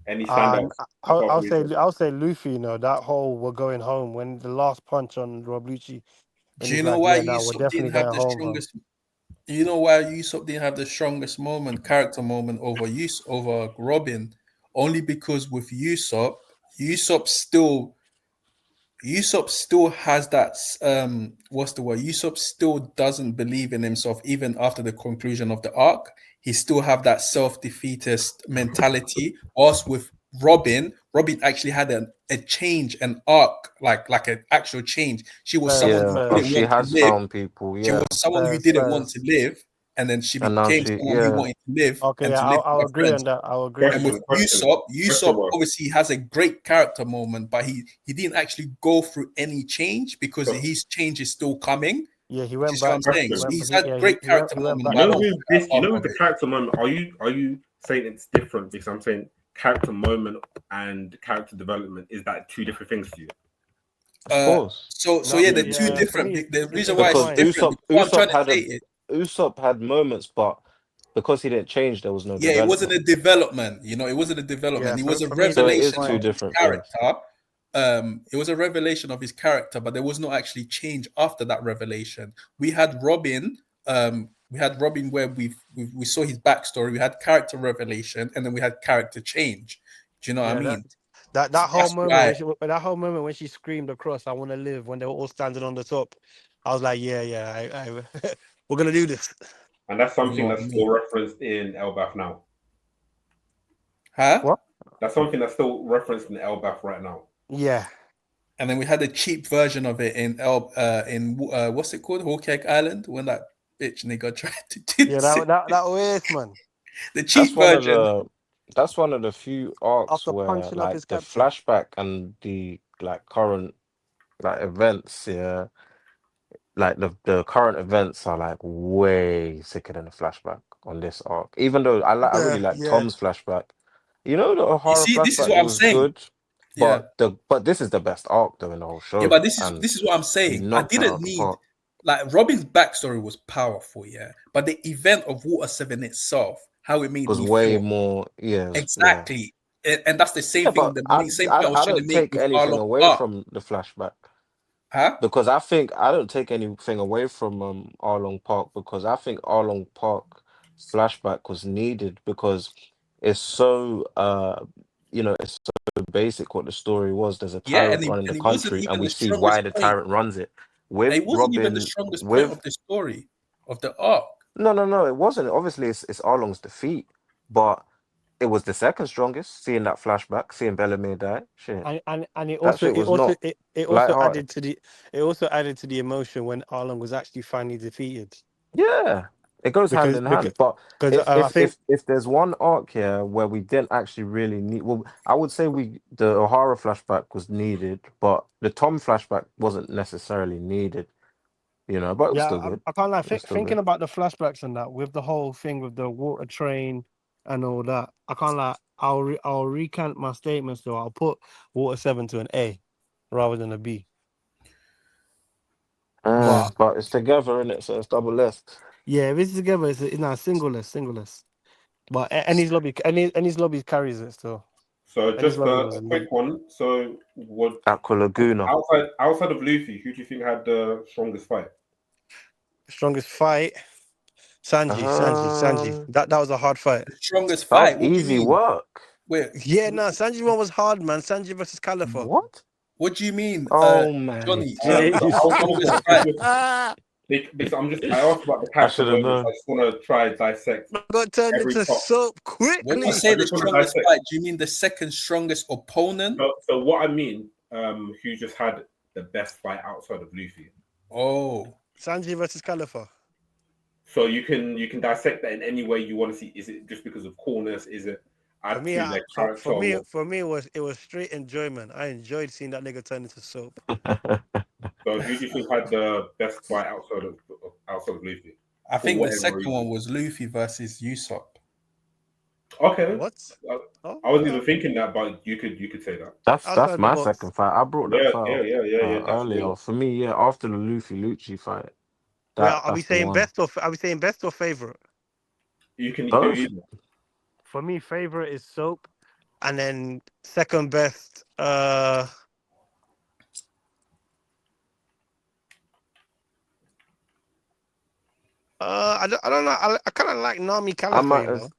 Any standouts apart I'll from say Usopp? Luffy. You know that whole "we're going home" when the last punch on Rob Lucci, when Do you he's know like, why "Yeah, now we're Usopp definitely didn't have going the home, bro." strongest? You know why Usopp didn't have the strongest character moment over Robin? Only because with Usopp still Usopp still has that what's the word? Usopp still doesn't believe in himself even after the conclusion of the arc. He still have that self-defeatist mentality. Whilst with Robin actually had a change, an arc, like an actual change. She was Fairs, someone Yeah, who because fairs, didn't she want to has live. found people. She was Yeah, someone who fairs, didn't want to fairs. live, and then she and now became she, someone who yeah, wanted to live Okay, and yeah, to live I'll with her agree on friends. that. I'll agree on And with that. Usopp Work. obviously has a great character moment, but he didn't actually go through any change because So, his change is still coming. Yeah, he Do you went see what back. I'm saying? He So question. went. he's had great character He went moment, back but I don't though. think that's part With of the it. character moment, are you saying it's different? Because I'm saying character moment and character development is that two different things to you? of course. So No, yeah, for, they're two yeah, for different. me, The it's reason why it's Because intertwined. different, what I'm trying to say is, Usopp had moments, but because he didn't change, there was no yeah, it wasn't development. a development. It wasn't a Yeah, development. It was a for me, it's So it is revelation two of intertwined. his different things. character. It was a revelation of his character, but there was no actually change after that revelation. We had Robin. We had Robin where we saw his backstory. We had character revelation, and then we had character change. Do you know what I Yeah, mean? that So whole that's moment why. when she screamed across, "I want to live," when they were all standing on the top, I was like, yeah, we're gonna do this. And that's You know something what that's I still mean? referenced in Elbaf now. Huh? What? That's something that's still referenced in Elbaf right now. Yeah, And then we had a cheap version of it in what's it called, Whole Cake Island, when that bitch nigga tried to do yeah, this. that was man. The That's cheap one of version. the few arcs After where punching up like his the captain. flashback and the like current like events, yeah, like the current events are like way sicker than the flashback on this arc. Even though I really like Yeah. Tom's flashback. You know, the You O'Hara see, this is flashback what I'm was saying. good, Yeah. but this is the best arc though in the whole Yeah, show, but this is and this is what I'm he saying. I knocked it out didn't of the need park. like Robin's backstory was powerful, yeah. But the event of Water 7 itself, how it made Was me way feel. more, yeah, yeah. Exactly. And that's the same Yeah, thing, but the same thing I was I trying to don't make take with anything Arlong away Park. from the flashback Huh? because I don't take anything away from Arlong Park because I think Arlong Park flashback was needed because it's so it's so basic what the story was. There's a Yeah, tyrant running the and it wasn't country and even we the see why strongest the point. tyrant runs it with It wasn't even the Robin strongest point of with the story of the arc. no, it wasn't. Obviously it's Arlong's defeat, but it was the second strongest, seeing that flashback, seeing Bellamy die. Shit. And That shit was not it also light-hearted. added to the emotion when Arlong was actually finally defeated. Yeah, it goes hand Because in because hand. But because if I if think if if there's one arc here where we didn't actually really need, well, I would say the O'Hara flashback was needed, but the Tom flashback wasn't necessarily needed, but it was yeah, still good. I can't lie. It was still Thinking good. about the flashbacks and that with the whole thing with the water train and all that, I can't lie. I'll recant my statements though. I'll put Water 7 to an A rather than a B. But But it's together in it, so it's double left. yeah, if it's together, it's not singleless. But Ennie's lobby carries it still. So Ennie's just lobby a was quick one. So what Aqua Laguna. outside of Luffy, who do you think had the strongest fight? strongest fight. Sanji. Um, That was a hard fight. The strongest that was fight. What do you easy mean? work. Wait, Yeah, no, Sanji one was hard, man. Sanji versus Caliphate. What? what do you mean, Oh my Johnny? So days. I was gonna Strongest say fight. because I asked about the I character should have moments. I known. just want to try dissect Got turned every into top. soap When you quickly. say I the just want to strongest dissect. fight, do you mean the second strongest opponent? So what I mean, who just had the best fight outside of Luffy. Oh, Sanji versus Califa. So you can dissect that in any way you want to see. Is it just because of coolness? Is it For add me, to their character? for me, it was straight enjoyment. I enjoyed seeing that nigga turn into soap. So who do you think had the best fight outside of Luffy? I For think the whatever second reason. one was Luffy versus Usopp. Okay. What? I, Oh, I wasn't okay. even thinking that, but you could say that. That's Outside the my box. second fight. I brought that Yeah, fight yeah, up yeah, yeah, yeah. That's earlier. real. For me, yeah, after the Luffy Lucci fight, Wait, are we that's the saying one. best or are we saying best or favorite? You can do Both. either. For me, favorite is soap, and then second best. I don't know. I kind of like Nami I Califa, might you know. as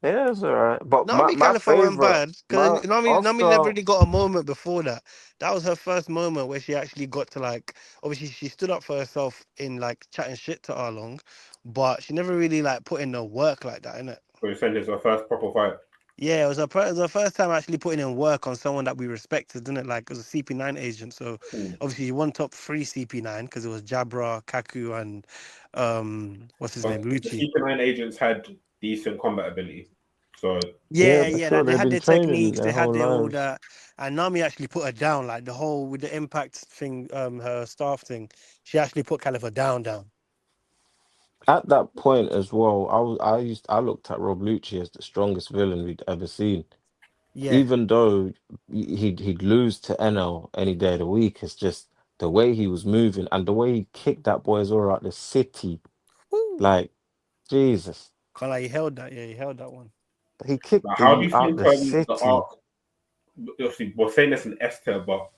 yeah, it's alright. But Nami my Califa went favorite, bad my because Nami never after really got a moment before that. That was her first moment where she actually got to like. Obviously, she stood up for herself in like chatting shit to Arlong, but she never really like put in the work like that, innit? So you're saying it's our first proper fight. Yeah, it was her first time actually putting in work on someone that we respected, didn't it? Like, it was a CP9 agent. So, obviously, you won top 3 CP9 because it was Jabra, Kaku, and what's his name? But the Lucci. Super 9 agents had decent combat ability. So yeah, Yeah, but yeah, sure, they they've had been their training techniques, their they had whole their all lives. that. And Nami actually put her down, like the whole, with the impact thing, her staff thing. She actually put Califa down. At that point as well, I looked at Rob Lucci as the strongest villain we'd ever seen. Yeah. Even though he'd lose to NL any day of the week, it's just the way he was moving and the way he kicked that boy's aura out the city. Woo. Like Jesus, Can't lie, he held that. Yeah, he held that one. he kicked how do the you out think the the city. arc? Obviously, we're saying this in S tier, but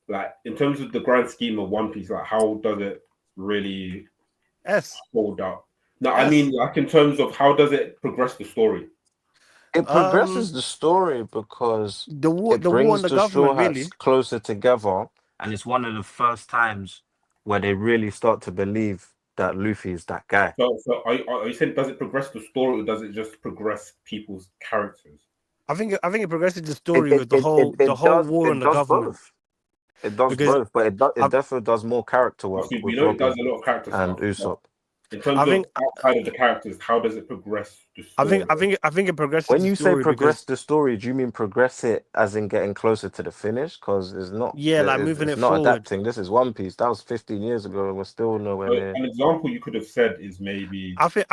like in terms of the grand scheme of One Piece, like how does it really S. hold up? No, I S. mean like in terms of how does it progress the story? It Um, progresses the story because it the war on brings the the Straw government, Hats really. closer together, and it's one of the first times where they really start to believe that Luffy is that guy. So are you saying does it progress the story or does it just progress people's characters? I think it progresses the It story it with it it, the it whole does war on it the does government. both. It does Because both, but I it definitely does more character work Obviously, we with know it does Robin a lot of character and stuff, but Usopp. in terms I of think outside of the characters, how does it progress the story? I think it progresses When the you say story because progress the story, do you mean progress it as in getting closer to the finish? Because yeah, like moving it's it not forward. adapting. This is One Piece. That was 15 years ago, and we're still nowhere So near. an example you could have said is maybe I think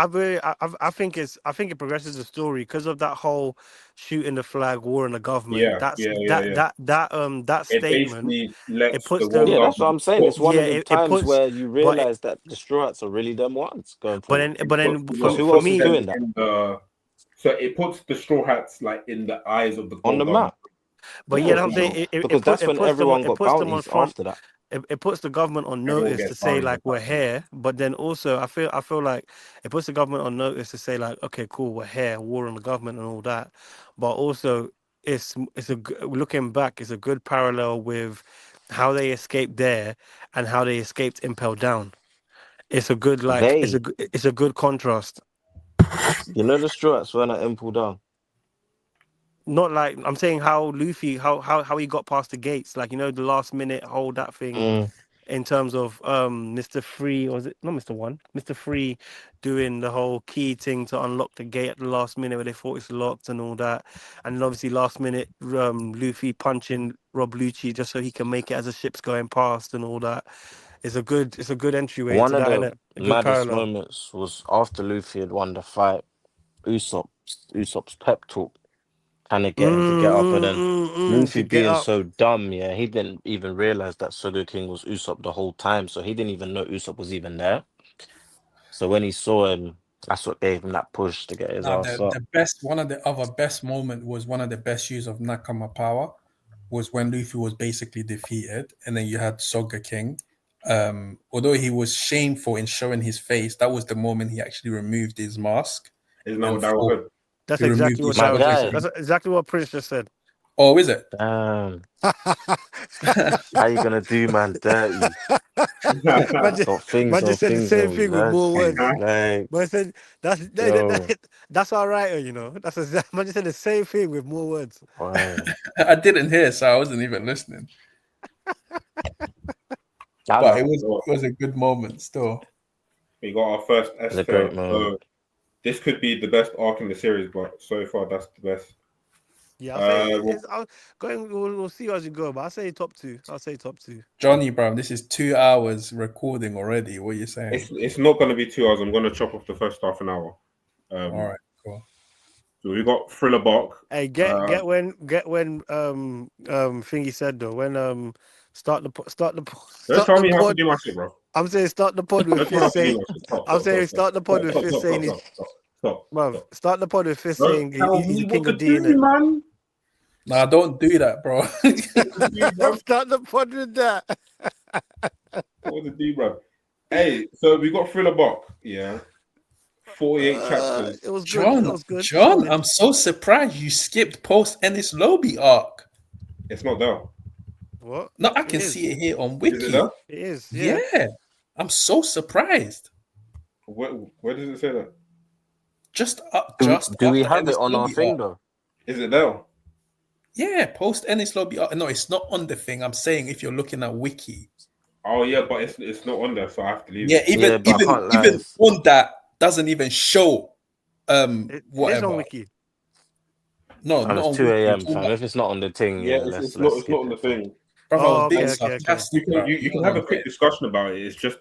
it progresses the story because of that whole shooting the flag, war on the government. yeah, yeah, yeah, yeah. That It statement. basically It lets the puts one Yeah, them. that's what government I'm saying. put, It's one Yeah, of the it times puts. where you But realize that the Straw Hats are really them ones going forward. it puts the Because one who for else is me, doing president that in the so it puts the straw hats like in the eyes of the on gold the government. map? but Yeah, yeah, for I'm saying sure. Because that's when everyone it got puts them on bounties front. after that. It puts the government on Everyone notice to gets say bounties at like that we're point. here, but then also I feel like it puts the government on notice to say like, okay, cool, we're here, war on the government and all that, but also looking back, it's a good parallel with how they escaped there and how they escaped Impel Down. It's a good like They, it's a good contrast. the Straw Hats were not Impel down. Not like I'm saying how Luffy how he got past the gates, like the last minute hold that thing Mm. in terms of Mr. Free, or was it not Mr. One? Mr. Free doing the whole key thing to unlock the gate at the last minute where they thought it's locked and all that. And then obviously last minute Luffy punching Rob Lucci just so he can make it as the ship's going past and all that. It's a good entryway One into of that, the innit? A good maddest parallel. moments was after Luffy had won the fight. Usopp's pep talk, kind of get him to get up, and then To Luffy get being up. so dumb, yeah, he didn't even realize that Soda King was Usopp the whole time, so he didn't even know Usopp was even there. So when he saw him, that's what gave him that push to get his now ass up. the best one of the other best moment was one of the best use of Nakama power was when Luffy was basically defeated, and then you had Soga King. Although he was shameful in showing his face, that was the moment he actually removed his mask Isn't that and what that was? thought Good? That's he removed exactly what his My Daryl Soga just said. guy, King. That's exactly what Prince just said. Oh, is it? damn, how you gonna do man dirty? man, just, Got man just said the things same on thing with more words. mercy, like Man said yo, that's all right, That's man just said the same thing with more words. boy. I didn't hear, so I wasn't even listening. I But know. it was a good moment still. We got our first It's a Esther. great So moment. this could be the best arc in the series, but so far that's the best. Yeah, I'll say Well, I'll going. We'll see as you go, but I'll say top two. I'll say top two. Johnny, bro, this is 2 hours recording already. What are you saying? it's not going to be 2 hours. I'm going to chop off the first half an hour. All right, cool. So we got Thriller Bark. Hey, get when Thingy said though when start the Don't tell me how to do my shit, bro. I'm saying start the pod with Don't tell me how Fist to do saying. my shit. Stop, I'm stop, saying stop, start the pod with Fist saying he's. stop. Bruv, start the pod with Fist Don't saying tell he's me a what king to of D in do, it. man. Nah, don't do that, bro. Start the pod with that. What to do, bro? Hey, so we got Thriller Bark. Yeah, 48 chapters. It was good. It was good. John, Solid. I'm so surprised you skipped post Ennis Lobby arc. It's not there. What? No, I It can is. see it here on Is it Wiki. there? It is. Yeah. Yeah, I'm so surprised. Where does it say that? Just Do we after have Ennis it on our Lobby thing arc. though? Is it there? Yeah, post Ennis Lobby arc. No, it's not on the thing. I'm saying if you're looking at Wiki. Oh yeah, but it's not on there, so I have to leave Yeah, it. Yeah, but I can't lie. even on that doesn't even show It is whatever. on Wiki. No, Oh, not it's on 2 Wiki. a.m. fam. If it's not on the thing, Yeah, yeah, it's let's not skip on the it, fam. thing. Bro, I was Oh, being okay. sarcastic. You can have a quick discussion about it. It's just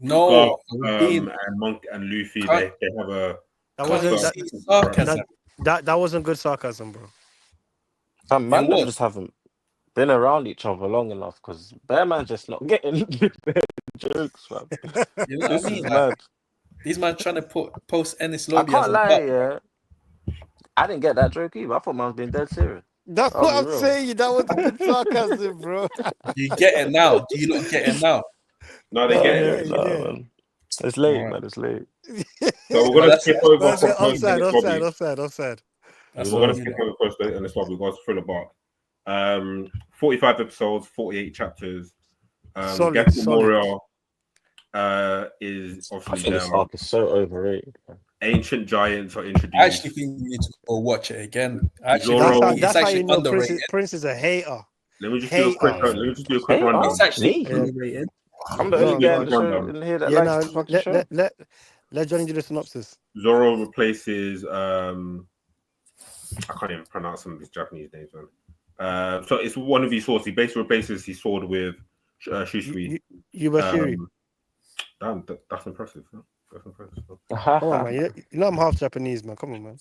No, Garp, I was being. and Monk and Luffy. Can't, They have a That can't you wasn't see sarcasm? that wasn't good sarcasm, bro. Fam, It man, them was. just haven't been around each other long enough because Bear Man just not getting their jokes, fam. You know what This I is mean? Like, mad. these man trying to post Ennis I Lobby as can't a lie, butt. yeah. I didn't get that joke either. I thought man was being dead serious. That's I'll what be I'm real. saying. That was good sarcasm, bro. You get it now? Do you not get it now? no. They Oh, get yeah, it. Nah, yeah. man. It's late, Alright. man. It's late. So we're But gonna skip over Man, from post offside, Ennis offside, Lobby. offside. That's We're all gonna you skip know. over post Ennis Lobby. We've got Thriller Bark. 45 episodes, 48 chapters. Solid. Gecko Moria is I obviously think this there. arc is so overrated. Man. Ancient giants are I introduced. actually think you need to go watch it again. I actually Zoro- think it's That's how actually you know underrated. Prince is a hater. Let me just do a quick. Let me just do a quick Hey, rundown. It's actually me? Yeah. underrated. I'm the Let me only just do a guy in quick the show rundown. in here that Yeah, likes no, the fucking show. let Johnny do the synopsis. Zoro replaces I can't even pronounce some of these Japanese names, man. So it's one of his swords. He basically replaces his sword with Shusui. Yubashiri. Damn, that's impressive. Huh? That's impressive. Come on, man. You know I'm half Japanese, man. Come on,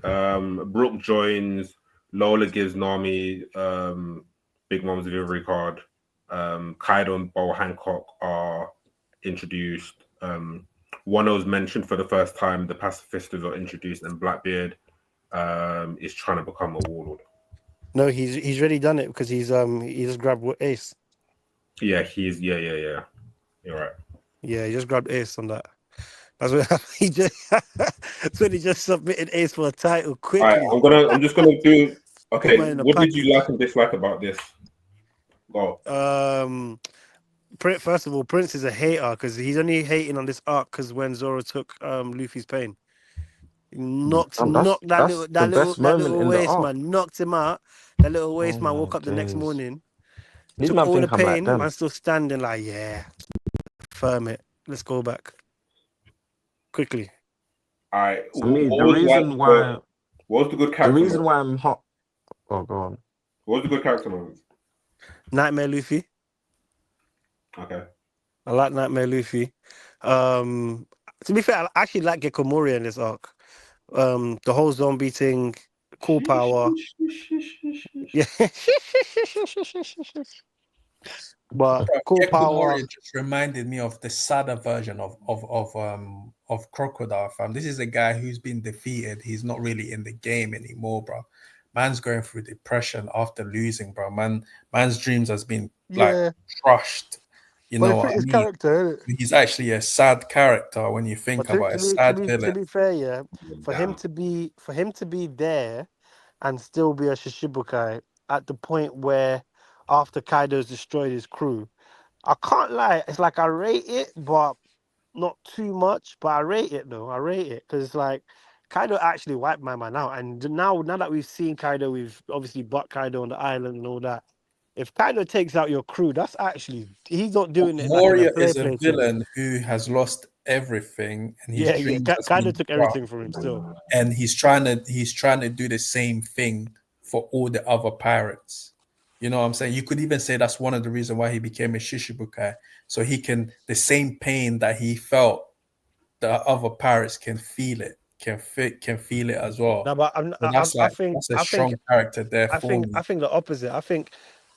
man. Brooke joins. Lola gives Nami Big Mom's delivery card. Kaido and Bo Hancock are introduced. Wano's mentioned for the first time. The pacifistas are introduced, and Blackbeard is trying to become a warlord. No, he's already done it because he just grabbed Ace. Yeah, yeah. You're right. Yeah, he just grabbed Ace on that. That's what he just. That's when he just submitted Ace for a title quickly. All right, I'm just gonna do. Okay, man in a what did you package. like and dislike about this? Go. First of all, Prince is a hater because he's only hating on this arc because when Zoro took Luffy's pain, knocked That's the best that moment little in the waste arc. man, knocked him out. That little waste Oh man my woke up the next days. morning, These took man all the think I'm like pain, them. man still standing like, yeah, firm it. Let's go back quickly. All right. For me, the reason why What was the good the character? reason why I'm hot. Oh, go on. What was the good character moments? Nightmare Luffy. Okay. I like Nightmare Luffy. To be fair, I actually like Gecko Moria in this arc. The whole zombie thing, cool power. Yeah. But cool Gecko power. Moria just reminded me of the sadder version of Crocodile, fam. This is a guy who's been defeated. He's not really in the game anymore, bro. Man's going through depression after losing, bro. Man's dreams has been like crushed. You know what I his mean? character, innit? He's actually a sad character when you think But about a to sad be villain. fair, yeah, for him Damn. to be there and still be a Shishibukai at the point where after Kaido's destroyed his crew, I can't lie. It's like I rate it, but not too much. But I rate it though. I rate it because it's like Kaido actually wiped my man out, and now that we've seen Kaido, we've obviously bought Kaido on the island and all that. if Kaido takes out your crew, that's actually he's not doing it like in a Moria is a play thing. villain who has lost everything, and his Yeah, yeah. dreams has Kaido been took crushed, everything from him still. and he's trying to do the same thing for all the other pirates. You know what I'm saying? You could even say that's one of the reasons why he became a Shishibukai, so he can the same pain that he felt, the other pirates can feel it, can feel it as well. No, but So that's a strong character there for I me. think the opposite. I think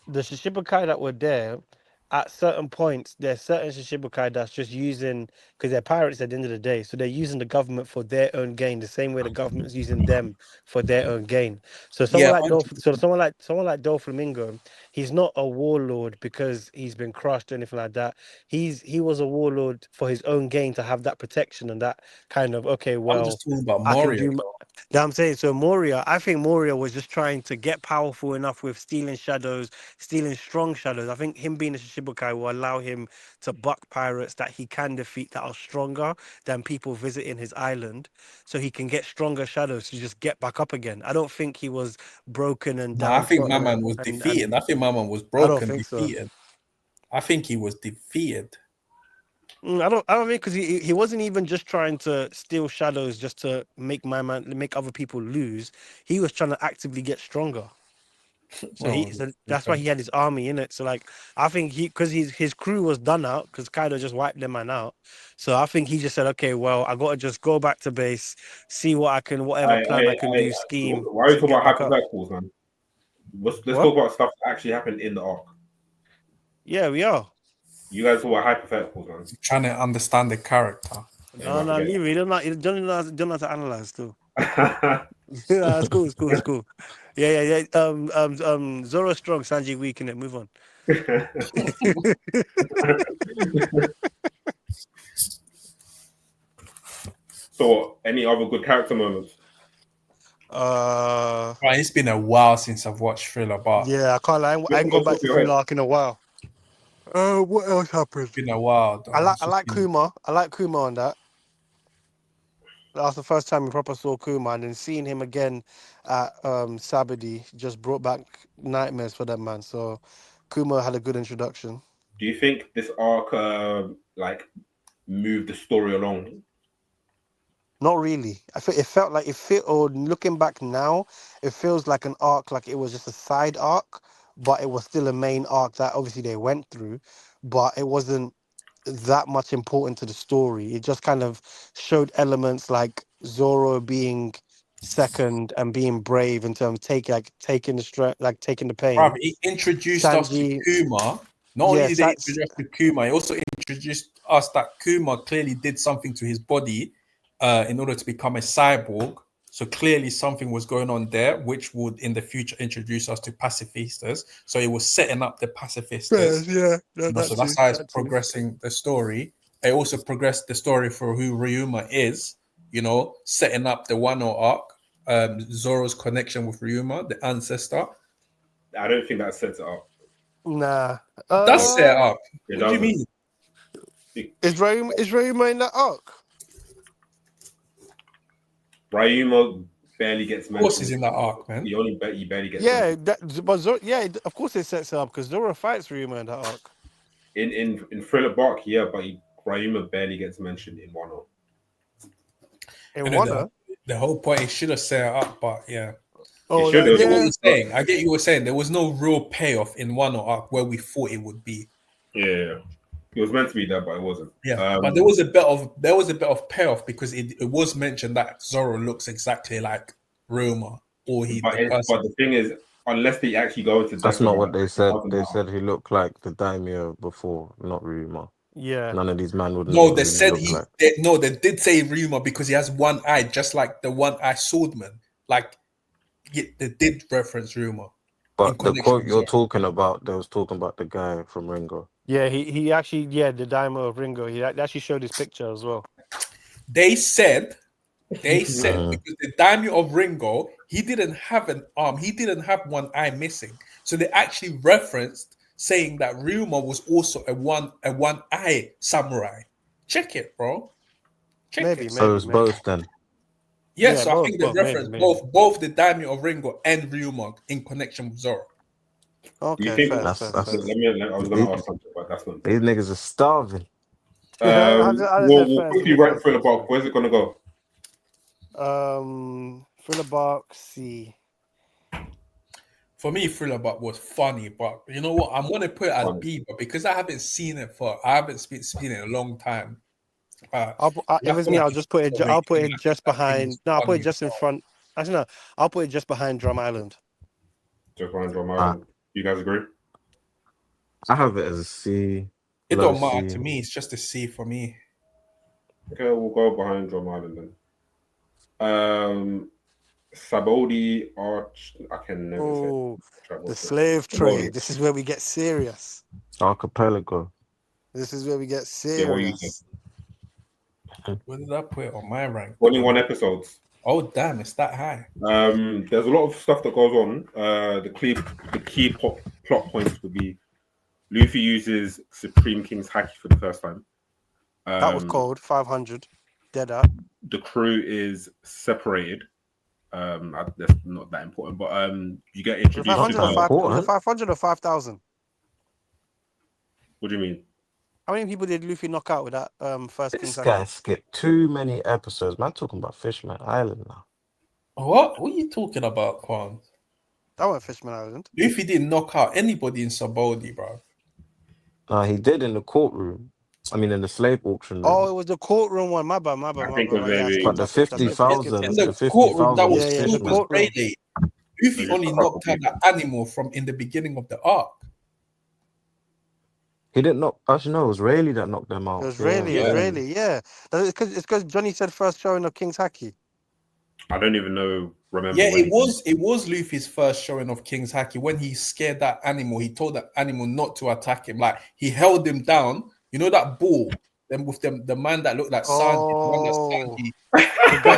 the Shishibukai that were there, at certain points, there's certain Shishibukai that's just using because they're pirates at the end of the day, so they're using the government for their own gain, the same way the government's using them for their own gain. So Yeah, someone like Doflamingo, he's not a warlord because he's been crushed or anything like that. He was a warlord for his own gain to have that protection and that kind of okay, I'm well, just talking about I can Moria. do. Yeah, I'm saying so. Moria, I think Moria was just trying to get powerful enough with stealing shadows, stealing strong shadows. I think him being a Shichibukai will allow him to buck pirates that he can defeat that are stronger than people visiting his island, so he can get stronger shadows to just get back up again. I don't think he was broken and No, I think my downtrodden, man was and defeated. I think my man was I don't broken, think so. defeated. I think he was defeated. I don't think because he wasn't even just trying to steal shadows just to make make other people lose. He was trying to actively get stronger. Oh, So that's why he had his army in it. So like I think because his crew was done out because Kaido just wiped them man out. So I think he just said, okay, well I gotta just go back to base, see what I can, whatever plan I can do, scheme Why are you to talking get about back up. hypotheticals, man? Let's What? talk about stuff that actually happened in the arc. Yeah, we are. You guys talk about hypotheticals, man. trying to understand the character. Yeah, No, man, no, forget leave it. You don't know how to analyze still. that. Yeah, it's cool, it's cool, it's cool. Yeah, yeah, yeah. Zoro strong, Sanji weak in it. Move on. So, any other good character moments? Right, it's been a while since I've watched Thriller Bark. Yeah, I can't lie. I ain't gone back to Thriller Arc in a while. What else happened? It's been a while, though. I like Kuma. I like Kuma on that. That was the first time we proper saw Kuma, and then seeing him again at Sabadi just brought back nightmares for that man. So Kuma had a good introduction. Do you think this arc moved the story along? Not really. I feel it felt like or looking back now, it feels like an arc, like it was just a side arc, but it was still a main arc that obviously they went through, but it wasn't that much important to the story. It just kind of showed elements like Zoro being second and being brave in terms of taking the strength, like taking the pain. Bruv, he introduced us to Sanji, Kuma. Not only yeah, did he introduce us to Kuma, he also introduced us that Kuma clearly did something to his body in order to become a cyborg. So clearly something was going on there, which would in the future introduce us to pacifistas. So it was setting up the pacifistas. So that's how it's progressing the story. It also progressed the story for who Ryuma is, setting up the Wano arc, Zoro's connection with Ryuma, the ancestor. I don't think that sets it up. Nah, That's set up. It What do you doesn't. mean? is Ryuma in that arc? Ryuma barely gets Of course, he's mentioned. in that arc, man. He barely gets Yeah, mentioned. but Zoro, yeah, of course it sets it up because Zoro fights Ryuma in that arc. In Thriller Bark, yeah, but Ryuma barely gets mentioned in Wano. In You know, Wano? the whole point, it should have set it up, but yeah. Oh, should I have. get what yeah. you're saying. I get you were saying there was no real payoff in Wano arc where we thought it would be. Yeah, it was meant to be there, but it wasn't. Yeah, but there was a bit of payoff because it was mentioned that Zoro looks exactly like Ryuma, or But the thing is, unless they actually go into That's depth not about what it, they it said. doesn't They matter. said he looked like the daimyo before, not Ryuma. Yeah. None of these men would No, they really said look like. they did say Ryuma because he has one eye, just like the one eye swordman. Like they did reference Ryuma. But the quote you're talking about, they was talking about the guy from Ringo. Yeah, he actually, the Daimyo of Ringo, he actually showed his picture as well. They said Mhm. because the daimyo of Ringo, he didn't have an arm, he didn't have one eye missing. So they actually referenced saying that Ryuma was also a one eye samurai. Check it, bro. Check it. So it's both then. Yeah, Yeah, so I think they both, maybe. referenced both the daimyo of Ringo and Ryuma in connection with Zoro. You Okay, think? fair, That's fair, that's fair. I was going to ask something, but that's not these important. niggas are starving. I just said We'll fair. quickly rank Thriller Bark. Where's it going to go? Thriller Bark C. For me, Thriller Bark was funny, but you know what? I'm gonna put it as Funny. B, but because I haven't seen it in a long time. If I it's feel me, like I'll it's just put it. I'll put it just that thing is behind. No, I'll put it funny as just in well. front. Actually, no, I'll put it just behind Drum Island. Just behind Drum Uh, Island. You guys agree? I have it as a C, It low don't matter C. to me. It's just a C for me. Okay, we'll go behind Drum Island then. Sabodi Arch. I can never say. Oh, the What's it? slave Sabodi. trade. This is where we get serious. Archipelago. This is where we get Yeah, what you said. serious. Where did I put it on my rank? 21 episodes. Oh damn, it's that high. There's a lot of stuff that goes on. The key plot points would be Luffy uses Supreme King's Haki for the first time. That was cold. 500. Dead up. The crew is separated. That's not that important, but you get introduced to 500 or Not that 5? Was it important. 500 or 5,000? What do you mean? How many people did Luffy knock out with that first This King's guy Haki? skipped too many episodes. Man, talking about Fishman Island now. What? What are you talking about, Quan? That wasn't Fishman Island. Luffy didn't knock out anybody in Sabodi, bro. He did in the courtroom. I mean, in the slave auction Oh, room. it was the courtroom one. My bad. I think it was Yeah, I maybe. skipped. But I the skipped. I fifty skipped. I skipped. I thousand, In the the skipped. 50,000 courtroom, that was was Yeah, the Silver's Fishman. courtroom. Payday. Luffy Just only a couple knocked out people. that animal from in the beginning of the arc. He didn't knock. Actually, no, it was Rayleigh that knocked them It out. was Yeah, really, it was Yeah. really, yeah. It's because Johnny said first showing of King's Haki. I don't even know. Remember Yeah, when it was Luffy's first showing of King's Haki. When he scared that animal, he told that animal not to attack him. Like he held him down. You know that bull? Then with them, the man that looked like Sanji, the one that Oh, Sanji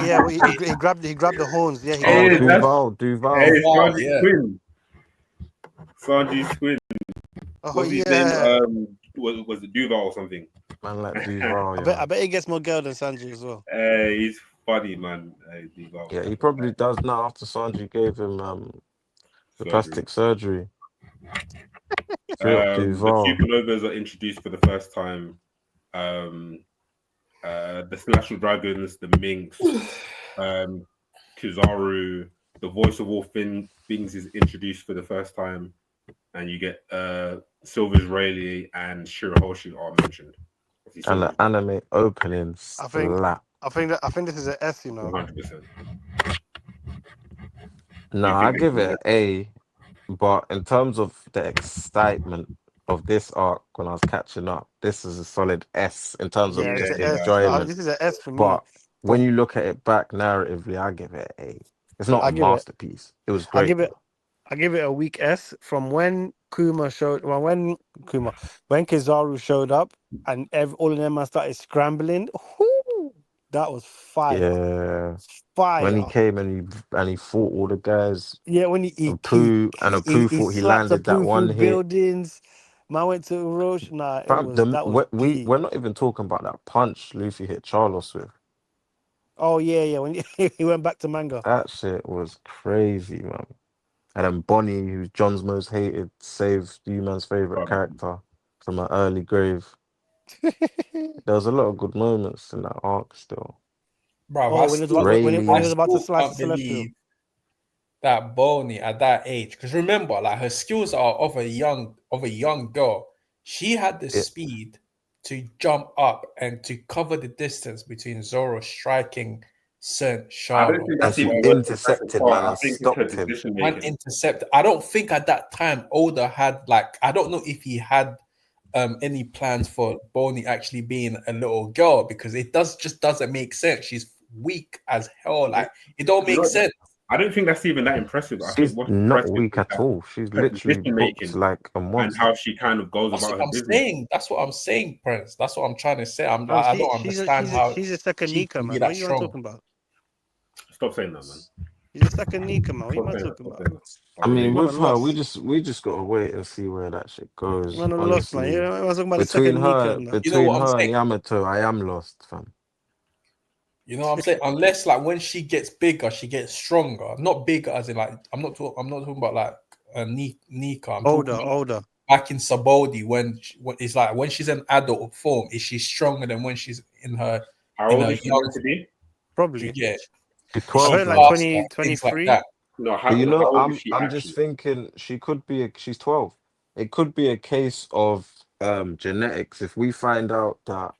yeah. He grabbed the horns. Yeah, he Oh, grabbed the Hey, horns. that's Duval. Wow, Sanji's yeah. twin. Sanji's twin. Oh What's his name? yeah. Was it Duval or something? Man like Duval, I yeah. bet he gets more girl than Sanji as well. He's funny, man. Duval. Yeah, he probably does now after Sanji gave him the Surgery. plastic surgery. Straight up The Duval. supernovas are introduced for the first time. The Celestial Dragons, the Minx, Kizaru, the voice of all things is introduced for the first time, and you get Silver's Rayleigh and Shirahoshi are mentioned. And the anime opening I think slap. think this is an S. You know. 100%. No, I give it an A, but in terms of the excitement of this arc when I was catching up, this is a solid S in terms of Yeah, it's Yeah, an just S. enjoyment. This is an S for me. But when But you look at it back narratively, I give it an A. It's not I a give it. masterpiece. It was I great. give it. I give it a weak S from when Kuma showed. Well, when Kizaru showed up and all of them started scrambling. Whoo, that was fire. Yeah. Fire. When he came and he fought all the guys, Yeah, when he and Pooh thought he slapped a landed that poo one through hit. buildings. Man went to Roche. Nah, Fam, that was peak. we're not even talking about that punch Luffy hit Charlos with. Oh yeah. When he went back to manga. That shit was crazy, man. And then Bonnie, who's John's most hated, saved you-man's favorite character from an early grave. There was a lot of good moments in that arc still. Bro, Oh, when he Rayleigh. was about to still slice can't the Celestial. believe that Bonnie at that age. Because remember, like her skills are of a young girl. She had the Yeah. speed to jump up and to cover the distance between Zoro striking Saint I don't Charlotte. think And that's she even intercepted, man, I and think it's her stopped him. decision Man making. intercept. I don't think at that time Oda had I don't know if he had any plans for Bonnie actually being a little girl, because it just doesn't make sense. She's weak as hell. Like it don't make sense. I don't think that's even that impressive. I She's think what's not impressive weak is at all. She's her literally decision booked making like a and monster. how she kind of goes That's about what her I'm business. saying. That's what I'm saying, Prince. That's what I'm trying to say. I don't understand how she's a second she Nika, can be man. that What are you strong. talking about? Stop saying that, man. She's a second Nika, man. What are you Stop saying that. talking Stop about? saying that. I mean, Man, with I her, lost. we just gotta wait and see where that shit goes. Man, I lost, man. Honestly, You know, I was talking about the between second Nika. her, And You know what I'm and saying? Yamato, I am lost, fam. You know what I'm saying? Unless when she gets bigger, she gets stronger. Not bigger as in I'm not talking about Nika. I'm Older, talking about older. back in Saboldi when it's like when she's in adult form, is she stronger than when she's in her How old is she young? meant to be? Do you Probably. get? She's I Is she 12 heard like now. faster? 20, Things like 23. that. No, But you know, how old is she I'm just actually? thinking she's 12. It could be a case of genetics. If we find out that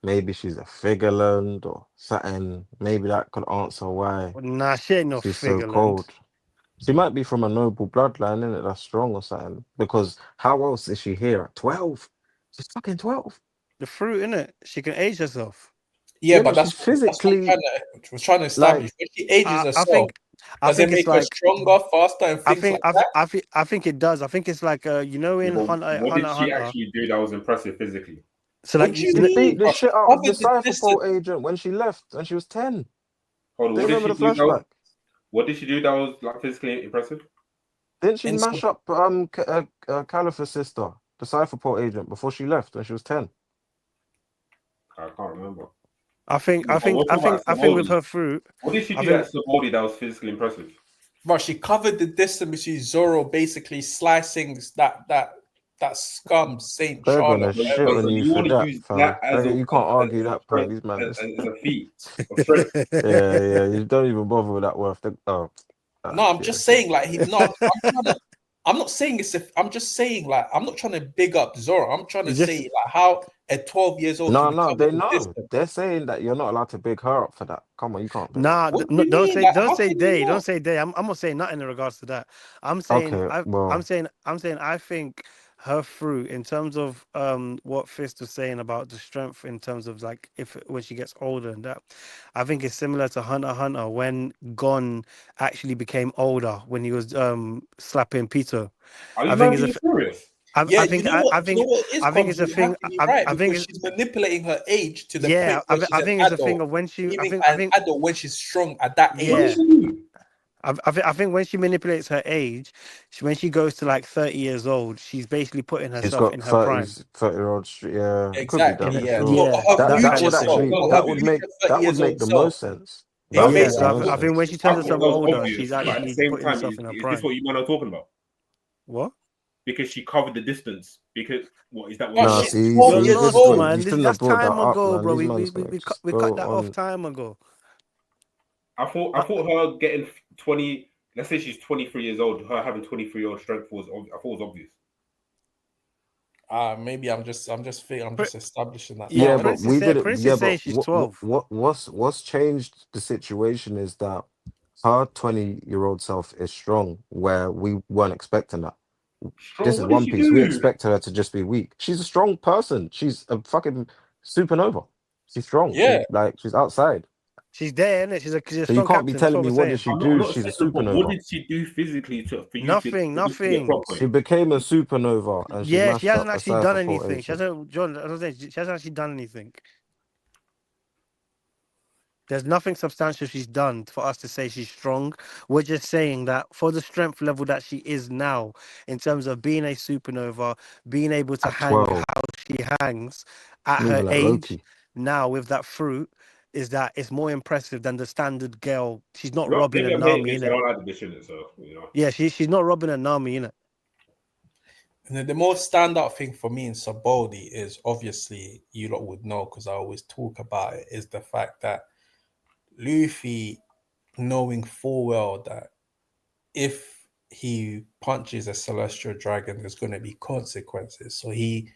maybe she's a Figureland or something, maybe that could answer why Nah, she ain't no she's so Figureland. cold. She might be from a noble bloodline, innit? That's strong or something. Because how else is she here at 12? She's fucking 12. The fruit, innit? She can age herself. Yeah, Yeah, but but she's that's what physically was trying to like establish. When she ages I herself, does it think it's make her like stronger, faster, and things like that? I think it does. I think it's like you know Yeah, in but what did Hunter she Hunter. actually do that was impressive physically? So What like do you she mean, beat the bro? She shit out of the covered the Cypher distance. Pole agent when she left when she was 10. Hold on, Do you what did remember she the do? flashback? What did she do that was like physically impressive? Didn't she And so, mash up Caliph's sister, the Cypher Pole agent, before she left when she was 10? I can't remember. I think No, but we're talking about I think with Saboldi. her fruit, What did she I do at think Saboldi that was physically impressive? bro, she covered the distance between Zoro basically slicing that scum Saint They're Charlotte. gonna But, shit Whatever. but, on so you you for want to that, use fam. that as You can't argue that point. These man, as a feat of strength. yeah, yeah. You don't even bother with that worth. No, I'm Yeah, just yeah. saying, like I'm not saying it's. I'm just saying, like, I'm not trying to big up Zoro. I'm trying to you just say, like, how a 12 years old No, can no, cover they the know. distance. They're saying that you're not allowed to big her up for that. Come on, you can't big her up nah, for What that. do you mean? Like, don't how say can you they, don't not? say they. I'm not saying nothing in regards to that. Okay, well, I'm saying I think her fruit in terms of what Fist was saying about the strength in terms of like if when she gets older and that, I think it's similar to Hunter x Hunter when Gon actually became older when he was slapping Peter. Are I you think man it's a being serious? Yeah, you know what? You know what it is, I think Combs? it's a You have thing. to be right I think because it's she's manipulating her age to the yeah. point where she's I an think it's a thing adult, of when she. feeling I an think adult when she's strong at that What did yeah. age. she do? I think when she manipulates her age, when she goes to like 30 years old, she's basically putting he's herself in got her prime. 30-year-old street. Yeah, it could be Exactly, that for yeah. sure. So Yeah, her that That kind future would of thing. self, actually no, her future 30 that would years make old the self, most sense. it That would Yeah, make makes the so the most I most think when sense. she I turns thought herself that was older, she's obvious, but at the actually same putting time, herself in her is this prime. what you man are talking about? What? Because she covered the distance. Because what is that what But you Nah, lot? she's see, 12 You're see, years this lost, way old. you man. shouldn't have That's brought that time up, ago, man. bro. These man's gonna just We cut go that off on. time ago. I thought her getting 20. Let's say she's 23 years old. Her having 23-year-old strength was I thought was obvious. Maybe I'm just Pri- establishing that Yeah, Yeah, now. but we didn't. Prince Yeah, is but saying she's 12. what's changed the situation is that her 20-year-old self is strong, where we weren't expecting that. This Strong. is What did One she Piece. We do? expected her to just be weak. She's a strong person. She's a fucking supernova. She's strong. Yeah, She's outside. She's there, isn't it? She's a So you strong can't be captain. That's telling what me we're what did saying. she I'm do? not She's a saying so, but what supernova. did she do physically for you to Nothing, for this to be a nothing. plot point? She became a supernova and she Yeah, she mashed hasn't up a actually done Cypher Port anything. She agent. hasn't, John. I was saying she hasn't actually done anything. There's nothing substantial she's done for us to say she's strong. We're just saying that for the strength level that she is now, in terms of being a supernova, being able to At hang 12, how she hangs at her moving like age Loki. now with that fruit, is that it's more impressive than the standard girl. She's not Look, robbing a maybe I'm hating Nami this. in I it. don't like the dish in it, so you know. Yeah, she's not robbing a Nami in it. and then the most standout thing for me in Saboldi is obviously you lot would know because I always talk about it is the fact that Luffy knowing full well that if he punches a celestial dragon, there's going to be consequences. So he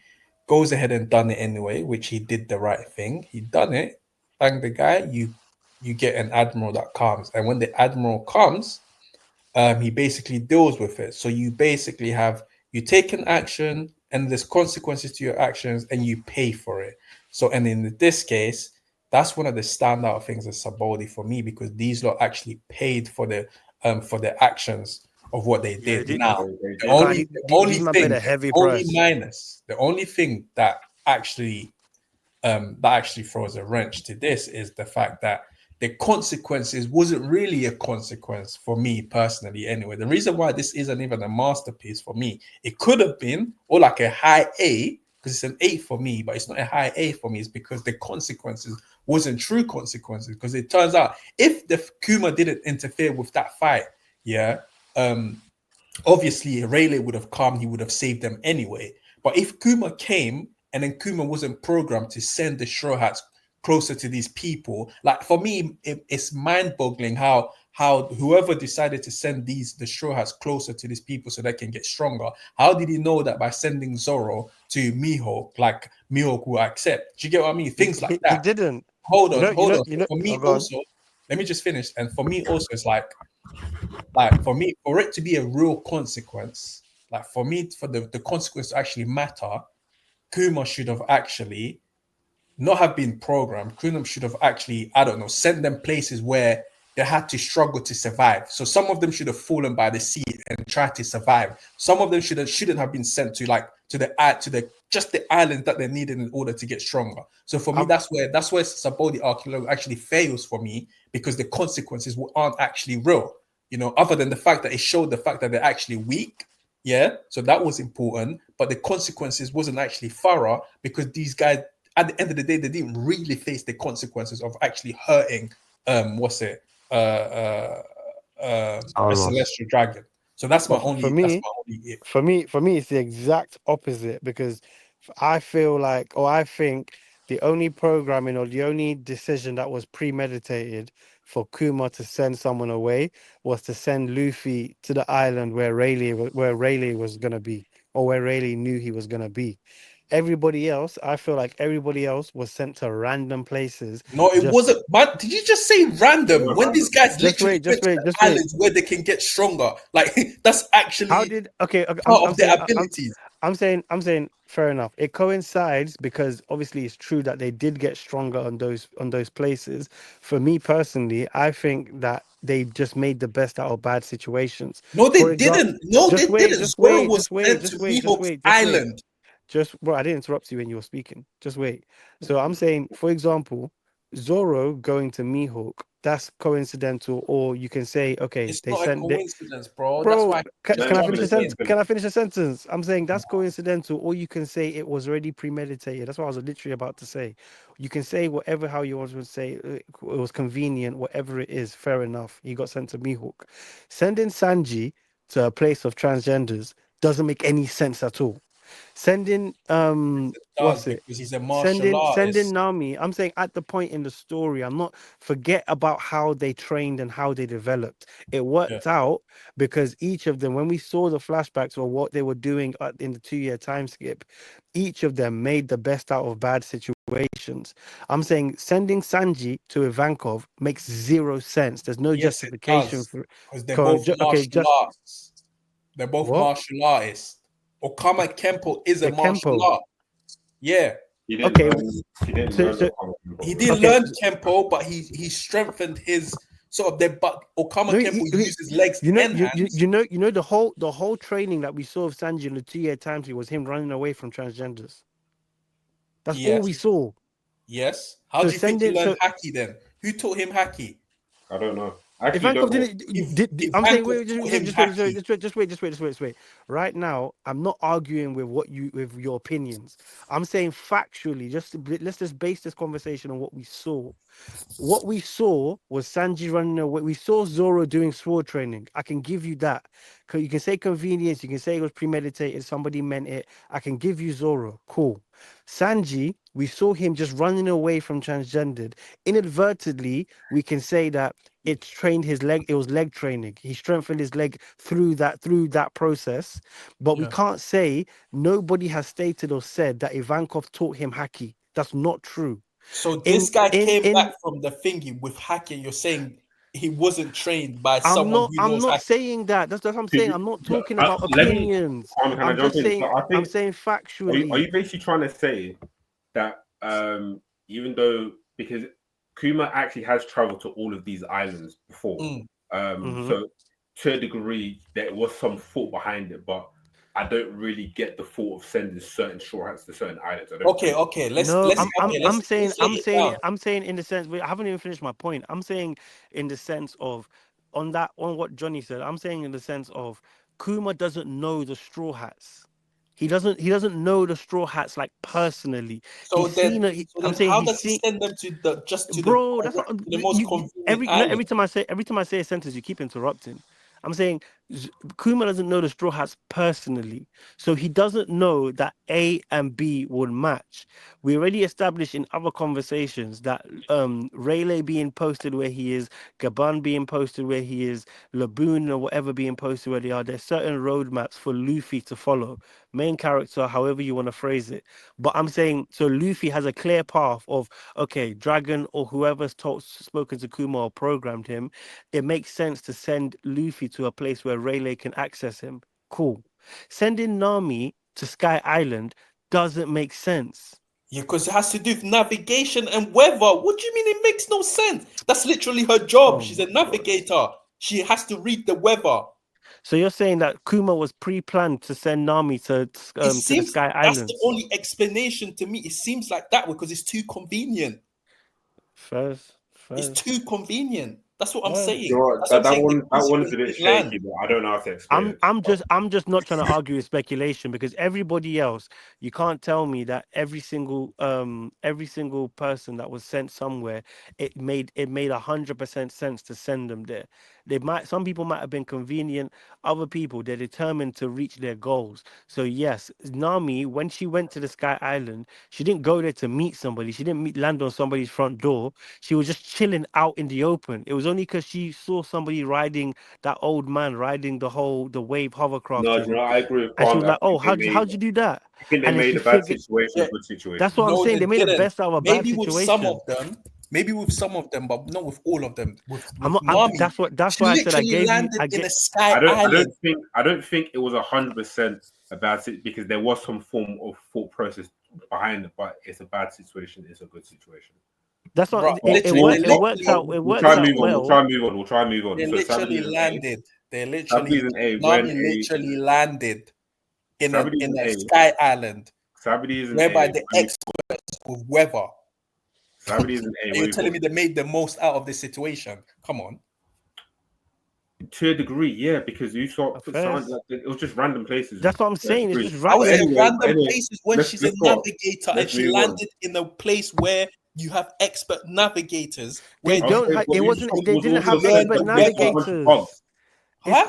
goes ahead and done it anyway, which he did the right thing. He done it, bang the guy. You get an admiral that comes, and when the admiral comes, he basically deals with it. So you basically have you take an action, and there's consequences to your actions, and you pay for it. So, and in this case, that's one of the standout things of Saboldi for me because these lot actually paid for the actions of what they Yeah, did. Now, They the did. only the these only man paid thing, a heavy the only price. minus, the only thing that actually throws a wrench to this is the fact that the consequences wasn't really a consequence for me personally anyway. The reason why this isn't even a masterpiece for me, it could have been or like a high A because it's an 8 for me, but it's not a high A for me. It's because the consequences wasn't true consequences because it turns out if the Kuma didn't interfere with that fight, yeah, obviously Rayleigh would have come, he would have saved them anyway. But if Kuma came and then Kuma wasn't programmed to send the Straw Hats closer to these people, like for me, it's mind-boggling how whoever decided to send the Straw Hats closer to these people so they can get stronger. How did he know that by sending Zoro to Mihawk, like Mihawk will accept? Do you get what I mean? Things like He that. didn't. Hold on, hold on. You know. For me Oh, go on. also, let me just finish. And for me also, it's like for me, for it to be a real consequence, like for me, for the consequence to actually matter, Kuma should have actually not have been programmed. Kuma should have actually, I don't know, sent them places where they had to struggle to survive. So some of them should have fallen by the sea and tried to survive. Some of them shouldn't have been sent to the just the islands that they needed in order to get stronger. So for me, I'm, that's where Sabodi archaeology actually fails for me, because the consequences aren't actually real. Other than the fact that it showed the fact that they're actually weak. Yeah, so that was important, but the consequences wasn't actually thorough, because these guys, at the end of the day, they didn't really face the consequences of actually hurting what's it a Carlos. celestial dragon. So that's my but only if. for me, it's the exact opposite, because I feel like, or I think, the only programming or the only decision that was premeditated for Kuma to send someone away was to send Luffy to the island where Rayleigh was gonna be, or where Rayleigh knew he was gonna be. Everybody else, I feel like everybody else was sent to random places. No, it Just wasn't. But did you just say random when these guys just literally wait, went just to wait, the just wait. islands where they can get stronger? Like that's How actually did okay, part I'm of their saying abilities. I'm saying fair enough. It coincides because obviously it's true that they did get stronger on those places. For me personally, I think that they just made the best out of bad situations. No, they For example, didn't. No, just they wait, didn't. just Zoro wait, was just wait, sent to just wait, just Mihawk's wait, just wait. island. Just bro, I didn't interrupt you when you were speaking. Just wait. So I'm saying, for example, Zoro going to Mihawk, that's coincidental, or you can say, okay, It's they not a sent they, coincidence, bro. That's bro, why No, can I no, finish but a it's sentence? coincidence. Can I finish a sentence? I'm saying that's coincidental, or you can say it was already premeditated. That's what I was literally about to say. You can say whatever how you want to say it was convenient, whatever it is. Fair enough. He got sent to Mihawk. Sending Sanji to a place of transgenders doesn't make any sense at all. Sending it does, what's it? because he's a martial Sending artist. Nami. I'm saying at the point in the story, I'm not forget about how they trained and how they developed. It Yeah. worked out because each of them, when we saw the flashbacks or what they were doing in the 2 year time skip, each of them made the best out of bad situations. I'm saying sending Sanji to Ivankov makes zero sense. There's no Yes, it justification does. for Because they're both okay, martial just arts. They're both what? martial artists. Okama Kempo is a The martial Kempo. art. Yeah. He didn't Okay, learn. He didn't so learn the so comic book, He though. didn't okay. learn Kempo, but he strengthened his sort of their but Okama No, Kempo uses legs you know, and hands. you know the whole training that we saw of Sanji in the 2 year time period was him running away from transgenders. That's all we Yes. saw. Yes. How So do you think he sending learned so haki then? Who taught him haki? I don't know. I actually don't Ivankov know. didn't. If I'm saying Ivankov wait, taught him just wait, haki. just wait. Right now, I'm not arguing with with your opinions. I'm saying factually. Let's just base this conversation on what we saw. What we saw was Sanji running away. We saw Zoro doing sword training. I can give you that. You can say convenience. You can say it was premeditated. Somebody meant it. I can give you Zoro. Cool. Sanji, we saw him just running away from transgendered. Inadvertently, we can say that it trained his leg. It was leg training. He strengthened his leg through that process. But we Yeah. can't say nobody has stated or said that Ivankov taught him haki. That's not true. So this guy came In back from the thingy with haki. You're saying he wasn't trained by someone who I'm knows not haki. saying that. That's what I'm saying. I'm not talking about Let me. opinions. Can I I'm jump just in? saying So I I'm think. saying Are factually. you basically trying to say that even though because Kuma actually has traveled to all of these islands before, Mm. Mhm. so to a degree there was some thought behind it, but I don't really get the thought of sending certain straw hats to certain islands. I don't Okay, really. okay. No, Let's lay it down. I'm saying in the sense, wait, I haven't even finished my point. I'm saying in the sense of on what Johnny said. I'm saying in the sense of Kuma doesn't know the straw hats. He doesn't know the straw hats like personally. He's So seen then, it. I'm saying how he's does he seen, send them to bro. That's not the most convenient every island? time I say a sentence, you keep interrupting. I'm saying Kuma doesn't know the Straw Hats personally, so he doesn't know that A and B would match. We already established in other conversations that Rayleigh being posted where he is, Gabon being posted where he is, Laboon or whatever being posted where they are. There's certain roadmaps for Luffy to follow, main character, however you want to phrase it. But I'm saying so Luffy has a clear path of okay, Dragon or whoever's spoken to Kuma or programmed him. It makes sense to send Luffy to a place where Rayleigh can access him. Cool. Sending Nami to Sky Island doesn't make sense. Yeah, because it has to do with navigation and weather. What do you mean it makes no sense? That's literally her job. Oh She's a my God. navigator. She has to read the weather. So you're saying that Kuma was pre-planned to send Nami to It the seems Sky that's Islands? the only explanation to me. It seems like that because it's too convenient. First. It's too convenient. That's what I'm Well, saying. You know what, That's what I'm saying. The that one's consequence a bit didn't land. shaky, but I don't know how to explain it. I'm just not trying to argue with speculation because everybody else, you can't tell me that every single person that was sent somewhere, it made 100% sense to send them there. Some people might have been convenient, other people they're determined to reach their goals. So yes, Nami, when she went to the Sky Island, she didn't go there to meet somebody. She didn't land on somebody's front door. She was just chilling out in the open. It was only because she saw somebody riding, that old man riding the wave hovercraft No, you thing, know, I agree with and she Kwame. was like, "Oh, how'd you do that?" I think they And then made she a bad figured. situation Yeah. a good situation. That's what I'm No, saying. they They made the didn't. best out of a bad Maybe with some situation. of them. Maybe with some of them, but not with all of them. With I'm, Nami, that's she why I said I literally gave you. landed I in get. a sky I island. don't think it was 100% a bad situation because there was some form of thought process behind it, but it's a bad situation. It's a good situation. That's what Bro, it literally, works out. It We'll try works and out move on. We'll well. try and move on. We'll try and move on. they So literally Sabady's an A. landed. They Sabady's literally an A. Nami literally landed in Sabady's a an A. sky island Sabady's an whereby A. the experts with weather. Sabady's an A. And you're telling me they made the most out of this situation? Come on. To a degree, yeah, because you saw Affairs. like it was just random places. That's what I'm saying. It's just right. How is it Anyway, random places when she's a let's go. navigator and Let's she move on. landed in a place where you have expert navigators? They Where don't. Okay, but It you wasn't. thought it They was didn't also have learn expert the a bunch weather. of navigators. bugs. Huh?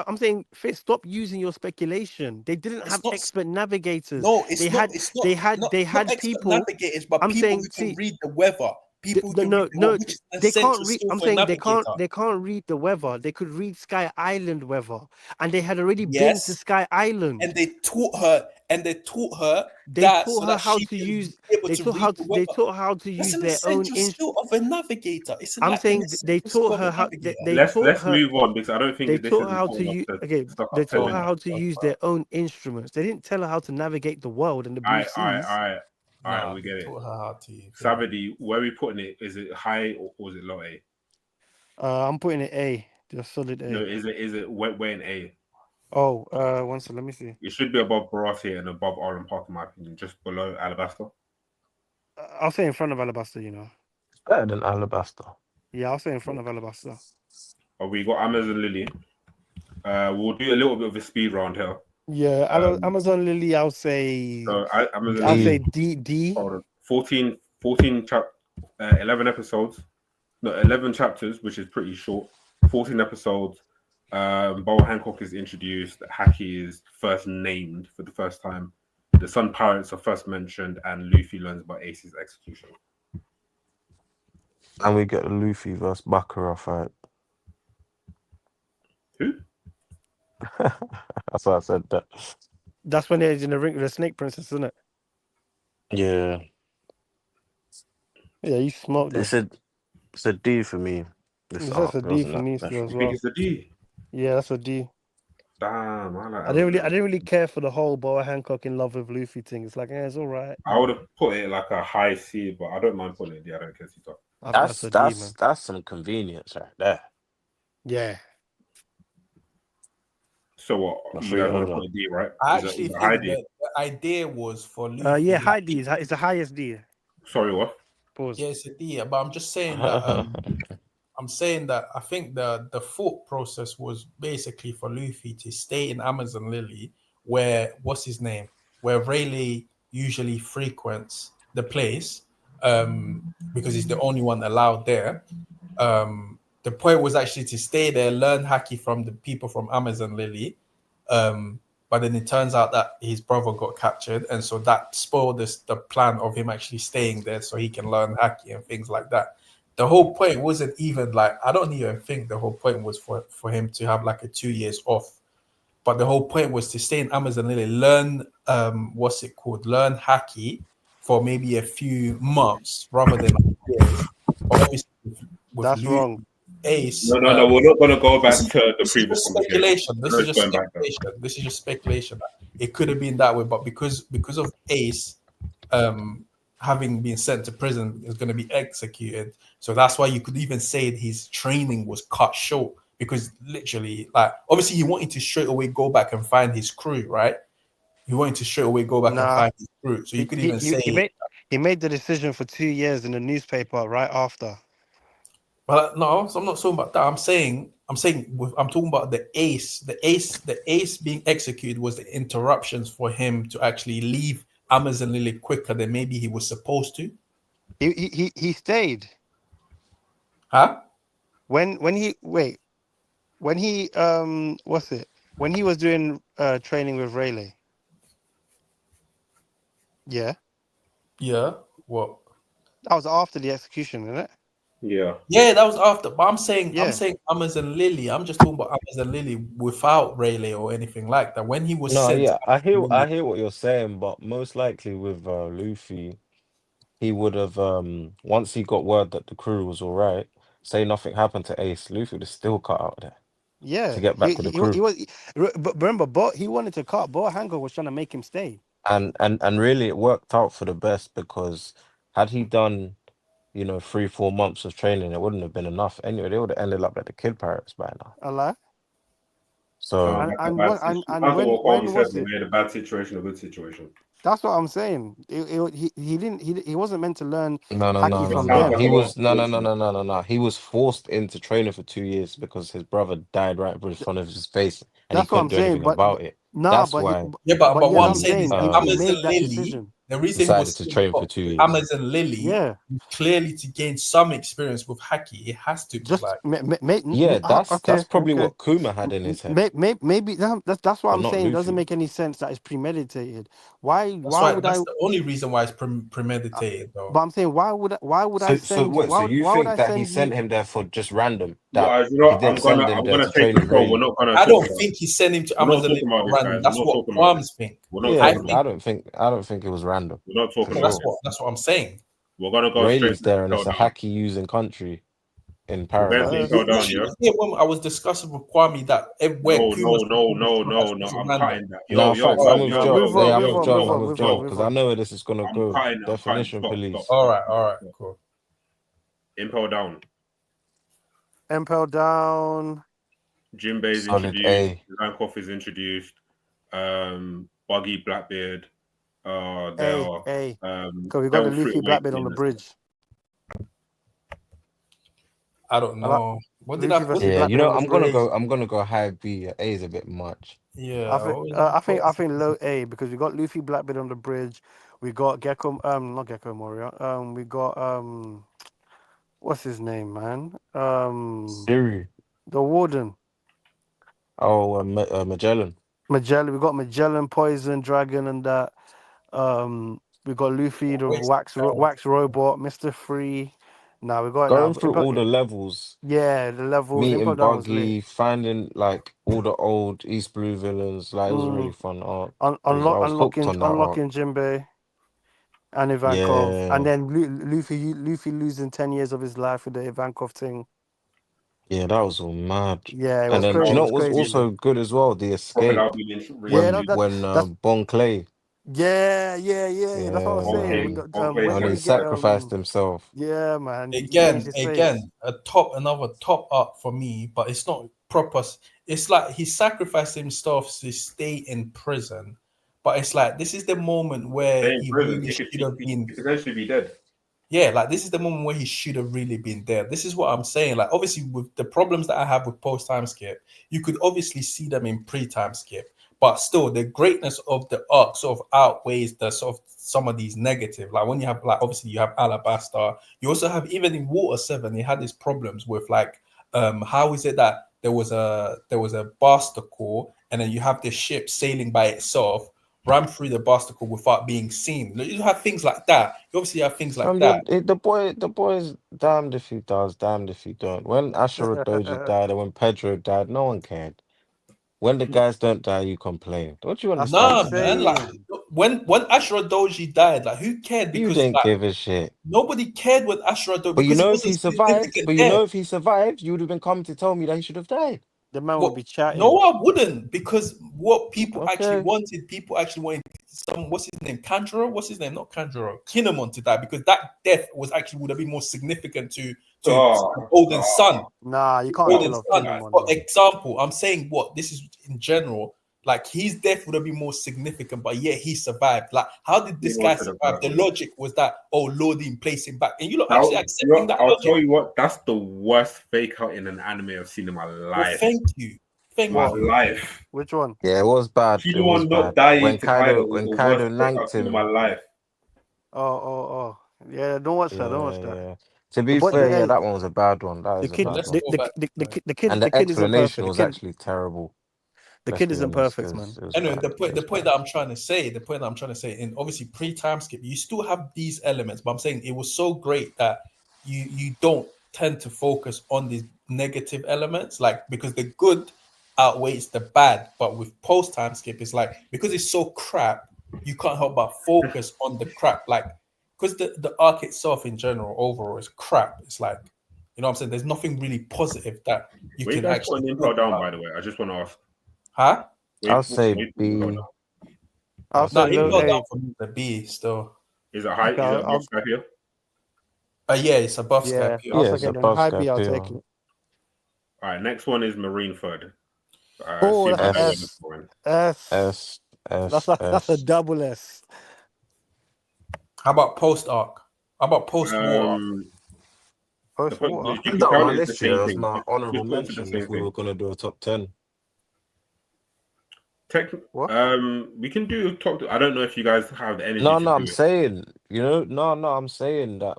I'm saying, Fitz, stop using your speculation. They didn't It's have not. expert navigators. No, it's They not. had. It's not. They had. Not, They not had expert people. navigators, but I'm people saying, who can see, read the weather. People who can read the weather, which is an they can't essential read. skill I'm for a saying navigator. they can't read the weather. They could read Sky Island weather, and they had already been to Yes, Sky Island. and they taught her, They that taught so her that how she to can use. be able They to taught read how. the They weather. taught how to That's use an their own. essential skill of a navigator. It's I'm like an saying they essential skill taught of a her how. navigator. They taught Let's her. move on because I don't They think this is taught her how to important use. enough Okay, to stuck they up 10 taught her minutes. how to use their own instruments. They didn't tell her how to navigate the world and the blue seas. All right, Nah, we get they it. taught her how to use it. Sabadi, where are we putting it? Is it high or is it low A? I'm putting it A, just solid No, A. is it where in A? Oh, one second, let me see. It should be above Baratheon and above Arlen Park, in my opinion, just below Alabaster. I'll say in front of Alabaster. It's better than Alabaster. Yeah, I'll say in front of Alabaster. We got Amazon Lily. We'll do a little bit of a speed round here. Yeah, Amazon Lily. I'll say. So Amazon I'll Lily. say D. Hold on. 11 episodes. No, 11 chapters, which is pretty short. 14 episodes. Boa Hancock is introduced. Haki is first named for the first time. The Sun Pirates are first mentioned, and Luffy learns about Ace's execution. And we get the Luffy versus Bakura fight. Who? That's why I said that. That's when they're in the ring with the Snake Princess, isn't it? Yeah. Yeah, you smoked them. It's a D for me. This That's arc a D wasn't for that me special. still as You think well. it's a D? Yeah, that's a D. Damn, I like I didn't really care for the whole Boa Hancock in love with Luffy thing. It's like, it's all right. I would have put it like a high C, but I don't mind putting it D. I don't care. I think that's a D, man. That's some convenience right there. Yeah. So what? That's You guys want hold to on. put a D, right? I Is actually it a high think D? that the idea was for Luffy. Yeah, high D. It's the highest D. Sorry, what? Pause. Yeah, it's a D. But I'm just saying that. I'm saying that I think the thought process was basically for Luffy to stay in Amazon Lily, where what's his name, where Rayleigh usually frequents the place, because he's the only one allowed there, The point was actually to stay there, learn haki from the people from Amazon Lily. But then it turns out that his brother got captured, and so that spoiled the plan of him actually staying there so he can learn haki and things like that. The whole point wasn't even like, I don't even think the whole point was for him to have like a 2 years off. But the whole point was to stay in Amazon Lily, learn what's it called? Learn haki for maybe a few months rather than years. But obviously with That's Luke, wrong. Ace. No. We're not gonna go back to the This is previous just conversation. speculation. This No, is it's just going back there. speculation. This is just speculation. It could have been that way, but because of Ace having been sent to prison, is going to be executed. So that's why you could even say his training was cut short, because literally, like, obviously he wanted to straight away go back and find his crew, right? He wanted to straight away go back and Nah, find his crew. So you could even say, he made the decision for 2 years in the newspaper right after. well, no, so I'm not talking about that. I'm talking about the ace. The ace being executed was the interruptions for him to actually leave Amazon Lily quicker than maybe he was supposed to. He stayed. Huh? When he when he what's it? When he was doing training with Rayleigh. Yeah. Yeah. What? That was after the execution, isn't it? Yeah. Yeah, that was after. But I'm saying Yeah. Amazon Lily. I'm just talking about Amazon Lily without Rayleigh or anything like that. When he was No, sent, yeah, to Amazon I Lily, hear what you're saying, but most likely with Luffy, he would have once he got word that the crew was all right, say nothing happened to Ace, Luffy would have still cut out there to Yeah. get back with the crew. He was but remember, but he wanted to cut. But Hancock was trying to make him stay. And really it worked out for the best because had he done, 3, 4 months of training, it wouldn't have been enough. Anyway, they would have ended up like the Kid Pirates by now. Allah. So Like a And bad when situation. and That's what Kwame when said. was We it? made a bad situation a good situation. That's what I'm saying. He didn't he wasn't meant to learn no, no, no, haki no, from no. Sounds like them. He a lot of was no, no, no, forcing. no, no, no, no. He was forced into training for 2 years because his brother died right in front of his face, and he That's what couldn't I'm do saying. anything But about it. nah, That's but why yeah, but what yes, I'm I'm he saying is saying he Amazon made that Lily. decision. The reason he decided was to sent train for for 2 years. Amazon Lily Yeah. clearly to gain some experience with haki. It has to be Just like, Yeah, that's okay, probably okay. what Kuma had in his head, Maybe that's what but I'm not saying. It doesn't Luffy. make any sense that it's premeditated. Why that's why why would I? that's the only reason why it's uh, premeditated But though. I'm saying why would I So send wait, so you why would think I that he send sent you? him there for just random? Well, That he didn't send him I'm there gonna to take train with control. We're Rayleigh? not gonna I talk don't about. think he sent him to We're not Amazon talking Lily about for this, random. guys. We're That's not what talking about this. Quams think. We're not I Yeah, talking about. think I don't think it was random We're not for talking so. about That's sure. this. what I'm saying. We're gonna go straight Rayleigh's to there, and Impel it's a Down. hacky using country in We're going to paradise. Impel You Down, should yeah. have seen when I was discussing with Kwame that where No, no, Kuma's no, performance no, no, no. wasn't I'm random. cutting that. No, facts. I'm with No, Joe. move on, Yeah, I'm move with on, Joe. move I'm on, with move Joe on, move because I on. know where this is gonna I'm go. cutting it. I'm cutting. Definition Stop, police. All right, cool. Impel Down. Impel down. Jinbei's Solid introduced. A. Zankoff is introduced. Buggy Blackbeard. They are. A. Because we got the Hellfree Luffy Blackbeard on the Awakening. bridge. I don't I like know. What did I? Luffy What versus did Yeah, Blackbeard on the I'm gonna bridge. go. I'm gonna go high B. A is a bit much. Yeah, I think low A because we got Luffy Blackbeard on the bridge. We got Gecko not Gecko Moria. We got what's his name, man? Siri. The Warden. Oh, Magellan. Magellan. We got Magellan, Poison, Dragon, and that. We got Luffy, the wax robot, Mister Free. Now Going through all the levels, yeah, the levels. meeting Impel Down was lit. Buggy, finding like all the old East Blue villains. Like it was a really Mm, fun arc. I was hooked on that arc. unlocking Jinbei and Ivankov, and Yeah, then Luffy losing 10 years of his life with the Ivankov thing. yeah, that was all mad. Yeah, it And was then do crazy. you It know was what was crazy. also good as well? The Crocodile escape being Yeah, reintroduced. when that's Bon Clay, yeah. That's what I was saying. yeah, When when he he get sacrificed himself. yeah, man, he changed his face. another top up for me, but it's not proper. It's like he sacrificed himself to stay in prison, but it's like this is the moment where Stay in he prison. really He could should have been. potentially be dead. Yeah, like this is the moment where he should have really been there. This is what I'm saying. Like, obviously, with the problems that I have with post time skip, you could obviously see them in pre time skip, but still, the greatness of the arc sort of outweighs the sort of some of these negative. Like when you have, like, obviously, you have Alabaster. You also have even in Water 7, he had his problems with like how is it that there was a barstacle and then you have this ship sailing by itself, run through the barstacle without being seen? Like, you have things like that. You obviously have things like that. The boy's damned if he does, damned if he don't. When Ashura Doji died and when Pedro died, no one cared. When the guys don't die, you complain. Don't you That's what I'm understand Nah, that, man. man? Like saying. when Ashura Doji died, like who cared? You Because didn't like give a shit. nobody cared with Ashura Doji But you because it know if was a he survived, significant death. you would have been coming to tell me that he should have died. The man would Well, be chatting. no, I wouldn't, because what Okay. people actually wanted what's his name? Kanjuro? What's his name? Not Kanjuro. Kinemon to die, because that death was actually would have been more significant to the Oh, Golden Sun. oh, Nah, you can't Golden kill off Sun. Kinemon, For man. example, I'm saying what this is in general. Like his death would have been more significant, but yet he survived. Like, how did this Anyone guy should have survive? The died. logic was that, oh, Lord didn't place him back, and you lot actually accepting that I'll logic. tell you what, that's the worst fake out in an anime I've seen in my Well, life. thank My What? you. life. Which one? Yeah, it was bad. It was Kinemon not bad. dying to Kaido was When the worst Kaido fake I've nanked seen in my him. life. Oh. Yeah, don't watch that. Don't watch Yeah, that. yeah. To be But fair, yeah, the, that one was a bad one. That the is a kid, bad Let's one. go back. Right. And the the kid isn't explanation perfect. was actually terrible. The Let's kid be isn't honest. perfect, man. It was Anyway, bad. It the was point bad. that I'm trying to say, and obviously pre-time skip, you still have these elements, but I'm saying it was so great that you don't tend to focus on these negative elements, like, because the good outweighs the bad. But with post-time skip, it's like, because it's so crap, you can't help but focus on the crap, like, because the arc itself in general overall is crap. It's like, you know what I'm saying, there's nothing really positive that you Where you can guys putting actually Impel talk down, about. by the way? I just want to ask. Huh? I'll say Where you putting Impel B. down? I'll I'll say No, say low Impel B. down A. for me the B still. Is it high? Okay, Is it above Skypiea? Yeah, it's above yeah, Skype. I'll Yeah, take it's it then. above High B, I'll take Skypiea. it. All right, next one is Marineford. Oh, See if that's I an know where S, this S. going. S. S, That's S, that's a S. double S. How about post arc? How about post war arc? The Post point water. you I put can that on count my it as the list, yeah. same It was thing. my honorable Just consider the mention same if we thing. were gonna do a top 10. Tech, What? we can do talk. I don't know if you guys have the energy No, to no, do I'm it. saying, I'm saying that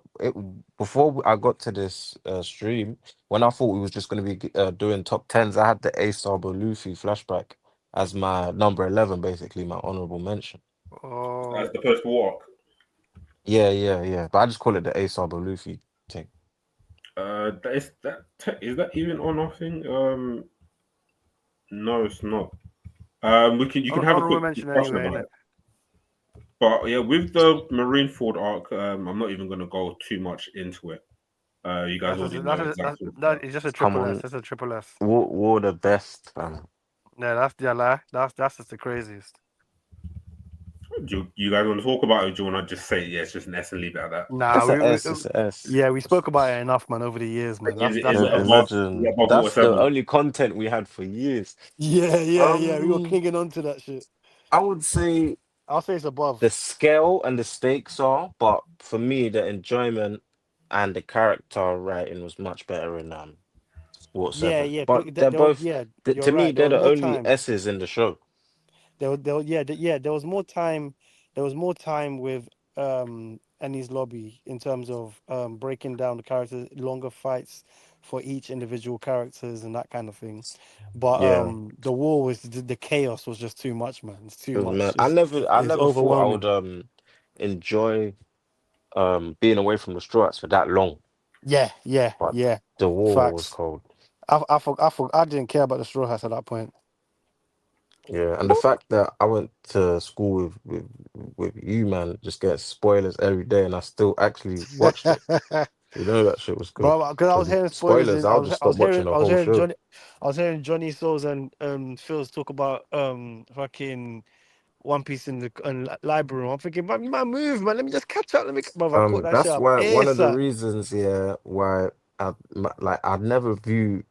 before I got to this stream, when I thought we was just gonna be doing top tens, I had the A Sabo Luffy flashback as my number 11, basically my honorable mention. Oh, As the post walk. Yeah, yeah, yeah. But I just call it the A Sabo Luffy thing. Is that even on our thing? No, it's not. You can have a honorable quick mention discussion anyway, about innit? it. But yeah, with the Marineford arc, I'm not even gonna go too much into it. You guys already know exactly what's That up. is just a Come triple S. on, That's a triple S. war the best, fam. Yeah, that's the lie. That's just the craziest. You guys want to talk about it, or do you want to just say yeah, it's just an S and leave it at that? Nah, It's a S, it's a S. yeah, we spoke about it enough, man, over the years, man. Is That's it an S. Imagine above Water that's the 7? only content we had for years. Yeah. We were Um, clinging on to that shit. I would say I'll say it's above. the scale and the stakes are, but for me, the enjoyment and the character writing was much better in Sport Yeah, 7. yeah. But they're both, Yeah, to you're me, right. There they're was the more only time. S's in the show. There was more time. There was more time with Annie's lobby in terms of breaking down the characters, longer fights for each individual characters and that kind of thing. But Yeah, the war was the chaos was just too much, man. It's too 'cause, man, much. I It's never thought I would overwhelming. enjoy being away from the Straws for that long. But Yeah. the war was Facts. cold. I didn't care about the Straw Hats at that point. Yeah, and the fact that I went to school with you, man, just get spoilers every day, and I still actually watched it. You know that shit was good. Bro, because I was Because hearing spoilers spoilers, in I'll just stop watching the I was whole hearing show. Johnny Souls and Phil's talk about fucking One Piece in the library room. I'm thinking, man, move, man. Let me just catch up. Bro, I caught that shit That's up why one of the ASAP. reasons, yeah, why I'd never view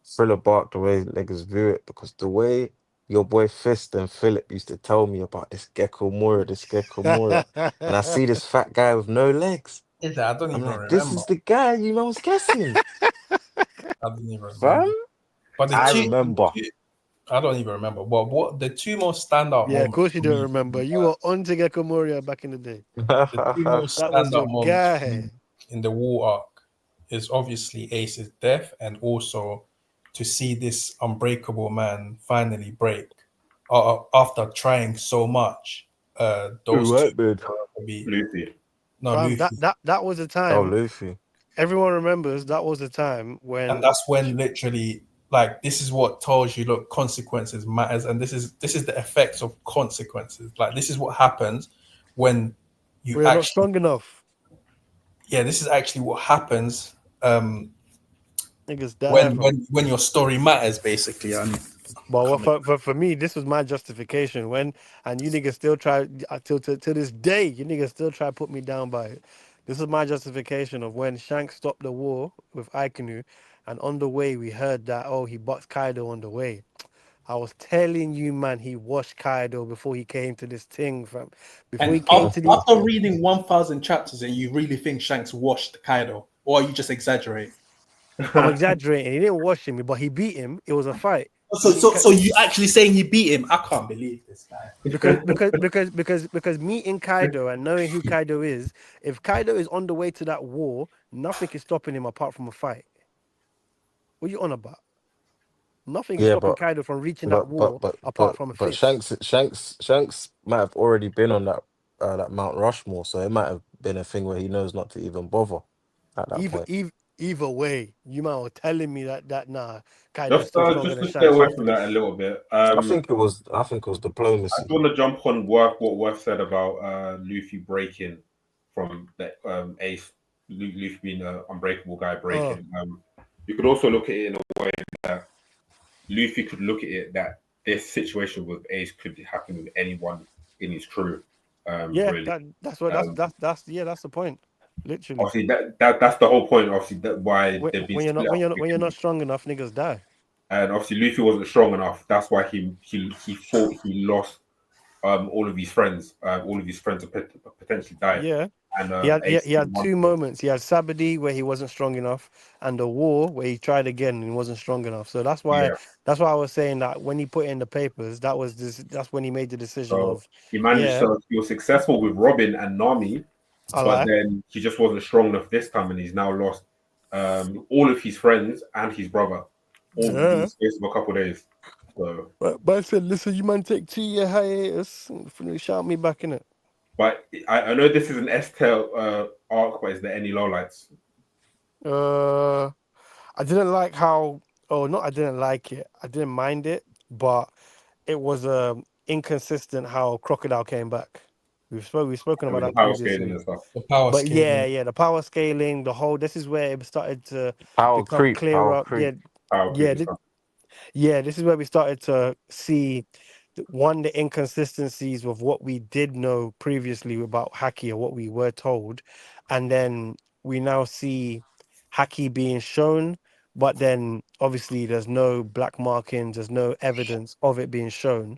Thriller Bark the way niggas view it, because the way your boy Fist and Philip used to tell me about this Gecko Mora, and I see this fat guy with no legs. Is that? I don't I'm even like, this remember. is the guy you know I was guessing, I don't even remember. fam. But I remember. I don't even remember. But what the two most standout Yeah, of moments course you for don't me, remember. You were on to Gecko Moria back in the day. the two most That was your standout moments for me guy. in the war arc is obviously Ace's death, and also to see this unbreakable man finally break after trying so much. Those two White will be Luffy. no Fam, Luffy, that was a Oh, time. Luffy. Everyone remembers that was a time and when that's when literally like this is what tells you look consequences matters, and this is the effects of consequences. Like this is what happens when you we are not actually strong enough. this is actually what happens Niggas die, fam. when your story matters basically. And But what for me, this was my justification. And you niggas still try till this day, you niggas still try to put me down by it. This is my justification of when Shanks stopped the war with Aikanu, and on the way we heard that he boxed Kaido on the way. I was telling you, man, he washed Kaido before he came to this thing, fam. Before he and came to the, after reading 1,000 chapters, and you really think Shanks washed Kaido, or are you just exaggerating? I'm exaggerating. He didn't wash him, but he beat him. It was a fight. So you actually saying he beat him? I can't believe this guy. Because meeting Kaido and knowing who Kaido is, if Kaido is on the way to that war, nothing is stopping him apart from a fight. What are you on about? Nothing is Yeah, stopping Kaido from reaching that but war apart from a but fist. Shanks might have already been on that Mount Rushmore, so it might have been a thing where he knows not to even bother at that Either point. either, either way, you might be telling me that nah, Kaido is Just still stronger just than to stay Shanks away after from that a this. little bit. I think it was I just diplomacy. want to jump on what Worth said about Luffy breaking from the Ace. Luffy being an unbreakable guy Uh, breaking. You could also look at it in a way that Luffy could look at it that this situation with Ace could happen with anyone in his crew. yeah, Really. that's what Um, that's the point. Literally, obviously, that's the whole point. Obviously, that why they've been when you're not split up. when you're not strong enough, niggas die. And obviously, Luffy wasn't strong enough. That's why he thought he lost all of his friends potentially died, Yeah. and He Ace had didn't want two to. moments. He had Sabadi where he wasn't strong enough, and the war where he tried again and wasn't strong enough. So Yeah, that's why I was saying that when he put it in the papers, that's when he made the decision so of, he managed yeah, to he was successful with Robin and Nami, I but lie. then he just wasn't strong enough this time, and he's now lost all of his friends and his brother, all within the Yeah. space of a couple of days. So, But I said, listen, you man take 2 year hiatus, shout me back in it. but I know this is an S-tail arc, but is there any lowlights? I didn't like how, not I didn't like it. I didn't mind it, but it was inconsistent how Crocodile came back. We've spoken about With the that power scaling previously. and stuff. The power But scaling. yeah, the power scaling, this is where it started to become Power clearer. Yeah, creep. Power creep yeah, and stuff. yeah. This is where we started to see the inconsistencies of what we did know previously about Haki or what we were told, and then we now see Haki being shown, but then obviously there's no black markings, there's no evidence of it being shown,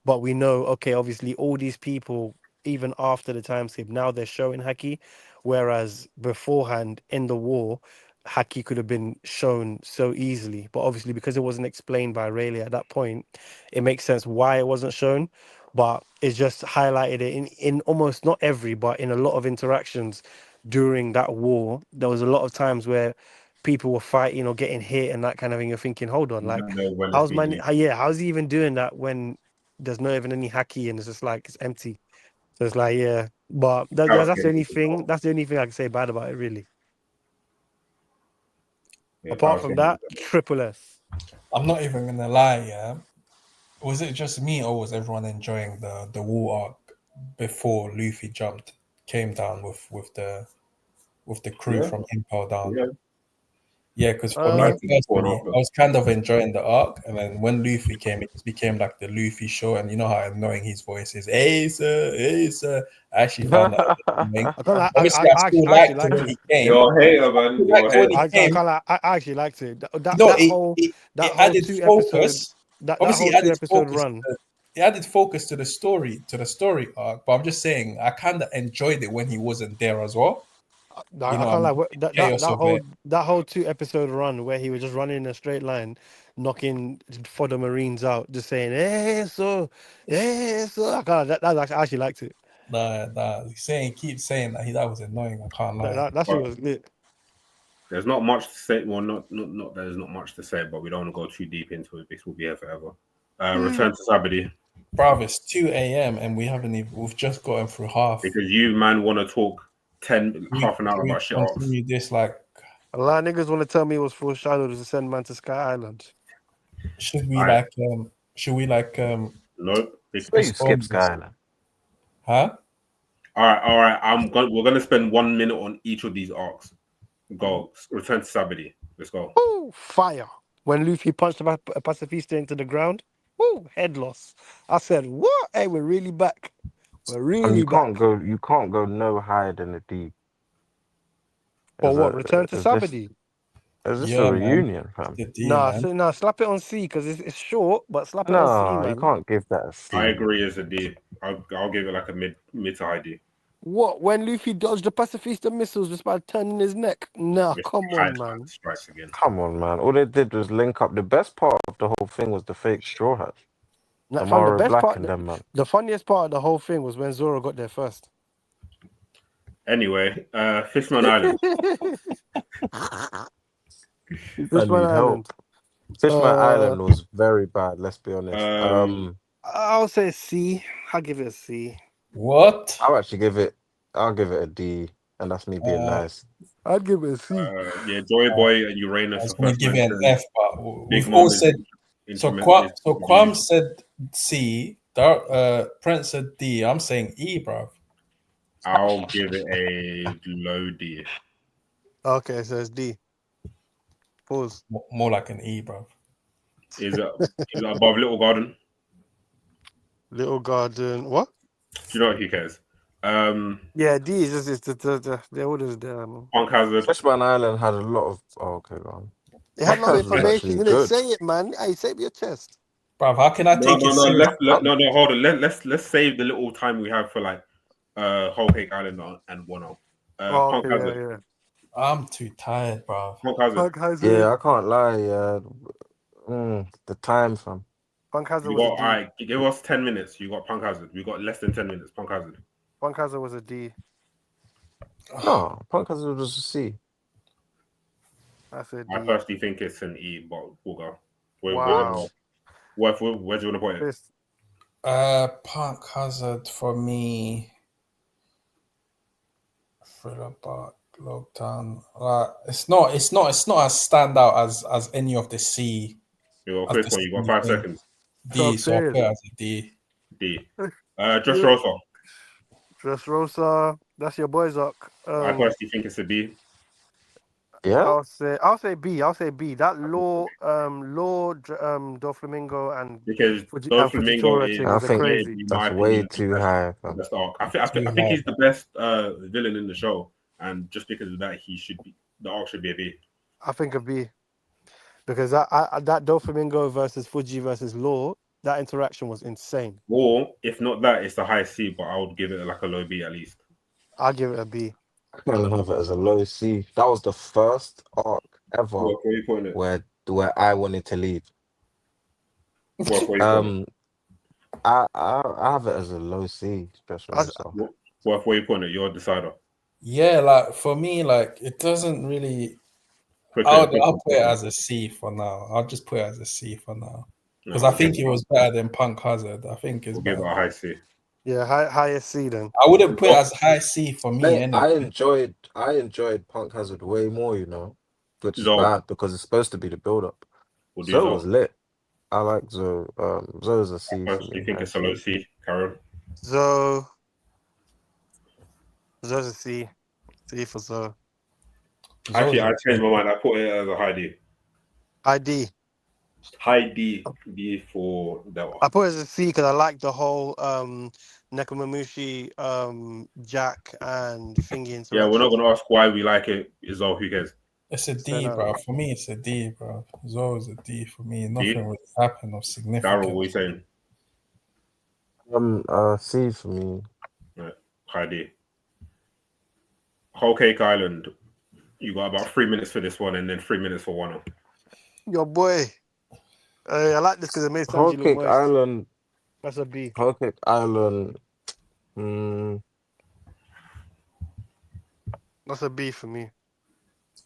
but we know, okay, obviously all these people, even after the time skip, now they're showing Haki, whereas beforehand in the war, Haki could have been shown so easily, but obviously because it wasn't explained by Rayleigh at that point, it makes sense why it wasn't shown. But it's just highlighted it in almost not every, but in a lot of interactions during that war. There was a lot of times where people were fighting or getting hit and that kind of thing. You're thinking, hold on, You like don't know when it's been used. how's he even doing that when there's not even any Haki and it's just like it's empty. So it's like, yeah. But Power that's the scaling only as thing. well. That's the only thing I can say bad about it, really. Yeah, Apart power from scaling. that, triple S. I'm not even gonna lie, yeah. Was it just me or was everyone enjoying the war arc before Luffy came down with the crew Yeah, from Impel down? yeah. Yeah, because for me Nice Uh, before and personally, after. I was kind of enjoying the arc, and then when Luffy came, it just became like the Luffy show, and you know how annoying his voice is. Hey sir. I actually found that a bit annoying. I can't lie, Obviously, I still I actually liked it liked when he it. came. You're a hater, I man. still You're liked a it when hater. he I came. can't lie, I actually liked it. No, That it whole added 2 episode focus. that Obviously, whole it two added episode focus. run. It added focus to the story arc. But I'm just saying, I kind of enjoyed it when he wasn't there as well. You I know, can't lie. the chaos of it. That whole 2 episode run where he was just running in a straight line, knocking for the Marines out, just saying hey so. I actually liked it. Keep saying that that was annoying. I can't lie. That shit But was lit. There's not much to say. Well, not there's not much to say, but we don't want to go too deep into it. This will be here forever. Return to Sabadi. Bruv, it's 2 a.m. and we've just gotten through half. Because you, man, want to talk half an hour Can we about shit arcs. continue this? Like, A lot of niggas want to tell me it was foreshadowed to send man to Sky Island. should we Alright. Nope. So you skip Skyline. Huh? All right. We're gonna spend 1 minute on each of these arcs. Go. Return to Sabadi. Let's go. Ooh, fire! When Luffy punched the pacifista into the ground, ooh, head loss. I said, "What? Hey, we're really back. We're And really you back." can't go no higher than a D. For what? Return to Sabadi. Is this Yeah, a man. reunion, fam? The D, Nah, man. so, nah, slap it on C because it's short, but slap it on C, No, you man. can't give that a C. I agree as a D. I'll give it like a mid to high D. What? When Luffy dodged the pacifista missiles just by turning his neck? Nah, If come high on, man. strikes again. Come on, man. All they did was link up. The best part of the whole thing was the fake Straw Hats. Nah, fam, the Amara best Black part, and them, man. the funniest part of the whole thing was when Zoro got there first. Anyway, Fishman Island. Fishman Island. Fishman Island was very bad, let's be honest. I'll say C. I'll give it a C. What? I'll give it a D, and that's me being nice. I'd give it a C. Yeah, Joy Boy and I Uranus was are going to first give it an mentioned. F, but Big we've all Mom said. So Kwam said C. Prince said D. I'm saying E, bruv. I'll give it a low D. Okay, so it's D. Pause. More like an E, bruv. Is it above Little Garden? Little Garden. What? Do you know what? Who cares? Yeah, D is just the orders there. Punk Hazard. Fishman Island had a lot of. Oh, okay, go on. It had a lot of Podcast was information. actually Didn't good. say it, man. Hey, say it with your chest. Bruv, how can I take it seriously? No, hold on. Let's save the little time we have for like Whole Cake Island and Wano. Punk okay, Hazard. yeah. I'm too tired, bruv. Punk Hazard. Punk Hazard. Yeah, I can't lie. The time, fam. Punk Hazard You was got a D. alright. Give us 10 minutes. You got Punk Hazard. We got less than 10 minutes. Punk Hazard. Punk Hazard was a D. No, Punk Hazard was a C. I said D. I personally think it's an E, but we'll go. Wow. Where do you want to put it? This- Punk Hazard for me. Thriller Bark, Lockdown. It's not as standout as any of the C. You got Chris one. You got 5 seconds. D, so I'll put it as a D. D. Just Rosa. Dressrosa. That's your boy's arc. I personally think it's a B. Yeah. I'll say B. That Law Doflamingo and Because Fuji- Don and Flamingo Fujitoro is, thing I was think crazy. in my that's way opinion, too the best- high, the fam. best arc. I think he's the best villain in the show, and just because of that, the arc should be a B. I think a B. Because that Doflamingo versus Fuji versus Law, that interaction was insane. Or if not that, it's the high C, but I would give it like a low B at least. I'll give it a B. I can't have it as a low C. That was the first arc ever What are you putting it? where I wanted to leave. What are you putting it? I have it as a low C. Special I- myself. What are you putting it? You're a decider. Yeah, like for me, like it doesn't really. I'll put it as a C for now. I'll just put it as a C for now because I think it was better than Punk Hazard. I think it's We'll give it better. a high C. Yeah, highest C then. I wouldn't put it as high C for me. Mate, Anyway. I enjoyed Punk Hazard way more, which is Zo. bad because it's supposed to be the build up. We'll do Zoe Zo. was lit. I like Zoe. Zoe's a C for Personally me. think it's a low C, Karen. Zoe's a C. C for Zoe. Actually, I changed my mind. I put it as a high D. ID. High D. D for that one. I put it as a C because I like the whole Nekomamushi, Jack and Thingy interaction. Yeah, we're not going to ask why we like it. Is all who cares. It's a So D, no. bro. For me, it's a D, bro. It's always a D for me. D? Nothing really happened of Daryl, significance. what are you saying? C for me. Right. High D. Whole Cake Island. You got about 3 minutes for this one, and then 3 minutes for Wano. Your boy. I like this because it made Whole Sanji look Cake moist. Island. That's a B. Whole Cake Island. That's a B for me.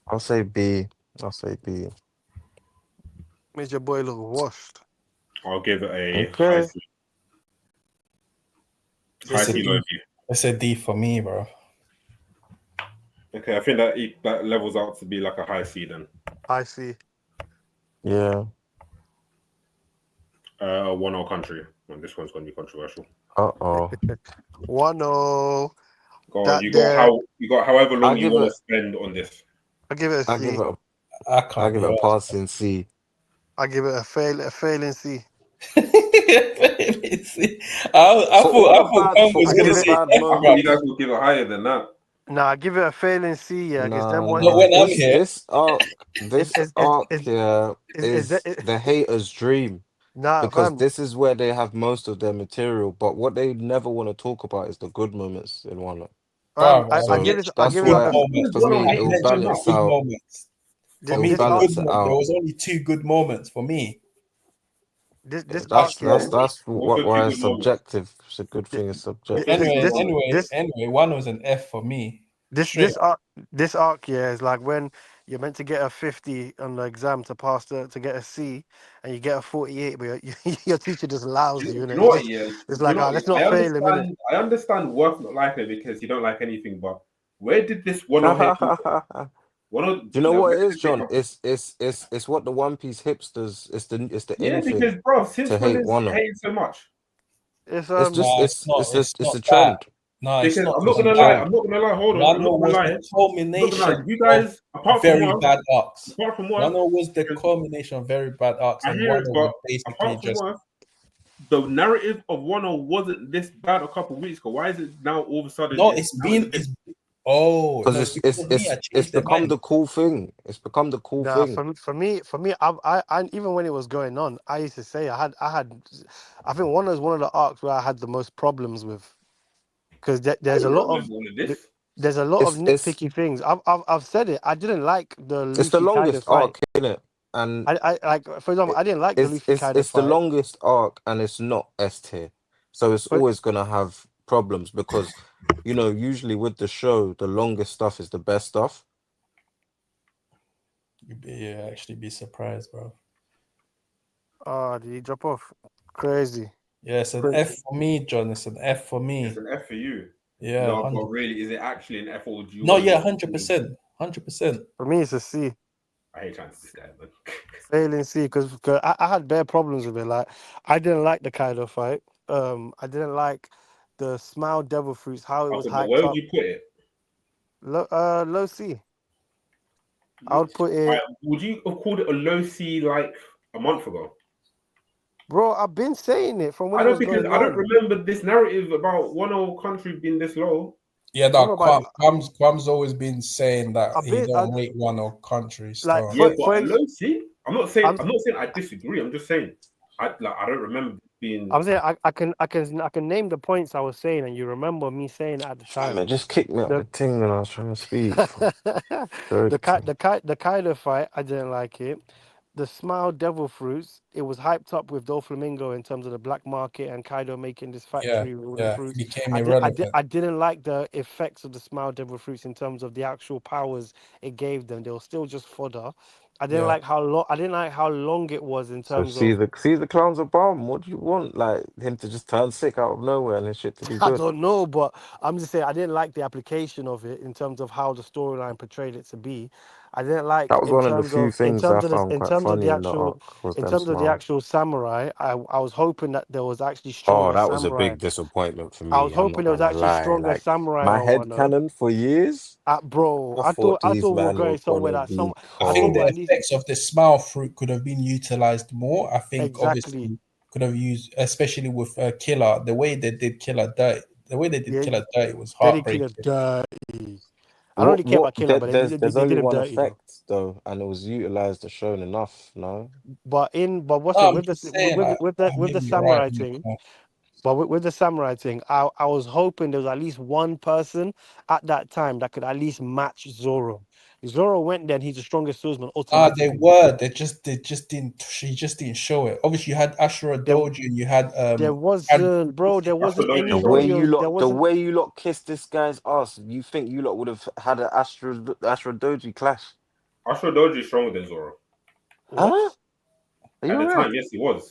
I'll say B. I'll say B. Made your boy look washed. I'll give it a high Okay. C. High It's a C, low D. B. It's a D for me, bro. Okay, I think that levels out to be like a high C then. I see. Yeah. Wano country. Well, this one's gonna be controversial. Uh-oh. Wano. Go on, That there. you got however long I'll you give want to it spend on this. I give it a I'll give C. it a I I'll can't give be it a asked. passing C. I give it a failing C. I For thought Tom for was I all gonna give the it. say bad F, I thought bro. you guys moments. would give it higher than that. Nah, I give it a failing C. Yeah, because them Nah, one. Not nah. when I'm here. Is This is is arc is here is that? is the hater's dream Nah, because fam. this is where they have most of their material. But what they never want to talk about is the good moments in one. Bro, I So give it. I that's give it good why, a. moments. for What me, on I it will hating too mentioned balance much? good out. moments. It For will me, This the arc. good balance it there out. was only two good moments for me. This That's arc. Yeah. What's the two why it's good moments? subjective. It's a good thing. It's This What's the subjective. two this Anyway, good this moments? anyway, this anyway, one was an F for me. this Straight this arc. This arc. Yeah, is like when you're meant to get a 50 on the exam to pass to get a C, and you get a 48, but your teacher just allows you, Do and you know it's what? just Yeah, it's do you like, know? ah, What, let's yeah? not fail him, innit? I understand worth not liking it because you don't like anything. But where did this Do Wano hate come from? Wano, you know like, what where it did is, this hate John? come from? It's what the One Piece hipsters. It's the Yeah, in because thing bro, to since when hate is Wano. hating so much? It's It's just nah, it's not. It's it's not a that. trend. No, it's Because not I'm not even It's a gonna lie, that. trend. hold on, I'm not Wano gonna was lie, the culmination You of guys, very bad arcs. apart from Worth, Wano was the because culmination of very bad arcs, I and hear it, Wano but was basically apart from just Worth, the narrative of Wano wasn't this bad a couple of weeks ago. Why is it now all of a sudden no. it's It's now in the been. bin? No, it's because me. I It's changed their become mind. the cool thing. It's become the cool nah, thing. for me, I even when it was going on, I used to say I think one was one of the arcs where I had the most problems with, because I there's a don't lot of remember all of this. there's a lot of It's nitpicky things. I've said it. I didn't like the it's the Luffy Kaido longest fight. arc, isn't it? And I like, for example, I didn't like the Luffy Kaido it's the fight. longest arc, and it's not S tier, so it's But always gonna have problems because usually with the show, the longest stuff is the best stuff. You actually be surprised, bro. did he drop off? Crazy. Yeah, it's an F for me, John. It's an F for It's me. an F for you. Yeah, No, but 100. really, is it actually an F or do you No, want to yeah, just 100%, 100%. For me, it's a C. I hate trying to this guy, man. Failing C, because I had bare problems with it. Like, I didn't like the Kaido fight. I didn't like the Smile Devil Fruits, how it was Okay, but where hyped would up. you put it? Low C. I would put Right, it, would you have called it a low C like a month ago? bro. I've been saying it from when I it don't was because going I don't on. remember this narrative about one old country being this low. Yeah, What no, about Quam's always been saying that I've he been don't rate one or country like stuff. Yeah, for but a low C. I'm I'm not saying I disagree. I'm just saying I don't remember being. I'm saying I can name the points I was saying, and you remember me saying it at the Damn time. it, just kicked me out the The thing when I was trying to speak. Joking. the Kaido fight, I didn't like it. The Smile Devil Fruits, it was hyped up with Doflamingo in terms of the black market and Kaido making this Yeah, factory with all the yeah, fruits. he became irrelevant. I didn't like the effects of the Smile Devil Fruits in terms of the actual powers it gave them. They were still just fodder. Yeah, I didn't like how long it was in So terms of. see the clowns are bomb. What do you want? Like him to just turn sick out of nowhere and his shit to be I good. don't know, but I'm just saying I didn't like the application of it in terms of how the storyline portrayed it to be. I didn't like That was one of the few things I found quite funny in the arc was in them terms of the smiles. actual samurai. I was hoping that there was actually Oh, stronger that was a samurai. big disappointment for I was me. I'm hoping not there was gonna actually lie. stronger Like samurai my on head Wano. canon for years, Bro, I thought I these thought we were men were going somewhere gonna that be I I thought think we the were cold. at least effects of the smile fruit could have been utilized more. I think exactly. obviously could have used, especially with Killer, the way they did Killer Dirt. The way they did Yeah, Killer Dirt was they did kill him heartbreaking. dirty. I don't really care about Killer, but There's they only did him one dirty though. effect though, and it was utilized or shown enough, no? But what's No, it I'm just saying, with the maybe you're right. samurai Maybe thing? not. But with the samurai thing, I was hoping there was at least one person at that time that could at least match Zoro. Zoro went there and he's the strongest swordsman They automatically. were. They just didn't. She just didn't show it. Obviously, you had Ashura There Doji, and you had and there That's the wasn't low The show. way anybody, there the wasn't way you lot kissed this guy's ass, you think you lot would have had an Astra Doji clash? Ashura Doji is stronger than Zoro. Huh? What? Are At you the alright? time, yes, he was.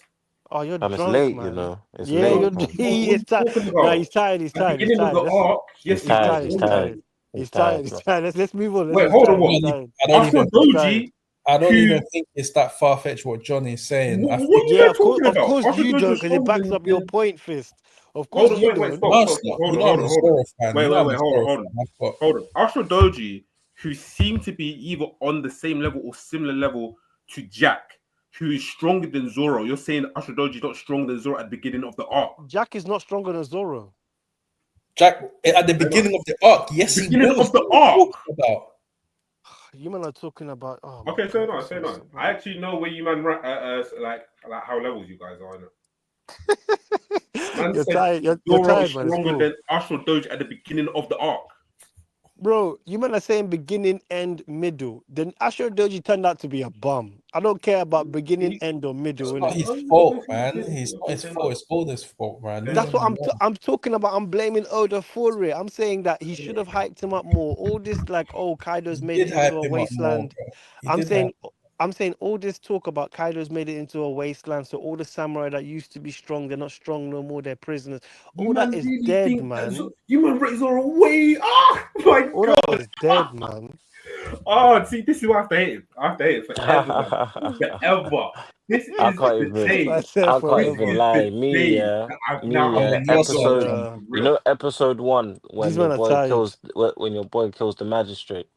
Oh, you're It's drunk, late, you man. know. It's Yeah, late, you're. What, man. what, He what are is you tired. talking No, about? he's tired. He's At the tired. He's beginning of tired. the arc, yes, He's he He's was tired. tired. He's He's stronger. tired. tired. He's He's tired. tired, He's bro. tired. Let's move on. Wait, He's hold on, tired. I He's what? don't even, tired. I don't even Ashura think Doji, I don't who? even think it's that far fetched what Johnny's saying. I What think are you Yeah, guys talking of about? course Ashura you Doji don't, was because it stronger backs up your than. point, Fist. Of course Hold on, you wait, don't. stop, no, stop, stop. stop. Hold You on, know I'm hold a on, hold on. Zoro fan. Wait, You know wait, I'm a wait, hold on, Zoro hold on. fan. I've got Hold on. Ashura Doji, who seemed to be either on the same level or similar level to Jack, who is stronger than Zoro. You're saying Ashura Doji is not stronger than Zoro at the beginning of the arc. Jack is not stronger than Zoro. Jack at the beginning of the arc. Yes, he Beginning was. of the What are you arc. talking about? You man are talking about. Oh my Okay, god, no, this say is. no. I actually know where you man like how levels you guys are. Man You're said tired. You're Zoro is tired, man. It's stronger cool. than Ashura Doji at the beginning of the arc. Bro, you man are saying beginning, end, middle. Then Asher Doji turned out to be a bum. I don't care about beginning, He- end, or It's middle, not innit? his Oh, fault, okay, man. okay, It's not okay, his fair fault. enough. It's Oda's fault, man. Fair Leave enough. That's what him alone. I'm talking about. I'm blaming Oda for it. I'm saying that he should have hyped him up more. All this like, oh, Kaido's He made did it into hype a him up more, wasteland. bro. He I'm did hype. saying I'm saying all this talk about Kaido's made it into a wasteland. So all the samurai that used to be strong, they're not strong no more. They're prisoners. You All that man is really dead, think that man. you man rate Zoro way? Oh my All that god! is dead, man. Oh, see, this is why I have to hate him. I have to hate him forever, man. Forever. This I is can't the even. day. I said I can't This even is forever. the lie. day that I've now I'm on your side, Episode. John. understood You real. know, episode one These when your men are boy tired, kills when your boy kills the magistrate.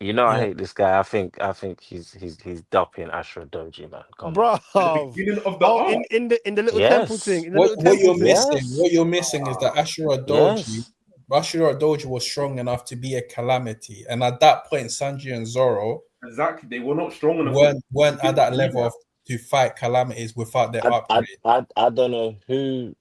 You know, I Yeah, hate this guy. I think he's dumping Ashura Doji, man. Come on. bro. At the beginning of the Oh, arc. in the little temple thing, Yes. in the little temple thing. what Yes. you're missing is that Yes. Ashura Doji was strong enough to be a calamity, and at that point, Sanji and Zoro Exactly. They were not strong enough weren't to at that do level that. of to fight calamities without their upgrade. I don't know who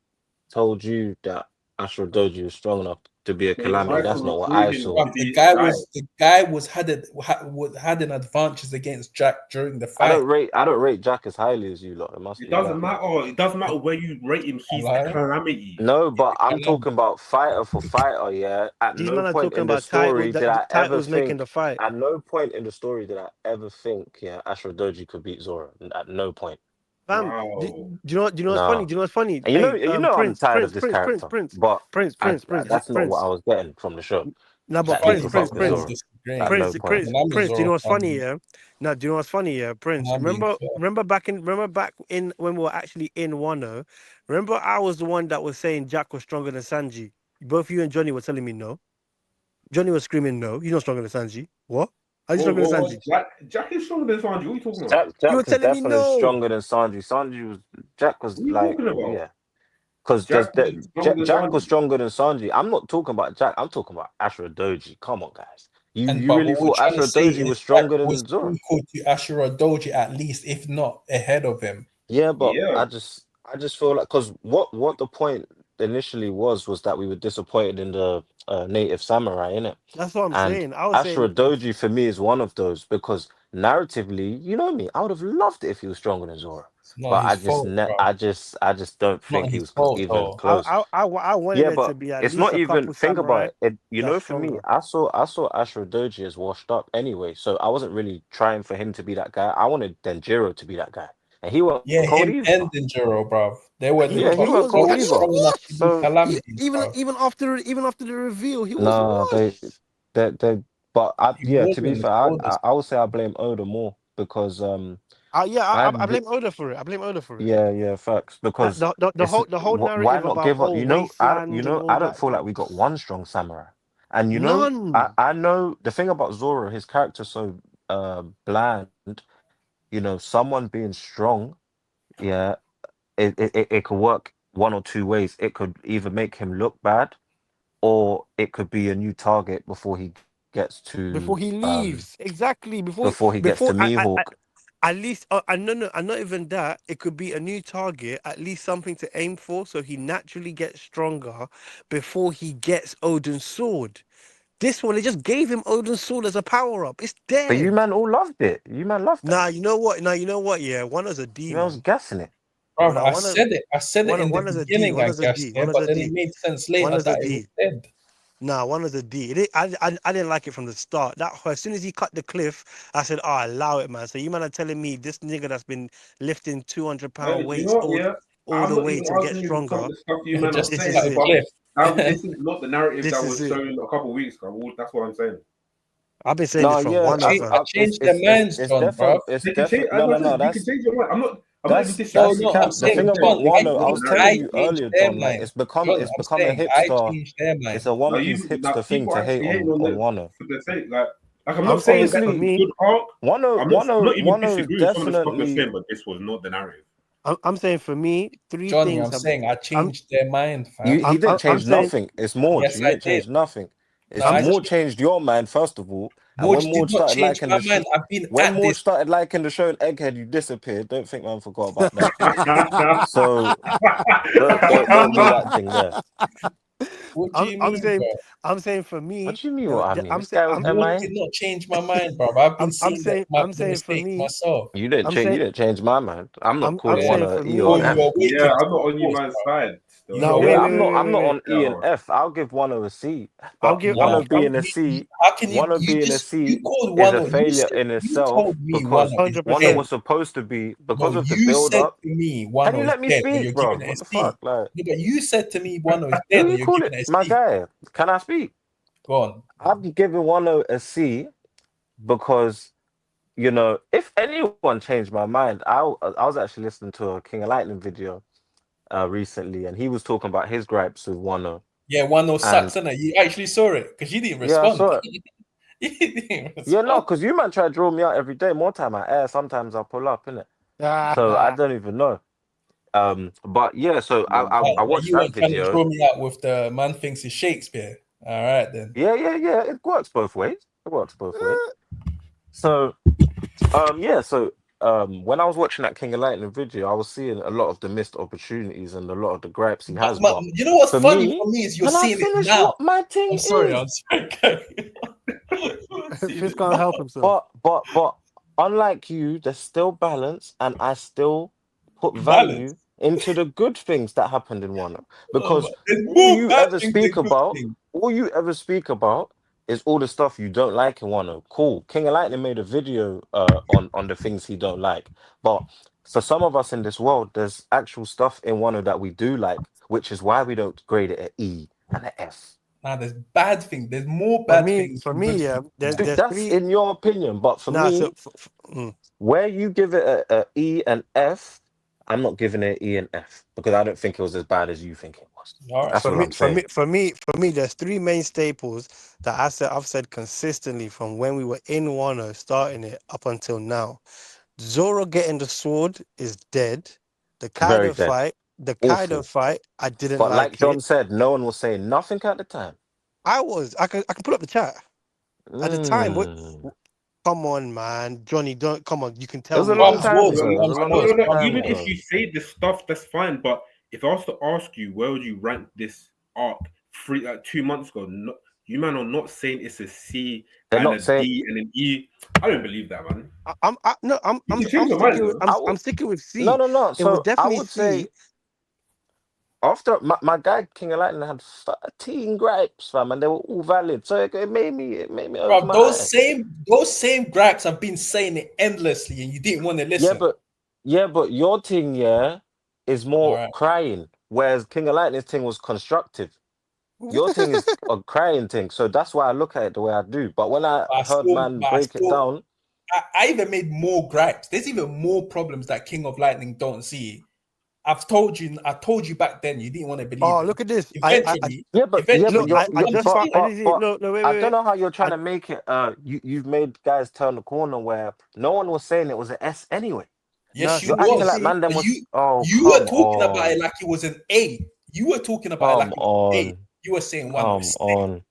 told you that Ashura Doji was strong enough to be a They calamity. tried to That's not what recruit I him saw. to be a guy. The guy had an advantage against Jack during the fight. I don't rate Jack as highly as you lot. It must It be that. doesn't matter. It doesn't matter where you rate him. I He's a lie. calamity. No, but I'm Calamity. talking about fighter for fighter, yeah. At These no men are point talking in the about title. story That did the I ever titles making the think, fight. at no point in the story did I ever think, yeah, Ashura Doji could beat Zoro. At no point. Fam, do, Wow. do you know? Do you know what's funny? No. Do you know what's funny? And Hey, I'm Prince, tired of Prince, this Prince, Prince, character. Prince, But Prince, Prince, Prince, that's not what I Prince. was getting from the show. No, It's but That he funny Prince, could because Prince, fuck with no one's Prince, Zoro. At disagreeing. no Prince, point. Prince, And I'm a Prince. Do you know Zoro what's fan, funny? Yeah. Now, do you know what's funny? Yeah, and Prince. I'm being fair. Remember back in when we were actually in Wano. Remember, I was the one that was saying Jack was stronger than Sanji. Both you and Johnny were telling me no. Johnny was screaming no. He's not stronger than Sanji. What? Are you stronger than Sanji? Jack is stronger than Sanji. What are you talking about? You were Jack is telling me definitely no. stronger than Sanji. Jack was What are you like, talking about? yeah. Because Jack is stronger than Jack was Sanji. stronger than Sanji. I'm not talking about Jack. I'm talking about Ashura Doji. Come on, guys. And You but really what we're thought trying to Ashura say Doji was is Jack stronger was than Zoro? equal to Ashura Doji at least, if not ahead of him. Yeah, but Yeah. I just feel like because what the point initially was that we were disappointed in the native samurai, innit? That's what I'm And saying. I was saying Ashura Doji for me is one of those because narratively, you know me, I would have loved it if he was stronger than Zoro. It's not But his fault, bro. I just don't It's not think he his was fault even though. close. I wanted Yeah, there to but be at it's least not a even couple think about samurai it. You that's know, for me, stronger. I saw Ashura Doji as washed up anyway, so I wasn't really trying for him to be that guy. I wanted Denjiro to be that guy, and he went Yeah, cold him either. and Denjiro, bro. They were He the Yeah, was he but he went was they cold were he was either. strong enough to washed. be So calamities, bro. Even after the reveal, he was nah, washed. they, but He yeah, to be wasn't. fair, It's Oda's. I would say I blame Oda more because Yeah, I I re blame Oda for it. I blame Oda for it. yeah, facts because it's The whole why narrative not about give up? oh wasteland and all I don't that feel like thing. we got one strong samurai, and None. I know the thing about Zoro, his character's so bland. Someone being strong, yeah, it could work one or two ways. It could either make him look bad, or it could be a new target before he gets Before to he leaves, exactly. before he gets to I Mihawk. at least and no, and not even that. It could be a new target, at least something to aim for, so he naturally gets stronger before he gets Odin's sword. This one, they just gave him Odin's sword as a power up. It's But you dead. man all loved it. You man loved that. Nah, you know what? Nah, you know what? Yeah, one as a D, You man was man. gassing it. Bro, Nah, I said it. I said it in the one as a D. beginning, One I as a guess, D. yeah, One as but a then it D. made sense One later as a that it was D. dead. Nah, one of the D. I didn't like it from the start. That as soon as he cut the cliff, I said, "Oh, allow it, man." So you man are telling me this nigga that's been lifting 200-pound You know weights what? Yeah, all I'm the not way even to get arguing with some of stronger. the stuff you man are Just to This cut is saying, the it. but cliff. this is not the narrative This that is was it. shown a couple of weeks ago. That's what I'm saying. I've been saying No, this from yeah, one of I fam. changed their minds, it's John, bro. definitely, it's They can change. definitely. As No, I no, no. said, you can change your mind. I'm not even No, That's disrespecting no, you. I'm cap. The What saying, thing I'm saying about John, is I it's Wano, I not the was changed, telling I narrative. you changed earlier, their John. Like mind. it's John, I'm become a saying I hipster. changed their It's mind. a one Now piece now hipster thing people to are hate actually hating on on it Wano. for their sake. Like I'm I'm not saying saying that for it's Obviously, a me, good arc. I'm not even Wano is disagreeing with some of the stuff you're definitely. saying, but this was not the narrative. I'm saying for me, three Johnny, things I'm have. saying I I'm changed their mind, You, fam. he didn't I'm change saying nothing. It's Morge. Yes, You I didn't did. change nothing. No, It's I Morge changed. changed your mind first of all, and when Morge did Morge not started change liking my the show, mind. I've been when at Morge this. started liking the show and Egghead, you disappeared. Don't think man forgot about that. So don't do that thing there. What do you I'm mean, saying bro? I'm saying for What me, do you mean? What I mean? I'm This saying guy was Morge MI. did not change my mind, bro. I've been I'm seeing saying the for mistakes me, myself. You didn't I'm change. You saying didn't change my mind. I'm not I'm calling Yeah. one saying a for E or Oh, me. you F. are way Yeah, too I'm not on you close, man's bro. side. Still, You yeah, are No, way Yeah, wait, too I'm not close. on E and yeah. F. I'll give Wano a C, I'll but give Nah, Wano I'm being a C, how can you? Wano You being a just you C called is a Wano. You failure said in you itself told me because Wano is Wano 100%. dead. was supposed to be No, because of the you build said up. to me Can you Wano is let me dead, and speak, you're bro? giving it a What the C. fuck, like? No, but you said to me Wano is Who dead, and you you're call giving it, it a my C. guy? Can I speak? Go on. I'm giving Wano a C because if anyone changed my mind, I was actually listening to a King of Lightning video recently, and he was talking about his gripes with Wano. Yeah, Wano sucks, And isn't it? You actually saw it because you didn't yeah, I respond. saw it. You didn't Yeah, no, respond. because you man try to draw me out every day. More time I air, sometimes I pull up, innit? So I don't even know. But yeah, so I watched You that weren't trying to video. draw me out with the man thinks he's Shakespeare. All right then. Yeah. It works both ways. It works both ways. So yeah, so when I was watching that King of Lightning video, I was seeing a lot of the missed opportunities and a lot of the gripes he has. But You know what's for funny me, for me is you're can I seeing it finish now. what my thing I'm sorry. is? You're seeing Fizz it can't now. help himself. But unlike you, there's still balance, and I still put Balance. value into the good things that happened in Wano. Because There's all more you bad ever things speak than good about, things. all you ever speak about is all the stuff you don't like in Wano. Cool. King of Lightning made a video on the things he don't like. But for some of us in this world, there's actual stuff in Wano that we do like, which is why we don't grade it an E and an F. Now there's bad things. There's more bad things For than good me, yeah, things in that. there's That's three. in your opinion, but for Nah, me, where you give it a E and F, I'm not giving it an E and F because I don't think it was as bad as you think it was. All right. That's all I'm saying. For me, there's three main staples that I've said consistently from when we were in Wano, starting it up until now. Zoro getting the sword is dead. Very dead. The Kaido Awful. fight, I didn't But like like John it. said, no one was saying nothing at the time. I can pull up the chat at the time. Mm. Come on, man, Johnny, don't come on. You can It tell was a me long Palms now. time was. ago. It was a Palms long No, no, was. no. Palms time Even was. if ago. you say this stuff, that's fine. But if I was to ask you, where would you rank this arc 2 months ago? No, you man are not saying it's a C They're and not a saying. D and an E. I don't believe that, man. No, You can change your mind though. I'm sticking with No, C. no, no. It was So I definitely would say C. after my guy King of Lightning had 13 gripes, fam, and they were all valid. So it made me open Bro, my eyes. those same gripes have been saying it endlessly, and you didn't want to Yeah, listen. but your thing, yeah, is All more right. crying, whereas King of Lightning's thing was constructive. Your thing is a crying thing, so that's why I look at it the way I do. But when I heard man But I break it still, down, I even made more gripes. There's even more problems that King of Lightning don't see. I told you back then. You didn't want to believe Oh, it. look at this. Eventually, Look, you're, I you're just gonna found. see it. I didn't see. No, wait, I wait, don't wait. know how you're trying I, to make it. You've made guys turn the corner where no one was saying it was an S anyway. no, Yes, you see, You're you acting was. like see. man, them But was. Oh, you were come talking about it on, like it was an A. You were talking about it like come it was an A. on, You were saying one come was sick. on.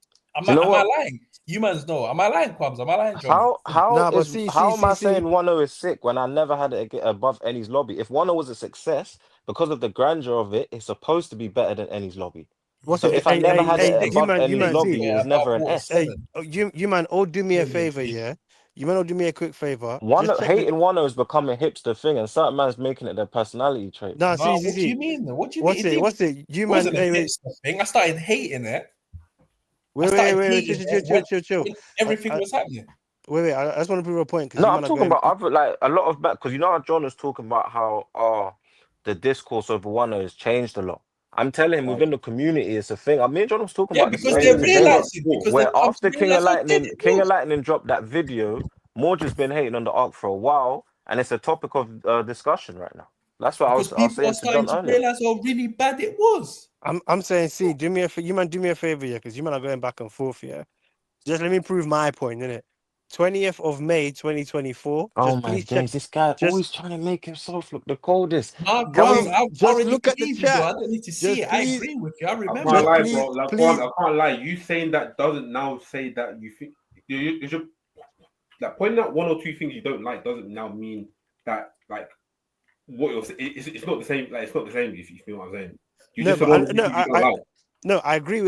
Do you know Am I what? lying? You mans know. Am I lying, Quabs? Am I lying, Johnny? Nah, but see, how am I see. saying Wano is sick when I never had it above Any's lobby? If Wano was a success because of the grandeur of it, it's supposed to be better than Any's lobby. What's So it? if I You never Hey, had it mistakes. above you Any's man, Mistakes see. lobby, it were was about never an water S. Hey, seven. you man, all do me a Really, favor, yeah. You man, all do me a quick favor. Just One check the. hating Wano is becoming a hipster thing, and certain man's making it their personality trait. Nah, No, what do you see. mean? What do you mean? What's It it? didn't. What's it? It You man, wasn't a wait. hipster thing. I started hating it. Wait, started chill, hating chill, chill, chill, chill, chill. when everything I, was happening. wait. I just want to prove a point because No, you I'm man are talking going. about other like a lot of back because you know how John was talking about how the discourse over Wano has changed a lot. I'm telling him Right. within the community it's a thing. I mean, John was talking Yeah, about the because same they're thing Same, that's today. what I realizing, thought. because they've Where come to after realize how dead it King of was. Lightning dropped that video, Morge has been hating on the arc for a while, and it's a topic of discussion right now. That's what Because I was people are saying to starting John to earlier. realize how really bad it was. I'm saying, see, you man, do me a favor, yeah, because you man are going back and forth, yeah. Just let me prove my point, innit? 20th of May, 2024. Oh Just my please check. days, this guy Just, always trying to make himself look the coldest. Nah, Can bros, we? bruv, I just already look at the believe you, though. chat. I don't need to see Just it. I please, agree with you. I I remember can't just that. lie, please, bro. Like, please. I can't lie. You saying that doesn't now say that you think you should like pointing out one or two things you don't like doesn't now mean that like what you're it's not the same. Like it's not the same. If you feel what I'm saying, you No, just said but one or two things you don't I, like. no, I agree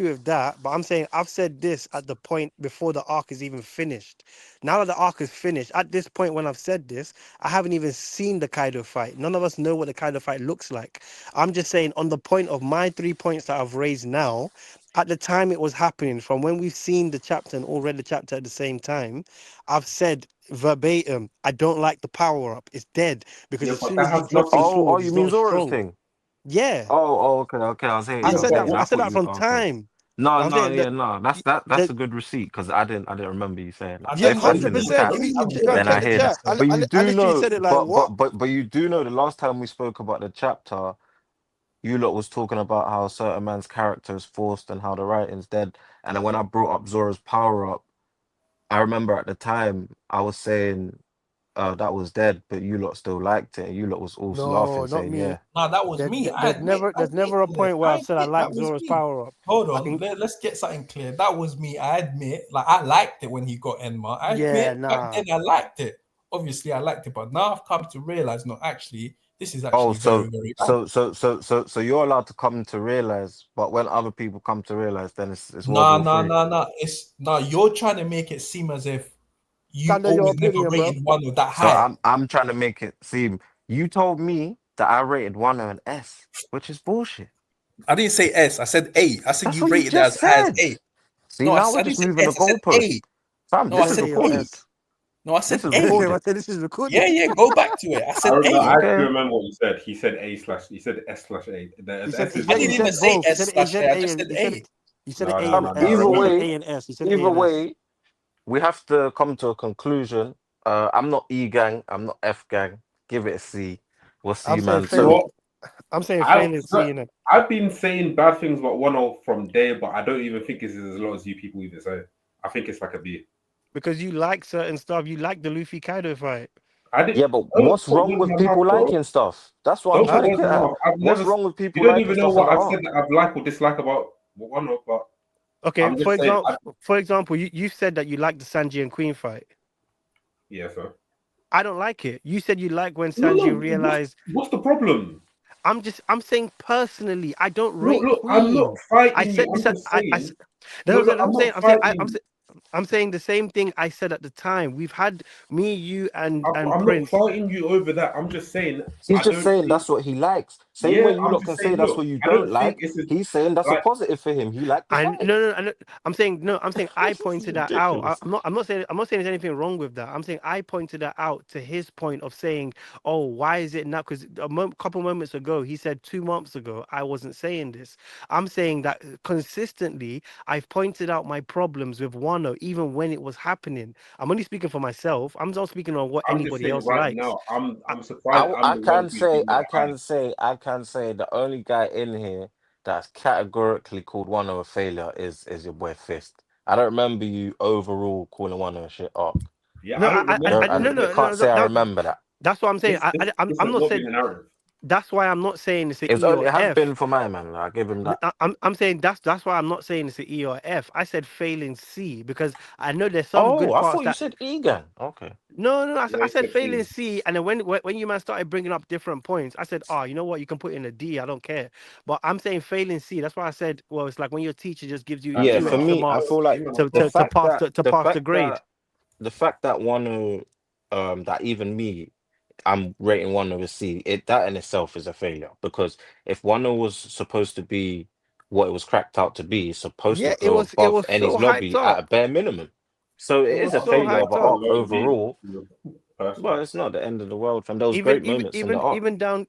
with that. But I'm saying I've said this at the point before the arc is even finished. Now that the arc is finished, at this point when I've said this, I haven't even seen the Kaido fight. None of us know what the Kaido fight looks like. I'm just saying on the point of my 3 points that I've raised now. At the time it was happening, from when we've seen the chapter and all read the chapter at the same time, I've said verbatim, I don't like the power up. It's dead because Yeah, as but soon that as he has drops his nothing. Oh, sword, you he's mean not Zora's strong. thing? Yeah. Okay, okay. I was hearing I you. Yeah, I was said but that. hearing you. I I said thought that you. from Okay. time. No, I'm no, saying yeah, that. no. That's that a good receipt because I didn't remember you saying that. I So yeah, if never that's even in the looked. 100%. chat, Give Let me me the have a chat. look No, at then the I check the hear that. chat. chapter. But you I do literally know, said it like what? but you do know the last time we spoke about the chapter, you lot was talking about how a certain man's character is forced and how the writing's dead. And then when I brought up Zora's power up, I remember at the time I was saying that was dead, but you lot still liked it, and you lot was all No, laughing, not saying, me. "Yeah." Nah, that was me. I There's admit never a to it. point where I I've said I admit that like was Zora's me. power up. Hold I on, can. let's get something clear. That was me. I admit, like I liked it when he got Enma. I Yeah, admit back nah. then I liked it. Obviously, I liked it, but now I've come to realize, no, actually, this is Oh, actually very, very bad. so you're allowed to come to realize, but when other people come to realize, then it's World Nah, War nah, Three. nah, nah. It's nah. You're trying to make it seem as if you Stand on your always never opinion, bro. rated one of that So high. I'm trying to make it seem you told me that I rated one an S, which is bullshit. I didn't say S. I said A. I said That's you what you rated it as just high as said. A. See, No, now we're I didn't just say moving the S. I said goalposts. A. Fam, No, You I this didn't is said say your A. recorded. S. No, I This said is A. I recorded. said this is recorded. Yeah, yeah. Go back to it. I I said remember. A. I actually Okay. remember what you said. He said A slash. He said S slash A. He The said, S is I yeah, he didn't recorded. even said say both. S He slash said A. I A just and said A. he said No, A no, and no, no. I S. Either He said remember. way, A and S. He said A either and S. way, we have to come to a conclusion. I'm not E gang. I'm not F gang. Give it a C. We'll see, I'm saying man. You know So failing. what? I'm saying I failing C, you know. I've been saying bad things about Wano from day, but I don't even think it's as lot as you people even say. I think it's like a B. Because you like certain stuff. You like the Luffy Kaido fight. I did. yeah, but Don't what's put wrong words in with my mouth, people bro. liking stuff? That's what I'm Don't trying put to words get in my at. mouth. I've What's never. wrong with You people don't liking even know stuff in what the I've said arc? that I've liked or dislike about Wano, but Okay, I'm just saying. for example, you said that you like the Sanji and Queen fight. Yeah, sir. I don't like it. You said you like when No, Sanji no. realized. What's the problem? I'm saying personally, I don't Look, rate look. I'm not Queen. I fighting you. said this. I'm just saying. No, Look, look. I'm I'm not saying, fighting. I'm saying the same thing I said at the time. We've had me, you, and I'm not Prince. fighting you over that. I'm just saying. He's I just don't saying think. that's what he likes. Same Yeah, way you I'm lot just can say saying. that's Look, what you I don't don't think like. it's a, He's saying that's a like. positive for him. He liked the I fight. no. I'm saying no. I'm saying I This is pointed that out. ridiculous. I'm not saying there's anything wrong with that. I'm saying I pointed that out to his point of saying, oh, why is it now? Because couple moments ago he said 2 months ago I wasn't saying this. I'm saying that consistently I've pointed out my problems with Wano even when it was happening. I'm only speaking for myself. I'm not speaking on what I'm just anybody saying else right likes. now. I'm surprised. I'm I the one can who's say, giving it a high. I can say the only guy in here that's categorically called one of a failure is your boy Fist. I don't remember you overall calling one of a shit arc. Yeah, No, I don't remember. I no, can't say I that, remember that. that's what I'm saying. This I'm has not not saying. been the narrative. That's why I'm not saying it's an It's E only or it has F. been for my man. I give him that. I'm saying that's why I'm not saying it's an E or F. I said failing C because I know there's some Oh, good I parts thought you that. said Egan. Okay. No, Yeah, I it's said the failing C. C, and then when you man started bringing up different points, I said, oh, you know what, you can put in a D. I don't care. But I'm saying failing C. That's why I said, well, it's like when your teacher just gives you Yeah, two for extra me, I marks feel like to pass the grade. the fact that one that even me I'm rating one of a C. It that in itself is a failure because if one was supposed to be what it was cracked out to be. It's supposed to Yeah, go it above was Enies so hyped Lobby at a up. bare minimum. So It it is was a I so think failure that's of hyped an quite a up. arc low beat, overall. personally. But it's not the end of the world, fam. There was great moments in the arc.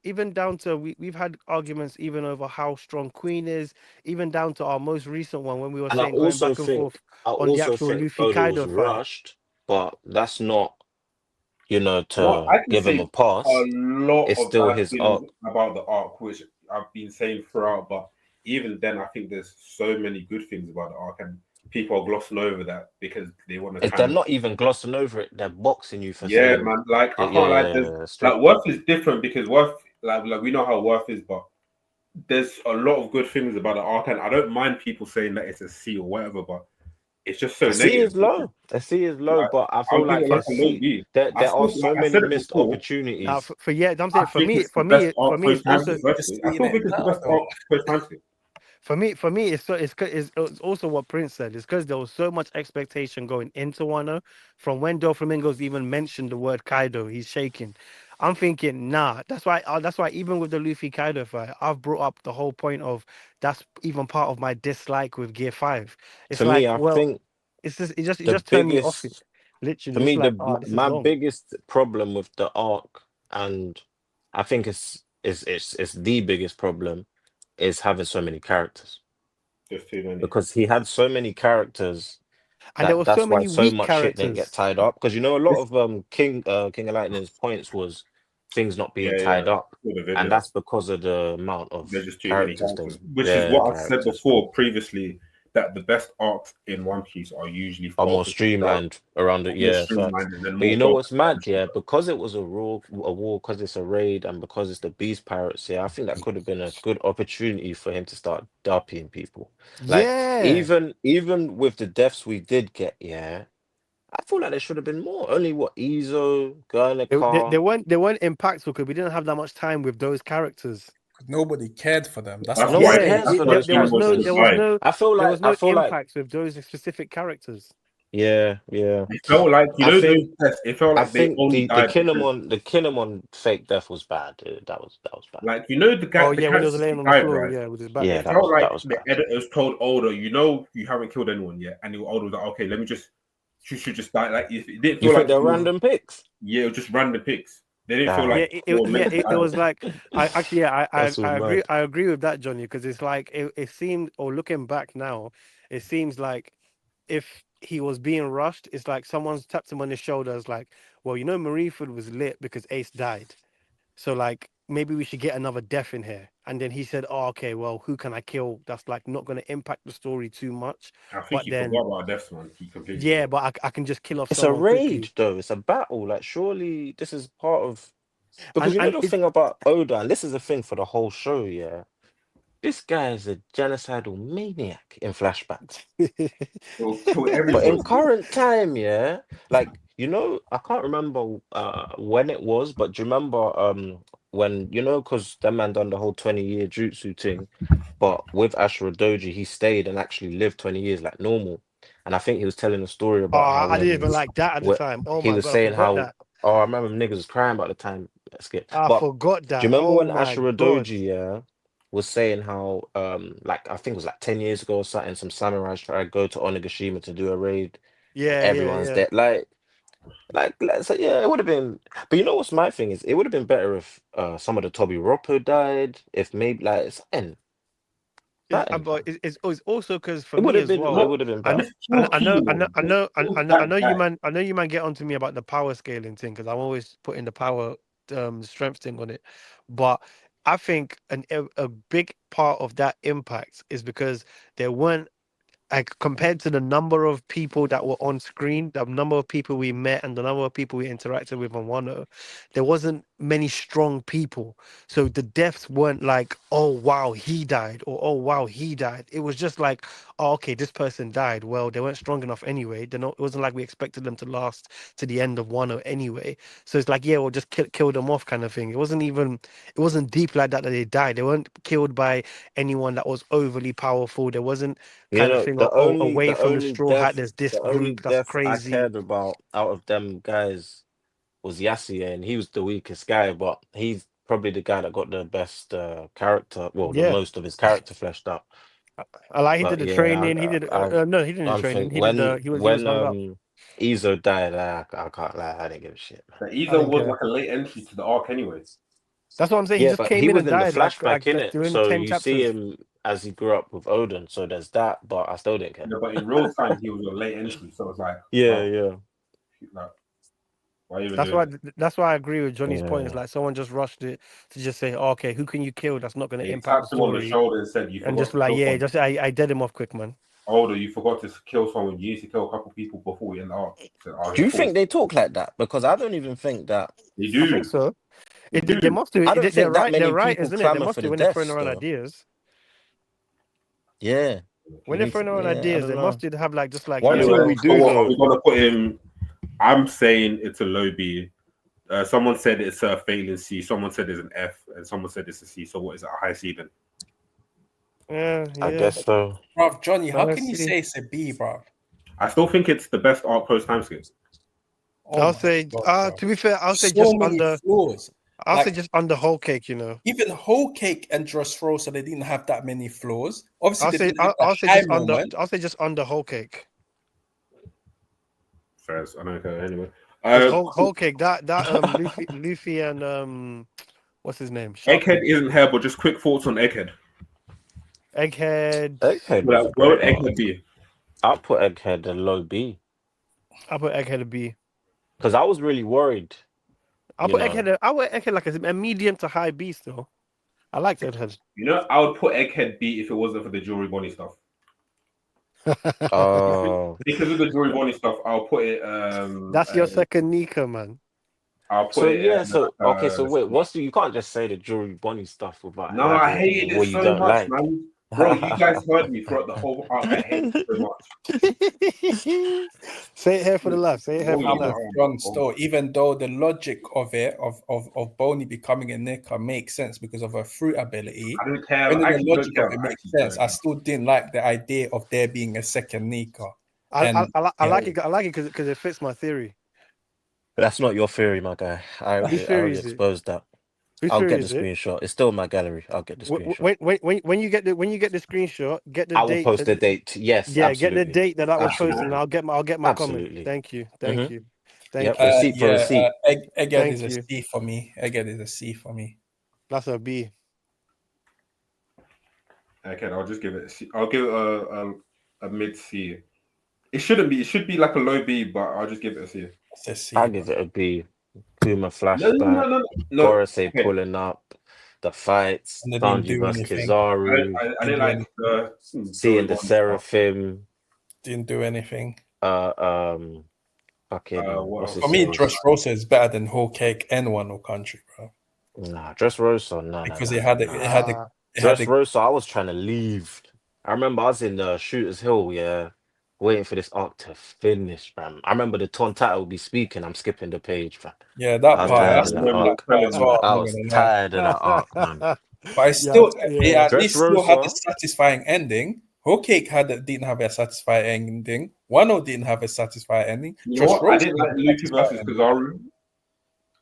Even down to we've had arguments even over how strong Queen is, even down to our most recent one when we were And saying going back and forth I on the also actual think Luffy Oda was Kaido fight. rushed, but that's not, Well, to I can give him a say a pass. lot It's of still bad his things arc. about the arc, which I've been saying throughout, but even then, I think there's so many good things about the arc, and people are glossing over that because they want to If they're kind of, not even glossing over it, they're boxing you for yeah, saying man. Like I that. Yeah, can't like yeah, there's yeah, straight. like Worth is different because Worth, like we know how Worth is, but there's a lot of good things about the arc, and I don't mind people saying that it's a C or whatever, but it's just so A C negative. is low. A C is low, Like, but I I feel would give like it like a a low C. B. There are so I many said it missed before. Now opportunities. I'm I saying think it's the best for arc me post it's also Hanson. You're Personally, I seeing still it think it's the now, best though. arc post Hanson. for me, it's also what Prince said. It's because there was so much expectation going into Wano. From when Doflamingos even mentioned the word Kaido, he's shaking. I'm thinking, nah. That's why even with the Luffy Kaido fight, I've brought up the whole point of that's even part of my dislike with Gear 5. It's For me, like, I well, think it the just turned me off it. biggest, for Literally, me, it's like, oh, this is my long. biggest problem with the arc, and I think it's the biggest problem, is having so many characters, Just too many. because he had so many characters And there were so that's why many so weak much shit didn't get characters. tied up. Because a lot It's, of King of Lightning's points was things not being yeah, tied up, for the and video. that's because of the amount There's of just too many characters characters, there's. which is Yeah, what I've said characters before previously. That the best arcs in One Piece are usually are more focused around streamlined around it. more Yeah, facts. streamlined and then But more you know what's focused mad? around Yeah, show. because it was a war, because it's a raid, and because it's the Beast Pirates. Yeah, I think that could have been a good opportunity for him to start dupping people. Like Yeah. even with the deaths we did get, yeah, I feel like there should have been more. Only what Izo, They Garnica. they weren't impactful because we didn't have that much time with those characters. 'Cause nobody cared for them. That's That's the Nobody why Yeah, cares problem. for there, those personally most of the characters. time. there was I no feel like, impacts with those specific characters. yeah, yeah. It felt like I think, those tests. It felt I like they think only died because The Kinemon fake death was bad. That was bad. the Oh guy, the yeah, when he was characters laying who on the died, floor, right? yeah, with his back. Yeah, It felt like that was the bad. editors told Oda, you haven't killed anyone yet, and the Oda was like, okay, let me just, you should just die. Like it didn't You feel think like they're he was, random picks? yeah, it was just random picks. They didn't feel Damn, Yeah, like they were meant to it die. was like I actually yeah that's all I agree mad. with that, Johnny, because it's like it seemed, or looking back now, it seems like if he was being rushed, it's like someone's tapped him on his shoulders, like, well, Mareeford was lit because Ace died. So like maybe we should get another death in here. And then he said, "Oh, okay, well, who can I kill that's like not going to impact the story too much?" I think But he then forgot about Death Man. He completely yeah, forgot. but I can just kill off It's a someone raid quickly. though. It's a battle. Like surely this is part of, because And the it's thing about Oda, and this is the thing for the whole show. Yeah, this guy is a genocidal maniac in flashbacks. He'll kill But in everybody. current time, yeah, like I can't remember when it was, but do you remember when because that man done the whole 20-year jutsu thing, but with Ashura Doji, he stayed and actually lived 20 years like normal. And I think he was telling a story Oh, about how I didn't when even like that at the what time. Oh he my was god, I saying forgot how, that. oh, I remember niggas was crying about the time. Skip. I But forgot do you that. remember Oh when my Ashura god. Doji, yeah, was saying how like I think it was like 10 years ago or something, some samurais tried to go to Onigashima to do a raid and Yeah, yeah, everyone's yeah. dead. Like let's say, yeah, it would have been. But you know what's my thing is, it would have been better if some of the Toby Roppo died. If maybe like something, But fam. it's also because for It would me have as been. well. It Not would have been I know, better. just kill Kilo. Just kill I that know guy. I know you man get onto me about the power scaling thing because I'm always putting the power strength thing on it, but I think a big part of that impact is because there weren't, like, compared to the number of people that were on screen, the number of people we met, and the number of people we interacted with on Wano, there wasn't many strong people. So the deaths weren't like, oh wow, he died, or oh wow, he died. It was just like, oh, okay, this person died. Well, they weren't strong enough anyway. They're not. It wasn't like we expected them to last to the end of Wano anyway. So it's like, yeah, we'll just kill them off, kind of thing. It wasn't deep like that they died. They weren't killed by anyone that was overly powerful. There wasn't kind of thing, oh, away from the straw hat, there's this the only group that's death I crazy. cared about out of them guys was Yasuo, and he was the weakest guy, but he's probably the guy that got the best character, well, the Yeah. most of his character fleshed out. I like he But did the yeah, training. He did I no, he didn't do the I'm training. think He did the he was when hung up. Izo died, I can't lie, I didn't give a shit, man. The I Ezo didn't was care. like a late entry to the arc anyway. That's what I'm saying. He Yeah, just but came he in was and in the died flashback in like it, during so 10 you see chapters. him as he grew up with Odin. So there's that, but I still didn't care. No, but in real time, he was a late entry. So it's like, Yeah, bro, yeah, like, why are you even That's doing why it? that's why I agree with Johnny's point. It's yeah. like someone just rushed it to just say, oh, okay, who can you kill that's not going to He impact the tapped him on the story, shoulder and said, "You and forgot just to like, kill yeah, someone." just I dead him off quick, man. Older, you forgot to kill someone. You need to kill a couple people before we end the arc. So, Do you cool. think they talk like that? Because I don't even think that. They I think do. so. They do. They must do. I don't They're think that right. They're many right, people isn't it? They clamor must for do the when they're throwing deaths, around though. ideas. Yeah, When they're throwing around yeah. I ideas, don't they know. must do have like just like, One yeah, thing Anyway, we well, so do what are know. we gonna put him? I'm saying it's a low B. Someone said it's a failing C. Someone said it's an F, and someone said it's a C. So what is it? A high C then? I yeah. guess so. Bruv, Johnny, Now how let's can you see. say it's a B, bruv? I still think it's the best arc post timescape. Oh I'll my say. god, bruv. To be fair, I'll say So just many under. flaws. I'll say Like just under whole cake. You know. even Whole Cake and Dressrosa, they didn't have that many flaws. Obviously, I'll they say. didn't have the I'll say high just under. moment. I'll say just under whole cake. Fair, I don't care anyway. Because whole cake that Luffy and what's his name? Egghead Sharkman. isn't here, but just quick thoughts on Egghead. Egghead. Egghead was Well, a where would great Egghead arc. be? I'll put Egghead a low B I'll put Egghead a B. because I was really worried. I'll You put know, Egghead. I'll put Egghead like a medium to high B still. I liked Egghead. You know, I would put Egghead B if it wasn't for the Jewelry Bonnie stuff. uh, Because of the Jewelry Bonnie stuff, I'll put it. That's your second Nika, man. I'll put so it. yeah, so okay, so wait, C. you can't just say the Jewelry Bonnie stuff without No, I elaborating hated on it what you so don't much, like. man. Bro, you guys heard me throughout the whole arc. I hated it so much. Say it here for the laugh. Say it here No, for the you I'm laugh. with don't. John still, even though the logic of it, of Boney becoming a Nika makes sense because of her fruit ability. I don't care. When I the actually logic don't of care. it I makes actually sense, don't I care. still didn't like the idea of there being a second Nika. I And yeah, like it. I like it because it fits my theory. That's not your theory, my guy. Whose I theory already is it? exposed that. Whose I'll theory get the is it? screenshot. It's still in my gallery. I'll get the screenshot. When you get the screenshot, get the I will date. post the date. Yes, Yeah, get the absolutely. date that was posted, and Absolutely. I'll get my comment. Absolutely. Thank you. Hmm. Thank you. Yep. Thank you. Receipt for receipt. Egghead is Thank a you. C for me. Egghead is a C for me. That's a B. Okay, I'll just give it. I'll give it a mid C. It shouldn't be. It should be like a low B, but I'll just give it a C. It's a C. I'll Bro. give it a B. Kuma No, no, flashback. no, no, no. Gorosei Okay, pulling up. The fights. And they didn't Sanji do versus anything. Kizaru. I Didn't didn't do like anything. the Seeing Joey the Bond stuff. Seraphim. Didn't do anything. Uh, um, fucking What what's else? For his me, face? Dressrosa is better than Whole Cake and Wano Country, bro. Nah, Dressrosa. Because Nah. it had a Dressrosa. I was trying to leave. I remember I was in Shooters Hill. Yeah, waiting for this arc to finish, fam. I remember the Ton title would be speaking. I'm skipping the page, fam. yeah, I that was part. tired I of Yeah, that skipped when that the arc. part as well. felon. I'm I not was gonna lie. tired of that arc, man. But Yeah, it yeah. at least still had a Dressrosa. satisfying ending. Whole Cake didn't have a satisfying ending. Wano didn't have a satisfying ending. You know what? I Dressrosa didn't had like a Luffy satisfying versus ending. Kizaru.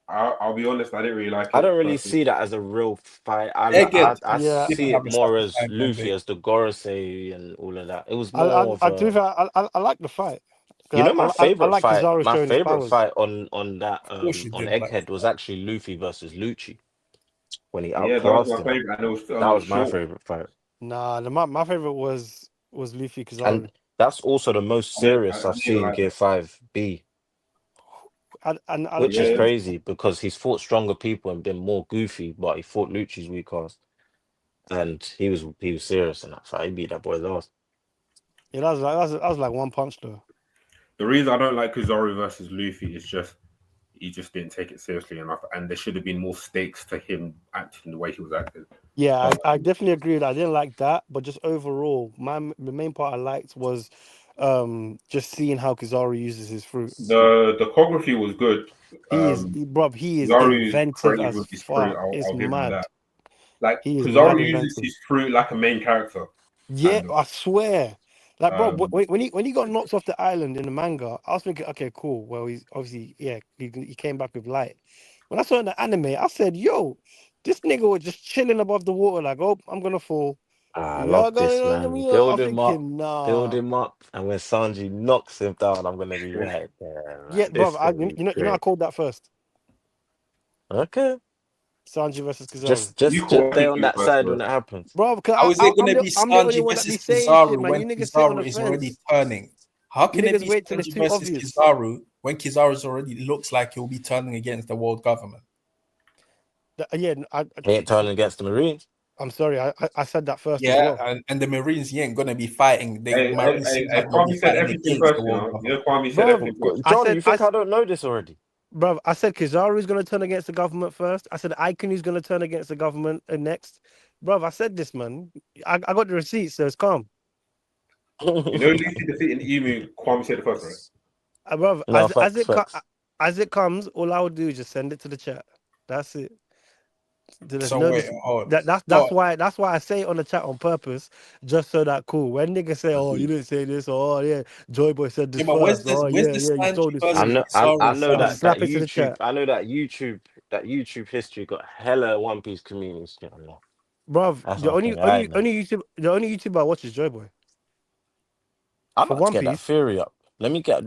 I'll be honest. I didn't really like I it don't really personally. see that as a real fight. Egghead I Yeah. didn't see it have a more as satisfying Luffy ending. as the Gorosei and all of that. It was more of To be a, fair, I like the fight. you 'Cause know, I like Kizaru my showing his favorite powers. fight on that Of course you on did like Egghead was actually Luffy versus Lucci when he Yeah, that was outclassed my him. favorite, and it was That was my short. favorite fight, Nah, my favorite was Luffy Kizaru. and that's also the most serious I I've didn't seen like Gear that. 5 be, And which is Yeah, crazy because he's fought stronger people and been more goofy, but he fought Lucci's weak ass, and he was serious in that fight. He beat that boy's ass. yeah, that was like one punch though. the reason I don't like Kizaru versus Luffy is just he just didn't take it seriously enough, and there should have been more stakes to him acting the way he was acting. Yeah, But I definitely agree with that. I didn't like that, but just overall, the main part I liked was just seeing how Kizaru uses his fruit. the choreography was good. He is Kizaru is inventive creative as with his fruit. fuck. It's I'll give him mad. that. Like He is Kizaru mad uses inventive. his fruit like a main character, Yeah, kind of. I swear. Like, bro, Um, when he got knocked off the island in the manga, I was thinking, okay, cool. Well, he's obviously, yeah, he came back with light. When I saw it in the anime, I said, yo, this nigga was just chilling above the water, like, oh, I'm gonna fall. I Y'all love this, going on man. me? I'm Build him up, thinking, build nah. him up, and when Sanji knocks him down, I'm gonna be right there, Yeah, man. bro. This gonna be You know, I great. called that first. Okay, Sanji versus Kizaru. You just call stay on anything that first, side bro. when it happens. Bro, because How is it I'm gonna be I'm the only Sanji one that be versus saying shit, Kizaru man. when You niggas sit on the Kizaru is already fence. turning? How You can it niggas be wait till it's Sanji too versus obvious. Kizaru when Kizaru's already looks like he'll be turning against the world government? Yeah, He ain't turning against the Marines. I'm sorry. I said that first as Yeah, well. and the Marines he ain't gonna be fighting. The Marines seems like they'll be Kwame said fighting everything against the first, you world know. You government. know, Kwame said Bro, everything first. John, you think I don't know this already? bro, I said Kizaru is going to turn against the government first. I said Icon is going to turn against the government next. Bro, I said this, man. I got the receipts, so it's calm. You know, Lucy defeating Emu, Kwame said it first, right? Bro, No, facts, facts. as it comes, all I would do is just send it to the chat. That's it. There's So no wait, hold. that's why I say it on the chat on purpose, just so that cool. When niggas say, "Oh, you didn't say this," or "Oh yeah, Joy Boy said this Yeah, but first," "Oh where's yeah, the yeah, you Sanji told this versus theory," I Kizaru know I'll segment? that slap it to the YouTube. chat. I know that YouTube history got hella One Piece communities. You know, Bruv, that's one thing I know. the only YouTube I watch is Joy Boy I'm for about to One get that Piece. theory up.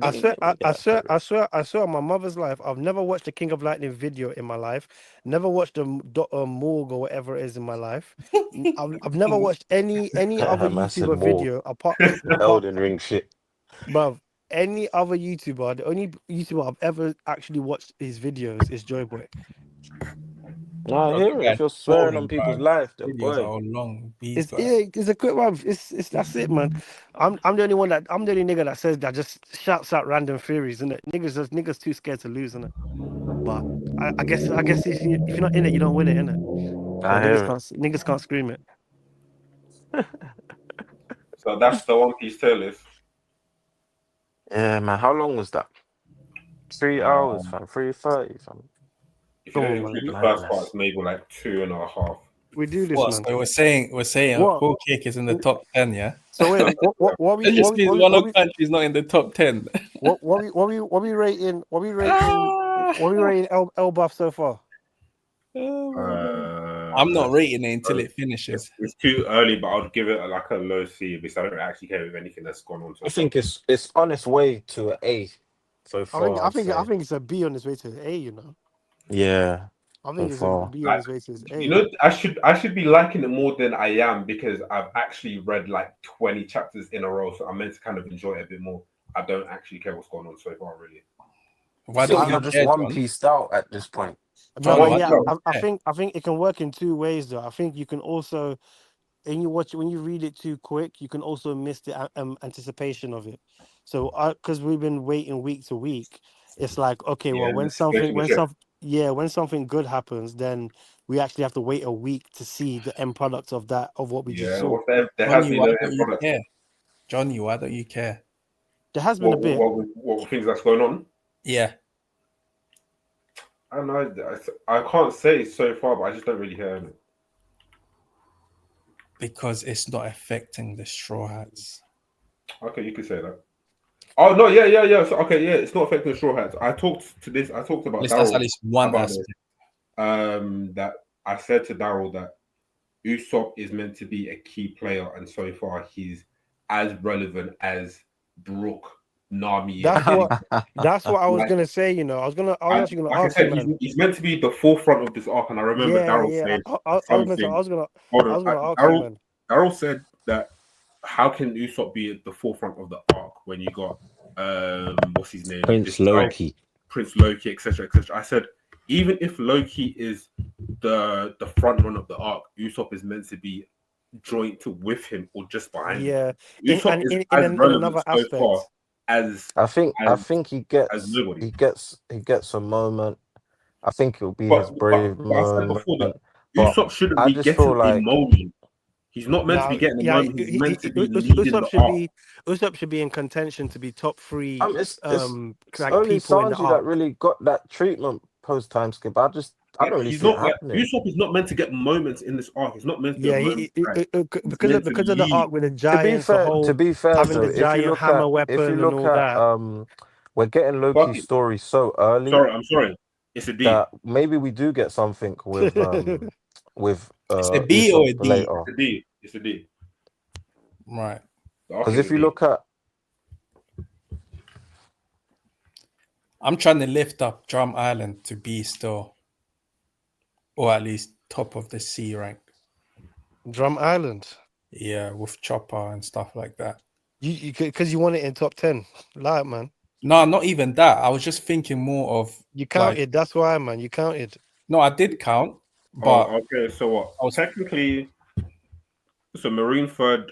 I swear, Let me get that theory. I swear on my mother's life, I've never watched a King of Lightning video in my life. Never watched a Morg or whatever it is in my life. I've never watched any other Massive YouTuber more video apart, Elden Ring shit. bruv. Any other YouTuber, the only YouTuber I've ever actually watched his videos is Joy Boy. No, I Bro, that hear it. guy's If you're swearing on boring, people's bro. It's life, then Videos are boy. all long. He's it's got yeah, it's a quick bruv. It's that's it, man. I'm the only one that I'm the only nigga that says that just shouts out random theories, and niggas too scared to lose, innit? But I guess if you're not in it, you don't win it, innit? So I hear it. niggas can't scream it. So that's the One Piece tier list. Yeah, man. How long was that? 3 hours, fam. 3:30, fam. If you Come don't on, man. include the first part, Madness. it's maybe like 2.5. We do this, what? man. So we're saying a What? whole cake is in the top 10, yeah? So wait, That just means one of country is not in the top 10. what we rating? Ah! What we rating El Buff so far? Oh my God. I'm not rating it until it finishes. It's too early, but I'll give it like a low C because I don't actually care with anything that's gone on so I far. think it's on its way to an A so far. I'd say. I think it's a B on its way to A. You know, Yeah, I so think it's a far. B on Like, its way to its you A. know, I should be liking it more than I am because I've actually read like 20 chapters in a row, so I'm meant to kind of enjoy it a bit more. I don't actually care what's going on so far, really. Why I don't think you you're just care, one John? pieced out at this point. No, John, but why yeah, don't No, you care? I think it can work in two ways though. I think you can also, and you watch it when you read it too quick, you can also miss the anticipation of it. So, because we've been waiting week to week, it's like okay, yeah, well, the situation will shift. when something good happens, then we actually have to wait a week to see the end product of that of what we just Yeah, saw. there has Johnny, been why no don't end you product. care? Johnny, why don't you care? There has been a bit. What things that's going on? Yeah, I don't know. I can't say so far, but I just don't really hear it. because it's not affecting the Straw Hats. Okay, you could say that. Oh no, yeah. So, okay, yeah, it's not affecting Straw Hats. I talked At about least that's Daryl at least one about this. aspect. That I said to Daryl that Usopp is meant to be a key player, and so far he's as relevant as Brook, Nami, and That's what anything. I was Like, gonna say. You know, I was actually gonna like I ask you, said, man. he's meant to be the forefront of this arc, and I remember Yeah, Daryl yeah. saying I was gonna say, something. Hold I on, was gonna ask you, man. Daryl said that how can Usopp be at the forefront of the arc when you got what's his name, Prince this guy Loki. Prince Loki, etc., etc. I said even if Loki is the front runner of the arc, Usopp is meant to be joint with him or just behind him. Yeah, Usopp is as in relevant another so far aspect. as I as think as nobody. he gets a moment. I think it'll be But his brave but I said moment. before that But Usopp shouldn't I be just feel getting a like moment. He's not meant to be Now, getting a yeah, moment. He's meant to be leading the arc. Usopp should be in contention to be top three, it's like only people in the Sanji that arc. really got that treatment post time skip. I Like don't really he's see it not like happening. Usopp is not meant to get moments in this arc. He's not meant to get Yeah, moments. Like, he's because meant to of the lead. arc with the giants, the To whole be fair having though, the giant hammer weapon and all that. we're getting Fuck Loki's it. story so early Sorry, I'm sorry. It's a D. that maybe we do get something with It's a B or Usopp a D? later. It's a D. It's a D. Right. The arc Because if you ending. look at I'm trying to lift up Drum Island to be still, or at least top of the C rank. Drum Island. Yeah, with Chopper and stuff like that. You because you want it in top 10. Like, man. No, not even that. I was just thinking more of You like, counted. That's why, man. You counted. no, I did count, but Oh, okay. So what? I was Technically, so Marine third,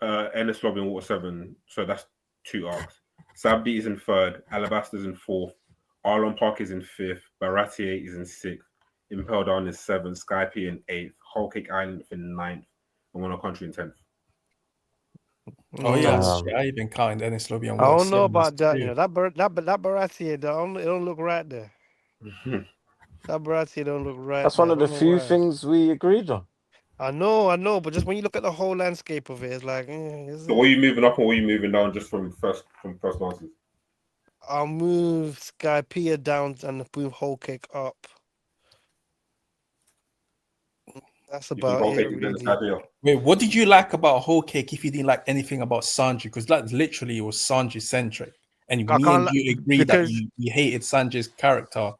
Ennis Lobby and Water 7. So that's 2 arcs. Sabdi is in third. Alabaster's in fourth. Arlon Park is in fifth. Baratier is in sixth. Impel Down is seventh. Skype in eighth. Whole Cake Island in ninth. And One Country in 10th. oh yeah, Mm, shit, I even counted Ennis Lobby and I Water don't know 7 about that. too. You know that Baratie, it don't look right there. That Baratie don't look right that's there. one I of the don't know few why. things we agreed on. I know, but just when you look at the whole landscape of it, it's like, is So, what are it? you moving up or what are you moving down just from first answers? I'll move Skypea down and move Whole Cake up. That's You think about Whole it, Cake is better than really. Skype? Wait, what did you like about Whole Cake if you didn't like anything about Sanji? Because that literally was Sanji centric, and I me can't and you agree that because you hated Sanji's character.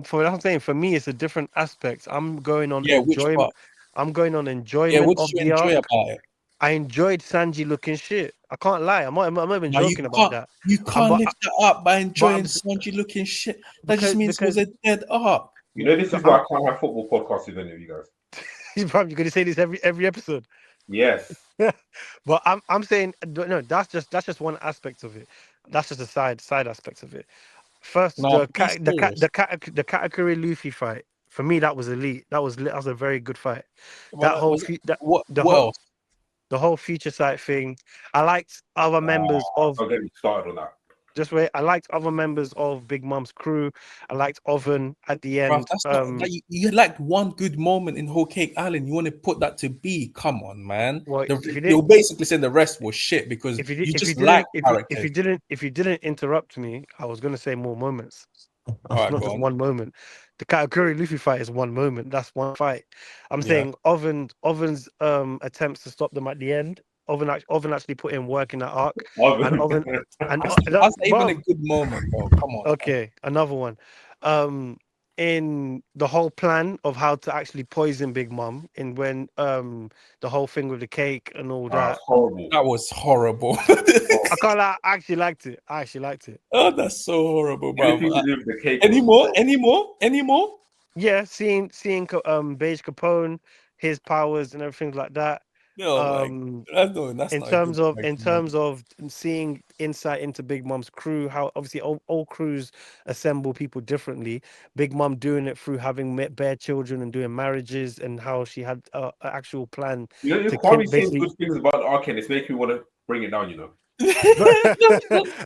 for what I'm saying, for me, it's a different aspect. I'm going on Yeah, which enjoyment. part? I'm going on Yeah, enjoyment what did of you the enjoy arc. about it? I enjoyed Sanji looking shit. I can't lie. I'm not even Now joking about that. you can't But lift that up by but enjoying I'm Sanji looking shit. That just means it was because a dead arc. You know, this so is why I can't have football podcasts with any of you guys. you're probably going to say this every episode. Yes. But I'm saying no. That's just one aspect of it. That's just a side aspect of it. First, Now be serious. the Katakuri Luffy fight for me that was elite. That was a very good fight. Well, That that whole was what? the What whole else? the whole future site thing. I liked other members of Don't get me started on that. just wait. I liked other members of Big Mom's crew. I liked Oven at the Bruv, end. that's not that you like one good moment in Whole Cake Island. You want to put that to B? Come on, man. Well, if you You're didn't, basically saying the rest was shit because if you did, you just like if characters. you didn't interrupt me, I was gonna say more moments. All right, Not go just on. one moment. The Katakuri Luffy fight is one moment. That's one fight. I'm Yeah. saying Oven's attempts to stop them at the end. Oven actually put in work in that arc, and Oven and That's not even a bro, good moment, though. Come on. okay, another one. In the whole plan of how to actually poison Big Mom, in when the whole thing with the cake and all that. It's horrible. That was horrible. I can't lie, I actually liked it. I actually liked it. Oh, that's so horrible, bro. Anything to do with the cake Any was more? Any more? Any more? Yeah, seeing Beige Capone, his powers and everything like that. No, like Um, that's not a good like, in terms of seeing insight into Big Mom's crew, how obviously all crews assemble people differently. Big Mom doing it through having met bare children and doing marriages, and how she had an actual plan You know, to Kwame saying basically. good things about the arcade. It's making me want to bring it down. You know,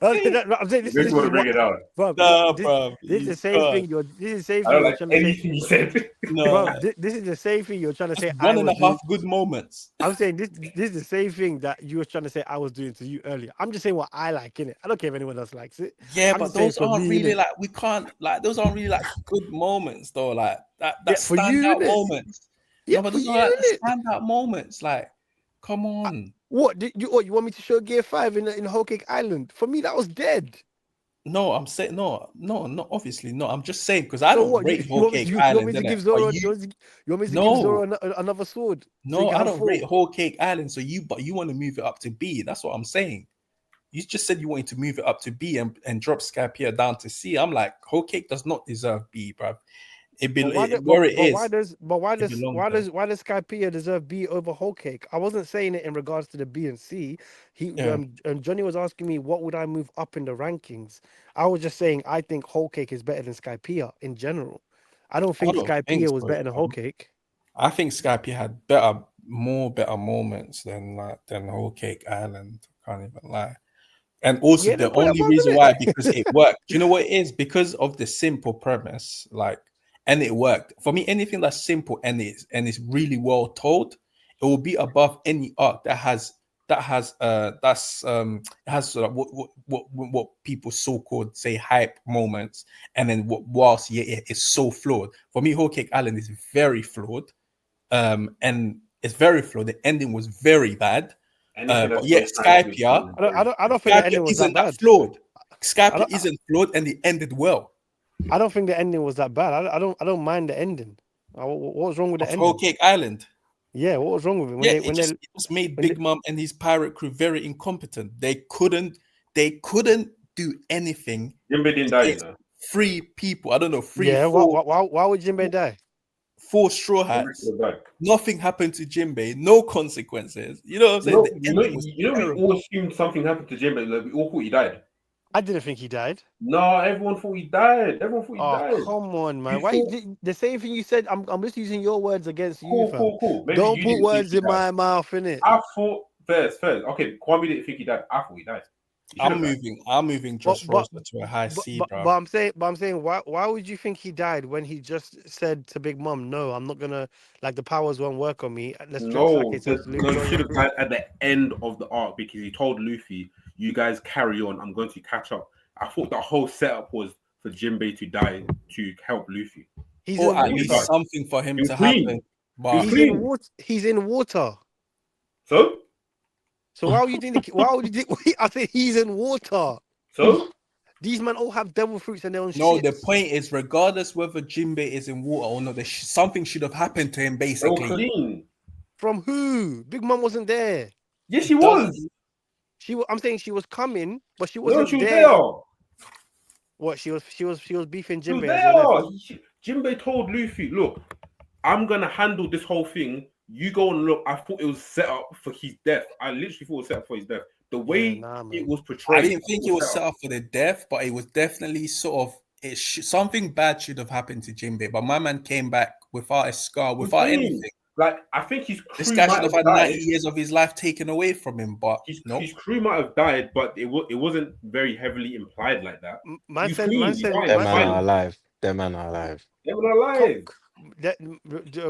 I'm saying it this, makes me this want is to bring what, it down. bro. Nah, bro. This is You the same can't. thing. This is the same I thing don't you're like trying to say, anything you said. No, bro. like, This is the same thing you're trying to that's say. I one and was a half doing. good moments. I'm saying this is the same thing that you were trying to say I was doing to you earlier. I'm just saying what I like in it. I don't care if anyone else likes it. Yeah, I'm but just saying those for aren't me in really it. like we can't like those aren't really like good moments though. Like that Yeah, for you in standout it. moments. Yeah, No, but for those you are like the in it. standout moments. Like, come on. What did you? What you want me to show Gear 5 in Whole Cake Island? For me, that was dead. No, I'm saying no, obviously no. I'm just saying because I So don't what? rate You Whole want me Cake to you want me Island, to innit? give But Zoro? you You want me to give Zoro no, another sword so he no, can I have don't four? rate Whole Cake Island. So you want to move it up to B. That's what I'm saying. You just said you wanted to move it up to B and drop Skypiea down to C. I'm like, Whole Cake does not deserve B, bro. Where it is, it belongs there. why does Skypiea deserve B over Whole Cake? I wasn't saying it in regards to the B and C. Yeah, And Johnny was asking me what would I move up in the rankings. I was just saying I think Whole Cake is better than Skypiea in general. I don't I think don't think Skypiea was so. better than Whole Cake. I think Skypiea had more better moments than Whole Cake Island. Can't even lie. And also Yeah, the then put it only above reason it. why because it worked. Do you know what it is? Because of the simple premise, like, and it worked. For me, anything that's simple and it's really well told, it will be above any arc that has sort of what people so-called say hype moments, and then whilst it's so flawed. For me, Whole Cake Island is very flawed. And it's very flawed. The ending was very bad. Anything But that's yeah, so trying to Skype, yeah. explain I don't think the Skype ending was that isn't that bad. flawed. I Skype don't isn't flawed, and it ended well. I don't think the ending was that bad. I don't mind the ending. What was wrong with the Of ending? Whole Cake Island. Yeah, what was wrong with it Yeah, it just made when Big Mom and his pirate crew very incompetent. They couldn't do anything Jimbe didn't die, you against know. 3 people. I don't know, yeah, why would Jinbei die? 4 straw Jimbe hats. should have died. Nothing happened to Jinbei. No consequences. You know what I'm saying? The ending was We terrible. all assumed something happened to Jimbe. Like, we all thought he died. I didn't think he died. No, everyone thought he died. Everyone thought he Oh, died. come on, man. You Why thought, the same thing you said? I'm just using your words against you, fam. cool. Maybe Don't you put didn't think words he in died. my mouth, innit? I thought first. Okay, Kwame didn't think he died. I thought he died. He should I'm have died. moving But Josh Rosa to a high C, bro. I'm saying why would you think he died when he just said to Big Mom, no, I'm not gonna, like, the powers won't work on me. Let's straight sack it. So No, Luffy he on should your have crew. died at the end of the arc because he told Luffy, "You guys carry on. I'm going to catch up." I thought the whole setup was for Jinbei to die to help Luffy. He's Or in at He least water. died. something for him He was to clean. happen. He was But He's in clean. water. He's in water. So So why would you think? Why would you think? I said he's in water. so These men all have devil fruits and they're on no, the ships. point is, regardless whether Jinbei is in water or not, something should have happened to him. they were Basically, clean. From who? Big Mom wasn't there. Yes, she it doesn't. was. I'm saying she was coming, but she No, wasn't she was there. there. What she was beefing She was Jinbei as they left. there. Jinbei told Luffy, "Look, I'm gonna handle this whole thing. You go and look." I thought it was set up for his death. I literally thought it was set up for his death. The way Yeah, nah, man. it was I portrayed, didn't think it was set up for the death, but it was definitely sort of something bad should have happened to Jinbei. But my man came back without a scar, without anything. Like, I think his This crew guy might should have have had 90 died. years of his life taken away from him, but no. His crew might have died, but it wasn't very heavily implied like that. Man He's said, clean. man He's said, fine. Them He's man are fine. alive. Them man are alive. They were alive.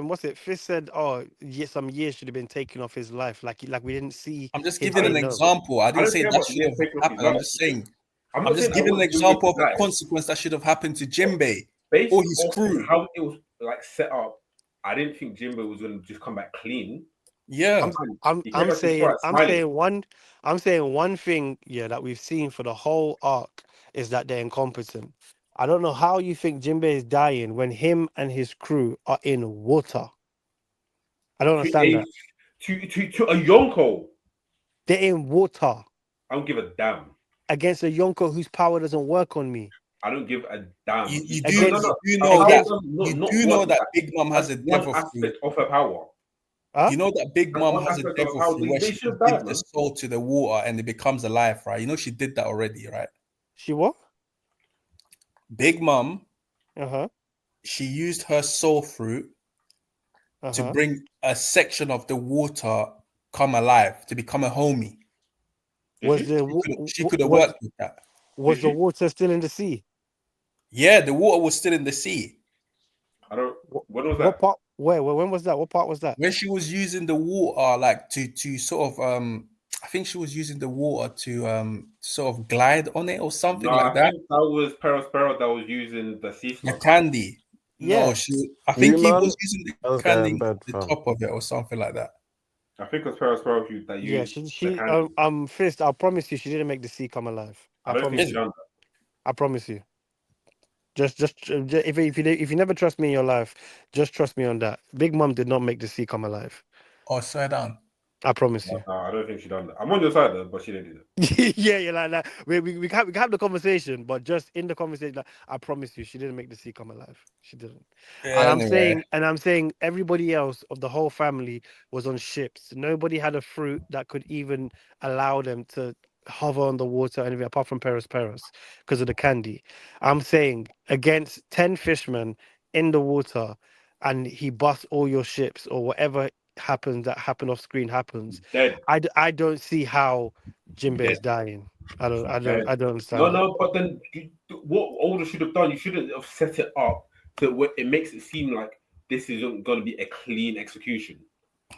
what's it? Fist said, "Oh, yeah, some years should have been taken off his life. Like we didn't see." I'm just him giving an say no. example. I I didn't don't say care that about should years have taken off his happened. I'm life. just saying. I'm I'm not just saying I giving an want Jinbei example to of a die. consequence that should have happened to Jinbei Based or his off crew. how it was like set up, I didn't think Jinbei was going to just come back clean. Yeah. I'm saying one thing, yeah, that we've seen for the whole arc is that they're incompetent. I don't know how you think Jinbei is dying when him and his crew are in water. I don't understand that. To a Yonko. They're in water I don't give a damn. against a Yonko whose power doesn't work on me. I don't give a damn. You Again, do know again- that Big Mom has a That's one devil fruit. aspect of her power. Huh? You know that Big That's Mom one has a aspect of devil how fruit where they she should can die, give the man. soul to the water and it becomes alive, right? You know she did that already, right? She what? Big Mom, Uh-huh. she used her soul fruit to Uh-huh. bring a section of the water come alive, to become a homie. Was Did the She could have was worked with that. was Did the she? water still in the sea? Yeah, the water was still in the sea. I don't. When was What that? part? Where? When was that? What part was that? When she was using the water, like to sort of I think she was using the water to sort of glide on it or something No, like I that. think that was Perospero that was using the sea The slug. candy. Yeah. No, I think he man? was using the That was there candy in bed, the fam. top of it or something like that. I think it was Perospero that Yeah, used she the candy. Fist, I'll promise you she didn't make the sea come alive. I don't think promise she you. done I promise you. Just if you never trust me in your life, just trust me on that. Big Mom did not make the sea come alive. Oh, swear down. I promise that. you. No, I don't think she done that. I'm on your side though, but she didn't do that. Yeah, you're like that. We can have the conversation, but just in the conversation, like, I promise you, she didn't make the sea come alive. She didn't. Yeah, anyway. I'm saying everybody else of the whole family was on ships. Nobody had a fruit that could even allow them to hover on the water or anything apart from Paris because of the candy. I'm saying against 10 fishermen in the water and he busts all your ships or whatever happens that happened off screen happens. Dead. I don't see how Jinbei Dead. is dying. I don't Dead. understand. No, it. no, but then what Older should have done, you shouldn't have set it up so it makes it seem like this isn't going to be a clean execution.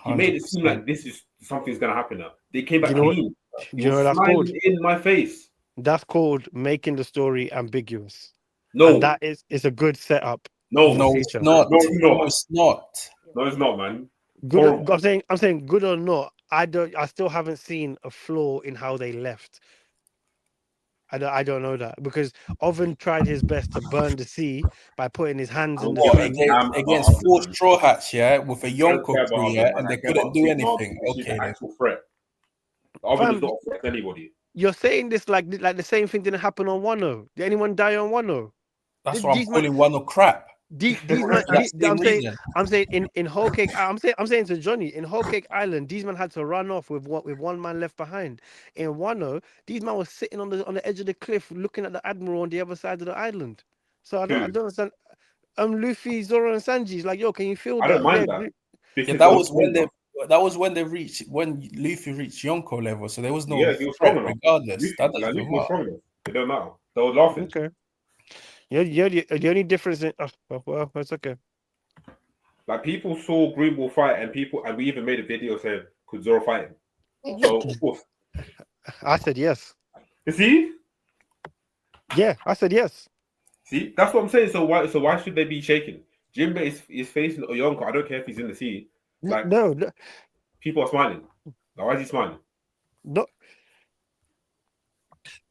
He made it seem 100%. like this is something's going to happen now. They came back You know what- clean. Do you know what that's Smiling called? in my face. That's called making the story ambiguous. No, And that is a good setup. no, No, Feature. it's not. No, it's not. No, it's not. No, it's not, man. Good. Horrible. I'm saying good or not. I still haven't seen a flaw in how they left. I don't know that because Oven tried his best to burn the sea by putting his hands in don't the give What a sea. against damn about against others, four man. straw hats, yeah, with a I don't Yonko care crew, about yeah, others, man. and I they care couldn't about do Big Mom anything. because she's the Okay, then actual threat. The oven is Fam, not a threat to anybody. you're saying this like the same thing didn't happen on Wano. Did anyone die on Wano? that's why I'm These man, calling one a crap. these man, For that same reason. I'm saying in Whole Cake. I'm saying to Johnny in Whole Cake Island, these men had to run off with one man left behind. In Wano, these men were sitting on the edge of the cliff looking at the admiral on the other side of the island. So I Who? don't understand. Luffy, Zoro, and Sanji's like, yo, can you feel I don't that? Yeah, mind that Yeah, because that they were was when stronger. they reached when Luffy reached Yonko level, so there was no Yeah, he was strong threat enough. regardless. That Like doesn't Luke was matter. strong enough. It don't matter. They were laughing. okay. Yeah, the only difference in well, that's okay. Like people saw Green Bull fight, and we even made a video saying, "Could Zoro fight him?" So of course, I said yes. you see, Yeah, I said yes. that's what I'm saying. So why should they be shaking? Jinbei is facing Oyonko. I don't care if he's in the sea. Like No, people are smiling. Like, why is he smiling? not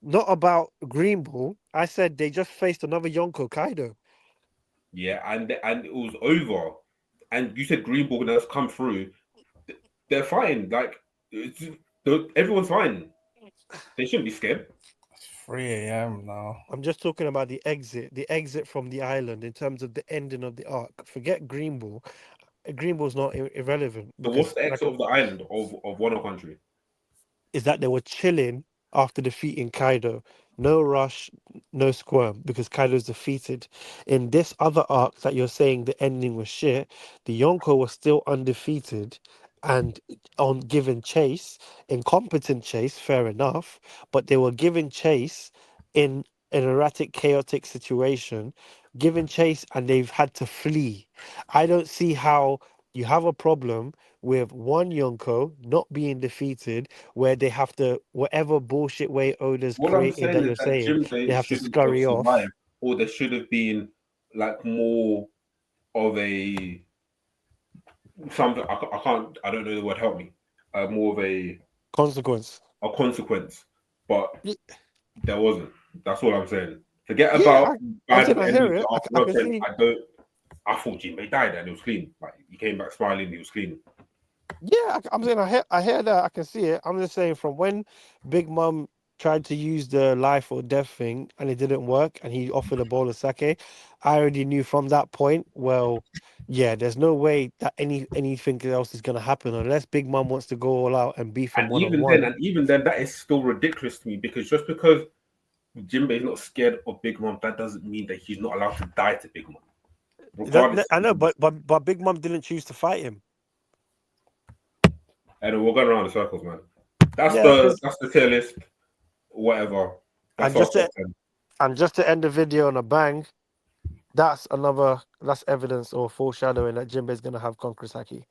not about Green Bull. I said they just faced another Yonko Kaido. Yeah, and it was over. And you said Green Bull has come through. They're fine. Like everyone's fine. They shouldn't be scared. It's 3 a.m. now. I'm just talking about the exit from the island in terms of the ending of the arc. Forget Green Bull. Green Bull's not irrelevant So what's because the like exit of the island of Wano country? is that they were chilling after defeating Kaido. No rush, no squirm, because Kaido's defeated. In this other arc that you're saying the ending was shit, the Yonko was still undefeated and on giving chase, incompetent chase, fair enough, but they were giving chase in an erratic, chaotic situation, giving chase, and they've had to flee. I don't see how you have a problem with one Yonko not being defeated where they have to whatever bullshit way Oda's What I'm creating saying that is you're that saying they Jinbei have to shouldn't have scurry off. survived, or there should have been like more of a something. I don't know the word. Help me. More of Consequence. a consequence, but Ye- there wasn't. That's all I'm saying. Forget Yeah, about I'm bad saying I hear ending it. to I after. I'm can saying see. I don't. I thought Jinbei died and it was clean. Like he came back smiling. He was clean. Yeah, I'm saying I hear that. I can see it. I'm just saying from when Big Mum tried to use the life or death thing and it didn't work, and he offered a bowl of sake, I already knew from that point. Well, yeah, there's no way that anything else is gonna happen unless Big Mum wants to go all out and beef him And one on even then, that is still ridiculous to me because just because Jinbei is not scared of Big Mom, that doesn't mean that he's not allowed to die to Big Mom, regardless. I know, but Big Mum didn't choose to fight him. And we're going around in circles, man. That's Yeah, the because that's the tier list. Whatever. That's and our just top to 10. end the video on a bang, that's evidence or foreshadowing that Jinbei's gonna have Conqueror's Haki.